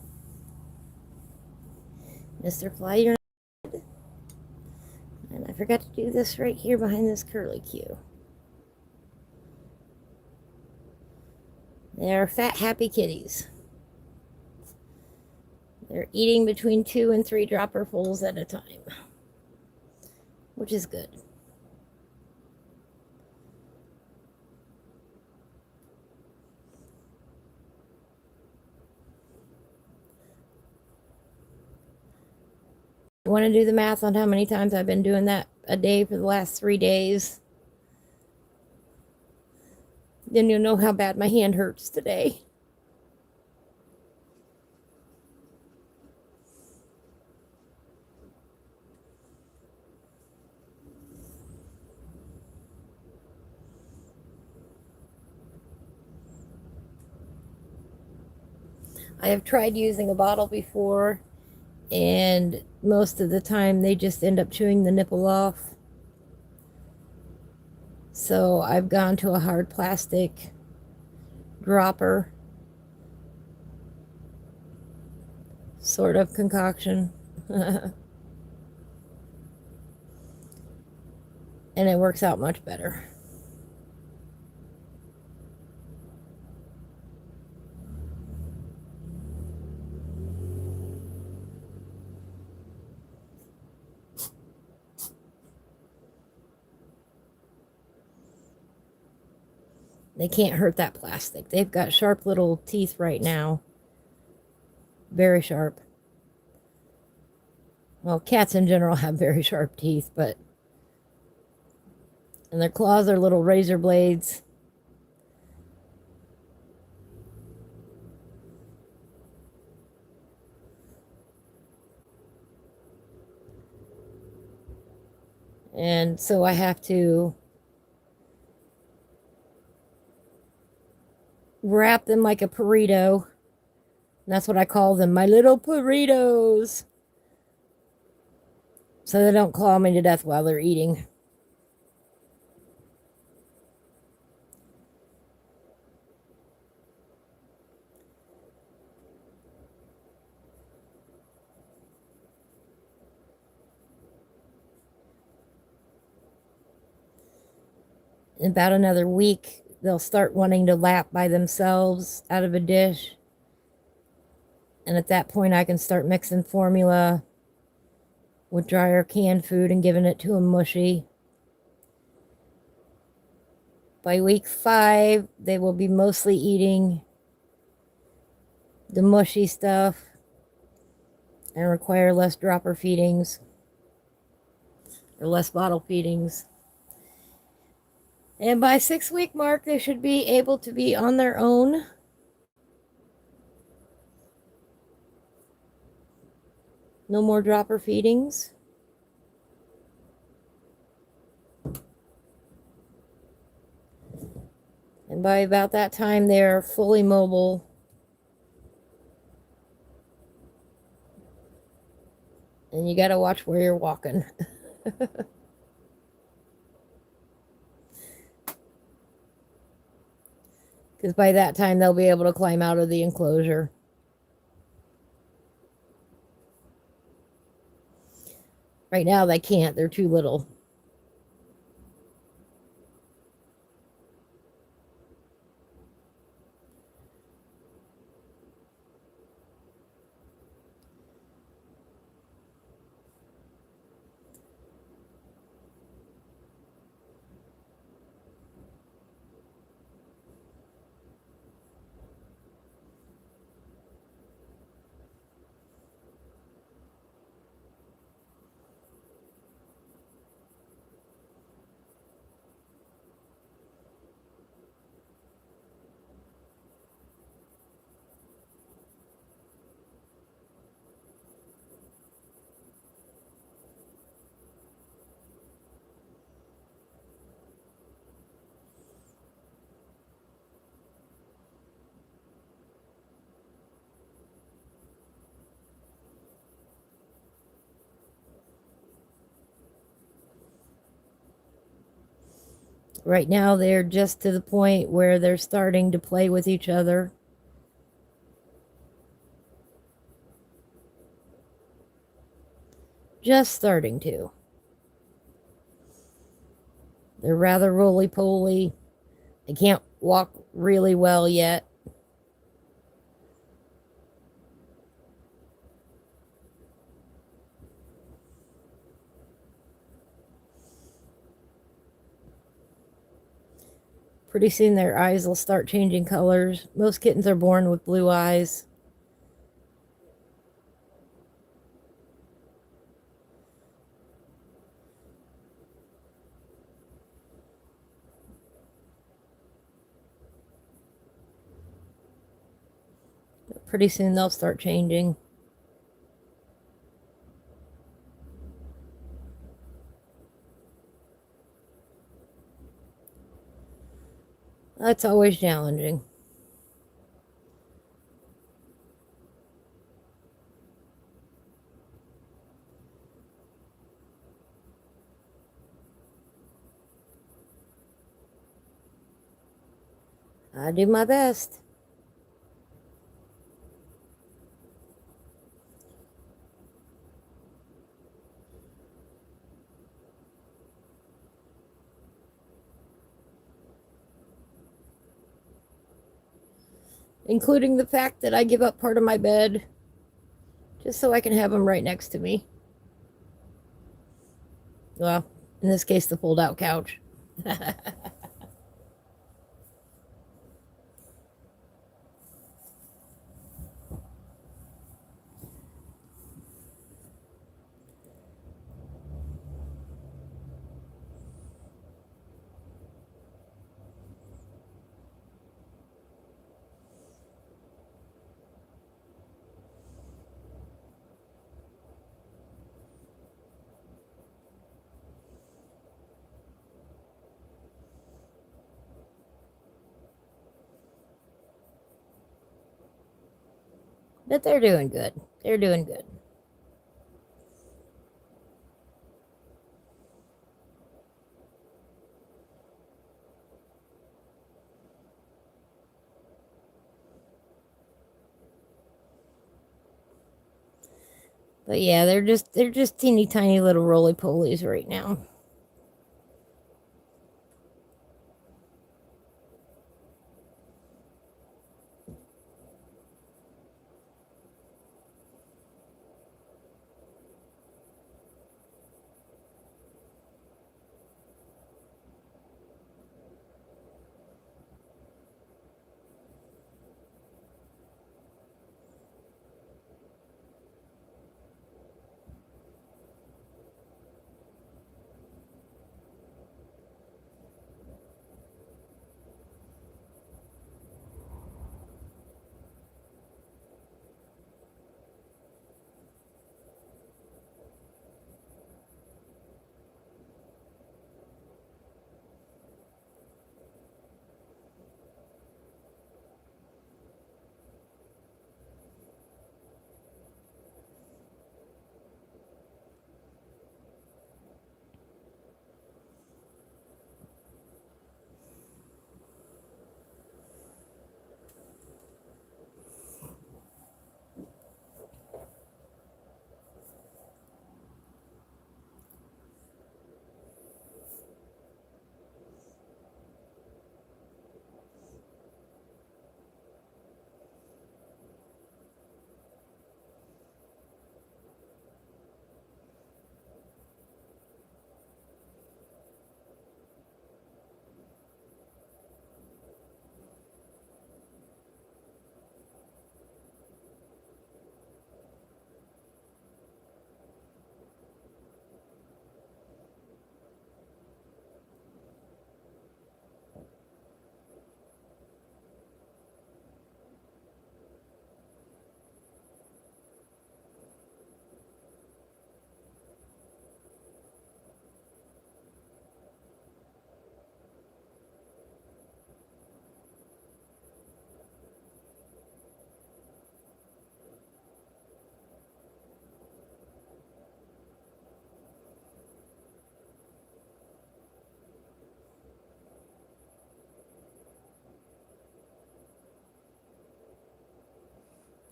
Mr. Fly, you're not. And I forgot to do this right here behind this curlicue. They're fat, happy kitties. They're eating between 2 and 3 dropperfuls at a time, which is good. You want to do the math on how many times I've been doing that a day for the last 3 days? Then you'll know how bad my hand hurts today. I have tried using a bottle before, and most of the time they just end up chewing the nipple off. So I've gone to a hard plastic dropper sort of concoction. And it works out much better. They can't hurt that plastic. They've got sharp little teeth right now. Very sharp. Well, cats in general have very sharp teeth, but... And their claws are little razor blades. And so I have to wrap them like a burrito. That's what I call them, my little burritos. So they don't claw me to death while they're eating. In about another week, they'll start wanting to lap by themselves out of a dish. And at that point, I can start mixing formula with drier canned food and giving it to them mushy. By week 5, they will be mostly eating the mushy stuff and require less dropper feedings or less bottle feedings. And by 6-week mark, they should be able to be on their own. No more dropper feedings. And by about that time, they're fully mobile. And you got to watch where you're walking. Because by that time, they'll be able to climb out of the enclosure. Right now, they can't. They're too little. Right now, they're just to the point where they're starting to play with each other. Just starting to. They're rather roly-poly. They can't walk really well yet. Pretty soon their eyes will start changing colors. Most kittens are born with blue eyes. But pretty soon they'll start changing. That's always challenging. I do my best. Including the fact that I give up part of my bed just so I can have them right next to me. Well, in this case, the fold-out couch. But they're doing good. They're doing good. But yeah, they're just teeny tiny little roly polies right now.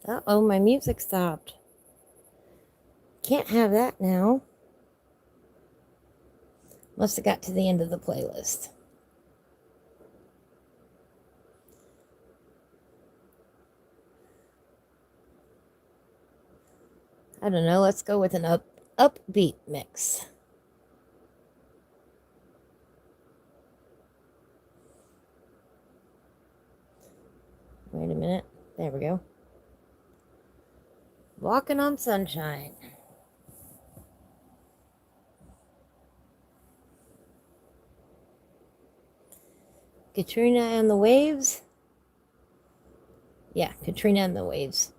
Uh-oh, my music stopped. Can't have that now. Must have got to the end of the playlist. I don't know. Let's go with an upbeat mix. Wait a minute. There we go. Walking on Sunshine. Katrina and the Waves. Yeah, Katrina and the Waves.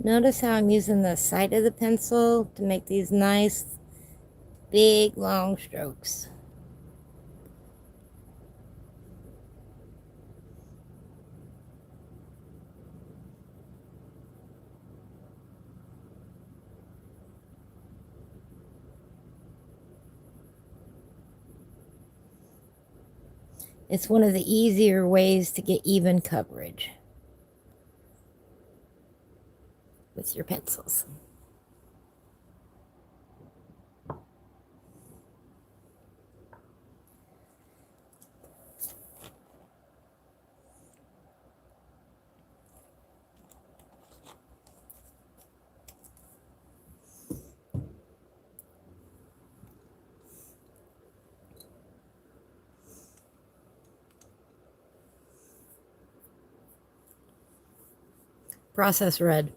Notice how I'm using the side of the pencil to make these nice, big, long strokes. It's one of the easier ways to get even coverage with your pencils. Process red.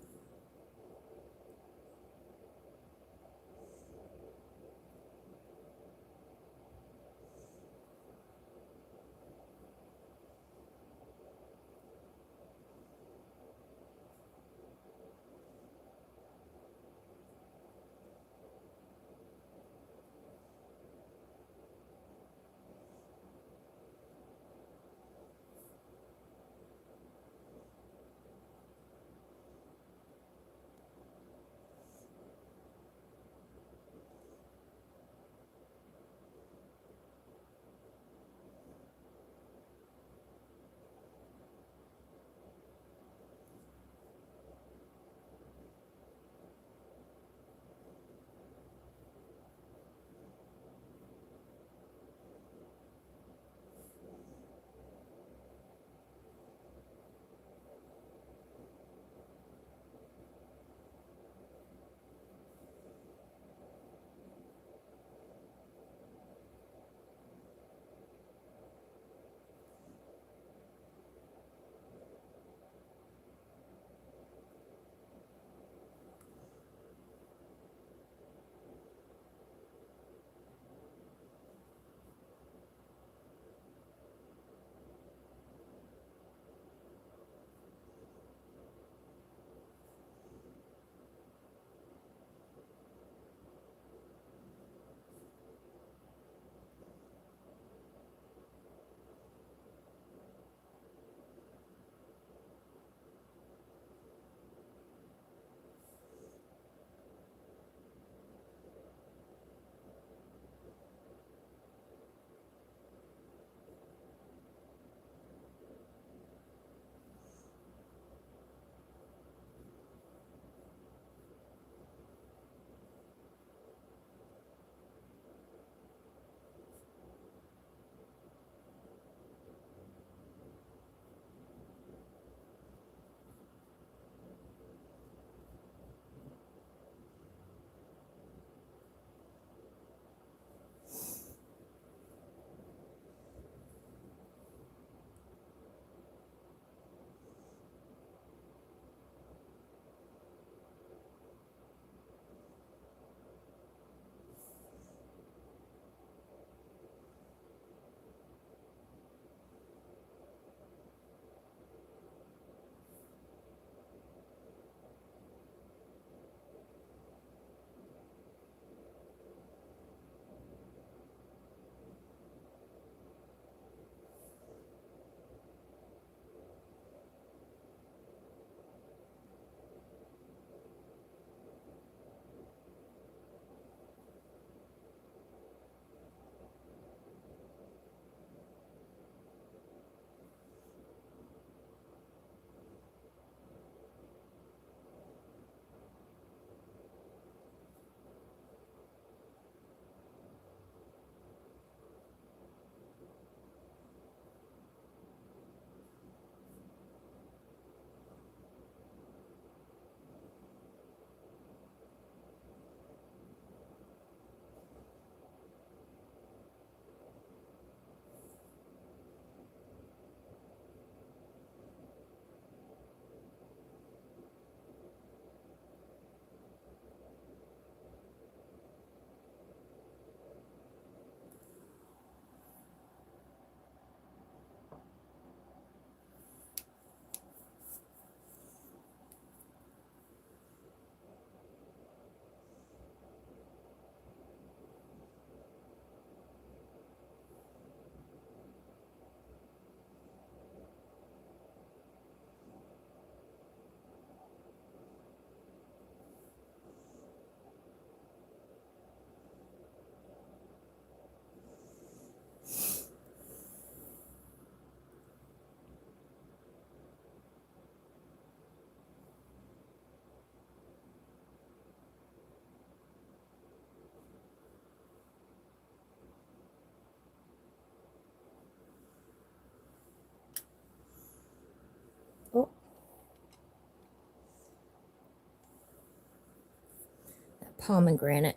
pomegranate.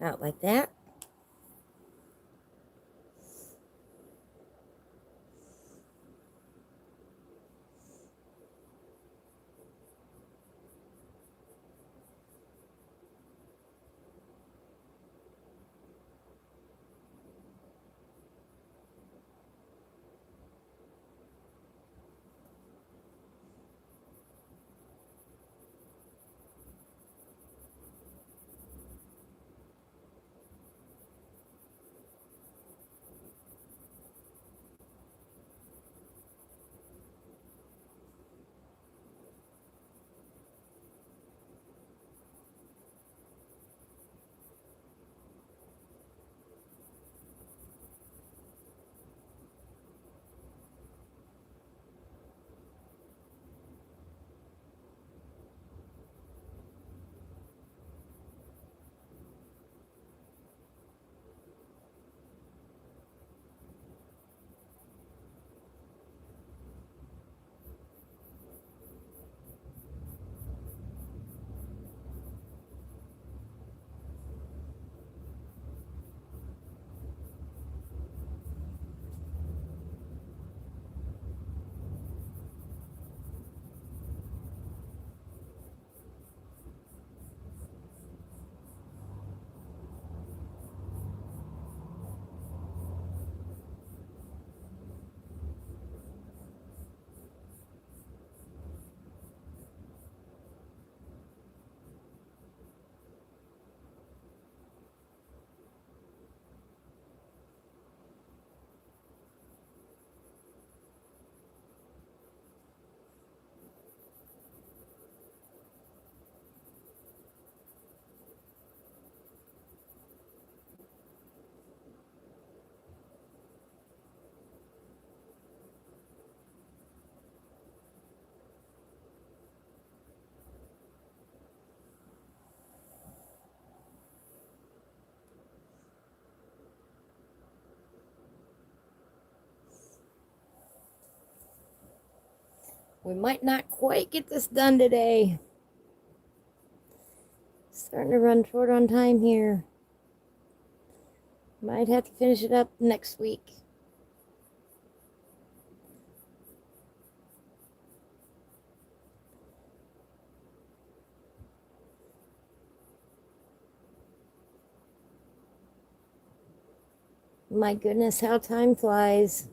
Out like that. We might not quite get this done today. Starting to run short on time here. Might have to finish it up next week. My goodness, how time flies.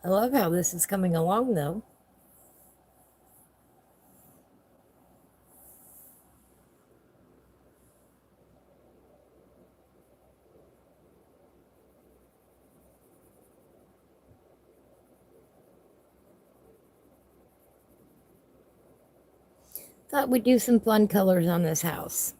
I love how this is coming along, though. Thought we'd do some fun colors on this house.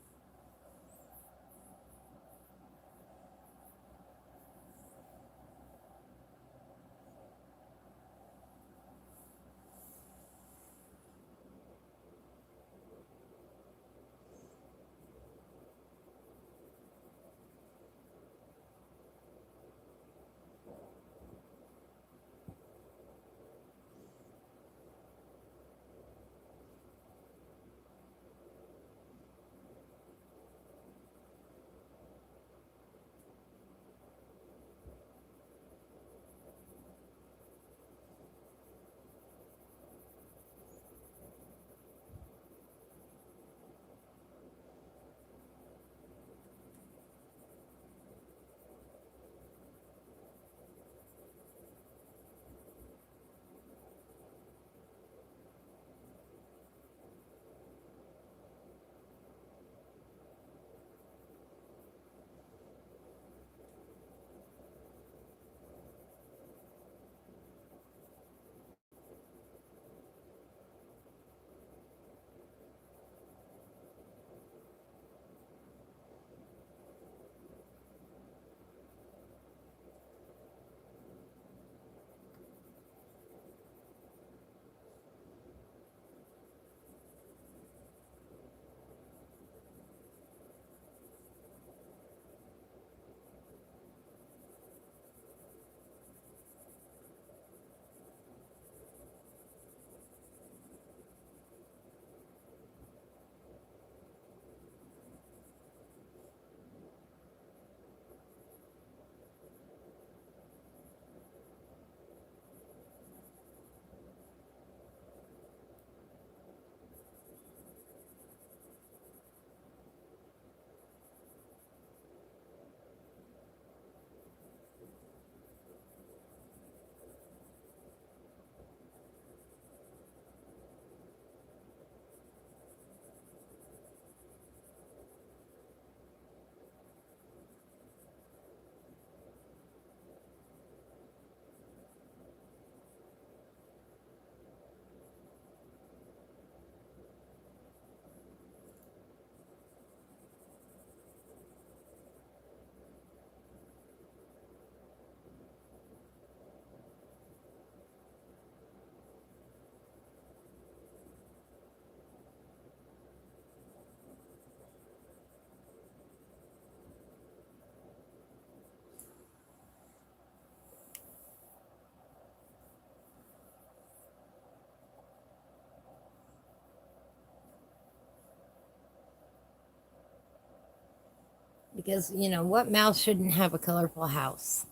Because, you know, what mouse shouldn't have a colorful house?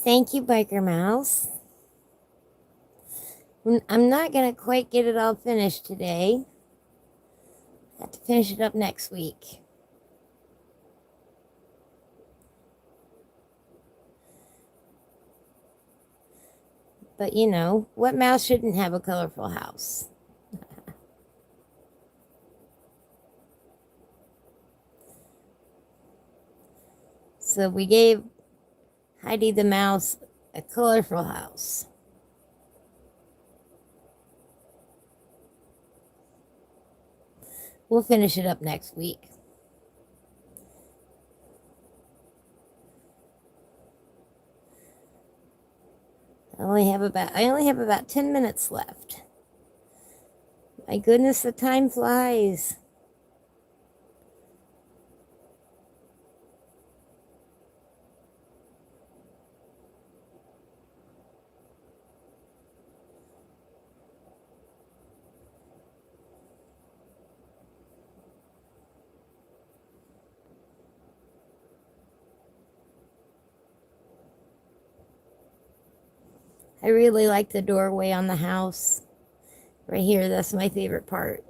Thank you, Biker Mouse. I'm not going to quite get it all finished today. I have to finish it up next week. But, you know, what mouse shouldn't have a colorful house? So we gave Heidi the mouse a colorful house. We'll finish it up next week. only have about 10 minutes left. My goodness, the time flies. I really like the doorway on the house. Right here, that's my favorite part.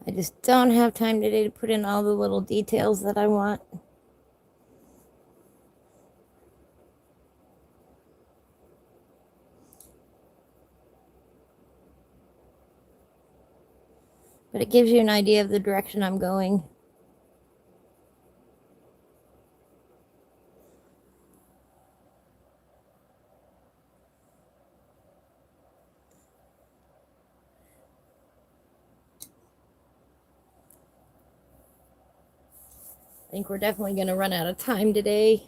I just don't have time today to put in all the little details that I want. But it gives you an idea of the direction I'm going. I think we're definitely going to run out of time today.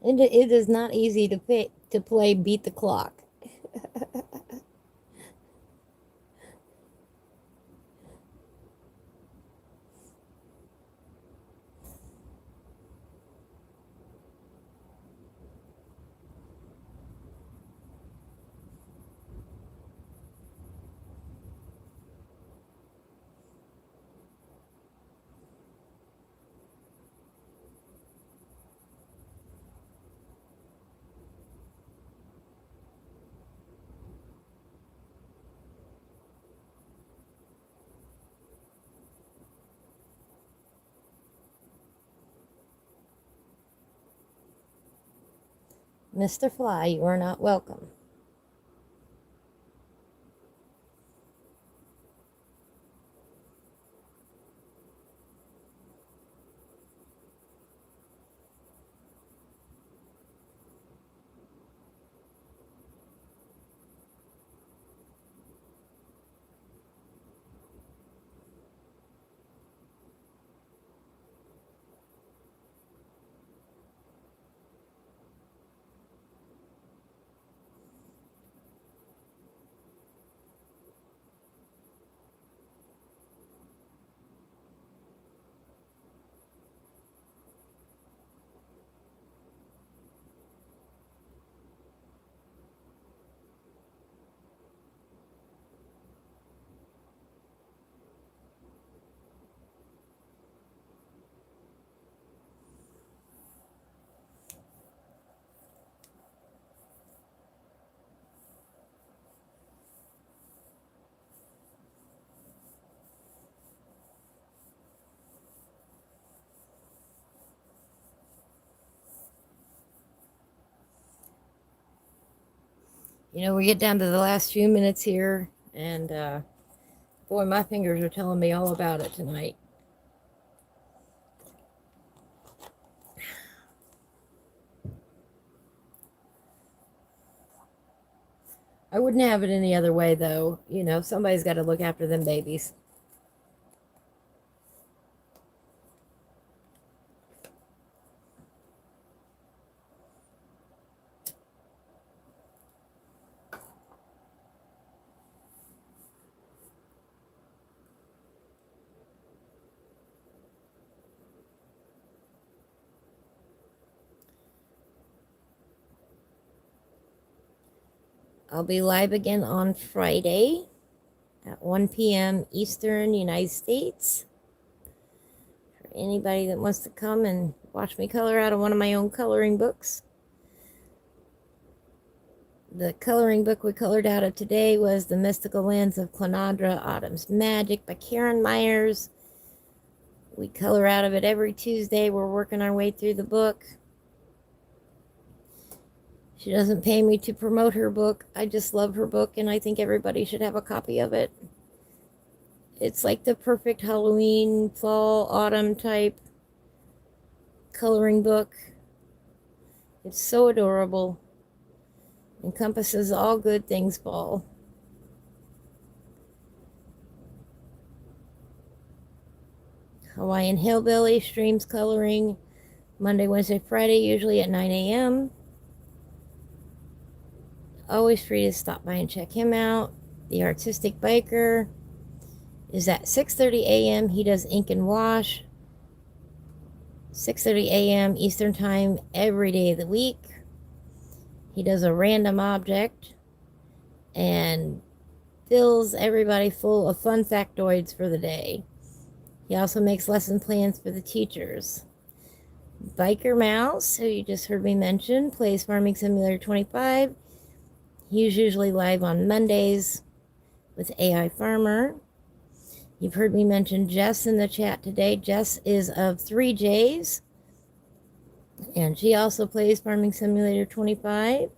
It is not easy to play beat the clock. Mr. Fly, you are not welcome. We get down to the last few minutes here, and boy, my fingers are telling me all about it tonight. I wouldn't have it any other way, though. Somebody's got to look after them babies. I'll be live again on Friday at 1 p.m. Eastern United States. For anybody that wants to come and watch me color out of one of my own coloring books. The coloring book we colored out of today was The Mystical Lands of Klynnadra, Autumn's Magic by Karen Myers. We color out of it every Tuesday. We're working our way through the book. She doesn't pay me to promote her book. I just love her book, and I think everybody should have a copy of it. It's like the perfect Halloween, fall, autumn type coloring book. It's so adorable. Encompasses all good things fall. Hawaiian Hillbilly, Streams Coloring, Monday, Wednesday, Friday, usually at 9 a.m. Always free to stop by and check him out. The Artistic Biker is at 6:30 a.m. He does ink and wash. 6:30 a.m. Eastern Time every day of the week. He does a random object and fills everybody full of fun factoids for the day. He also makes lesson plans for the teachers. Biker Mouse, who you just heard me mention, plays Farming Simulator 25. He's usually live on Mondays with AI Farmer. You've heard me mention Jess in the chat today. Jess is of 3Js, and she also plays Farming Simulator 25.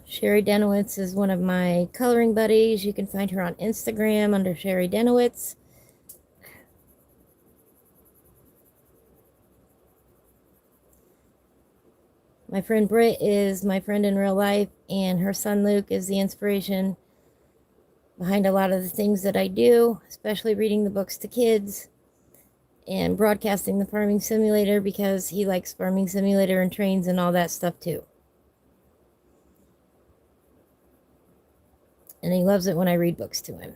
Sherry Denowitz is one of my coloring buddies. You can find her on Instagram under Sherry Denowitz. My friend Britt is my friend in real life, and her son Luke is the inspiration behind a lot of the things that I do, especially reading the books to kids and broadcasting the Farming Simulator because he likes Farming Simulator and trains and all that stuff too. And he loves it when I read books to him.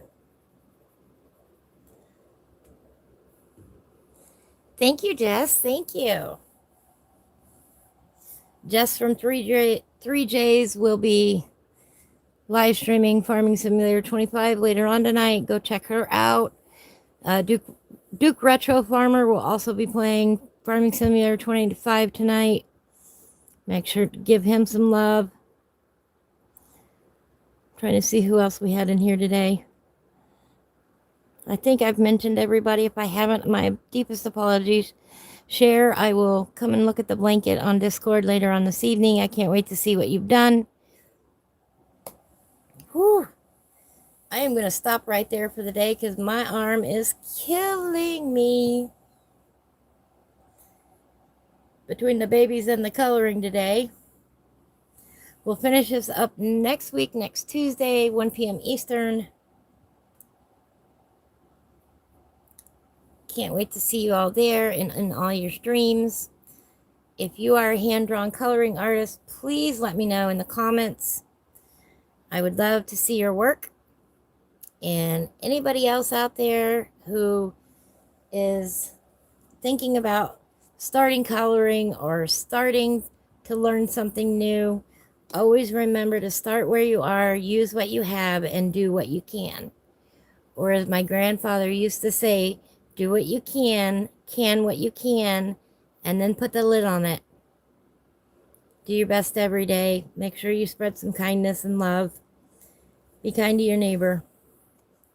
Thank you, Jess. Thank you. Jess from 3Js will be live streaming Farming Simulator 25 later on tonight. Go check her out. Duke Retro Farmer will also be playing Farming Simulator 25 tonight. Make sure to give him some love. Trying to see who else we had in here today. I think I've mentioned everybody. If I haven't, my deepest apologies. Share, I will come and look at the blanket on Discord later on this evening. I can't wait to see what you've done. Whew. I am going to stop right there for the day because my arm is killing me. Between the babies and the coloring today. We'll finish this up next week, next Tuesday, 1 p.m. Eastern. Can't wait to see you all there and in all your streams. If you are a hand-drawn coloring artist, please let me know in the comments. I would love to see your work. And anybody else out there who is thinking about starting coloring or starting to learn something new, always remember to start where you are, use what you have, and do what you can. Or as my grandfather used to say, do what you can what you can, and then put the lid on it. Do your best every day. Make sure you spread some kindness and love. Be kind to your neighbor.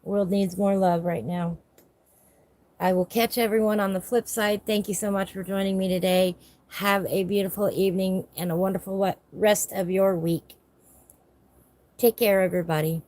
The world needs more love right now. I will catch everyone on the flip side. Thank you so much for joining me today. Have a beautiful evening and a wonderful rest of your week. Take care, everybody.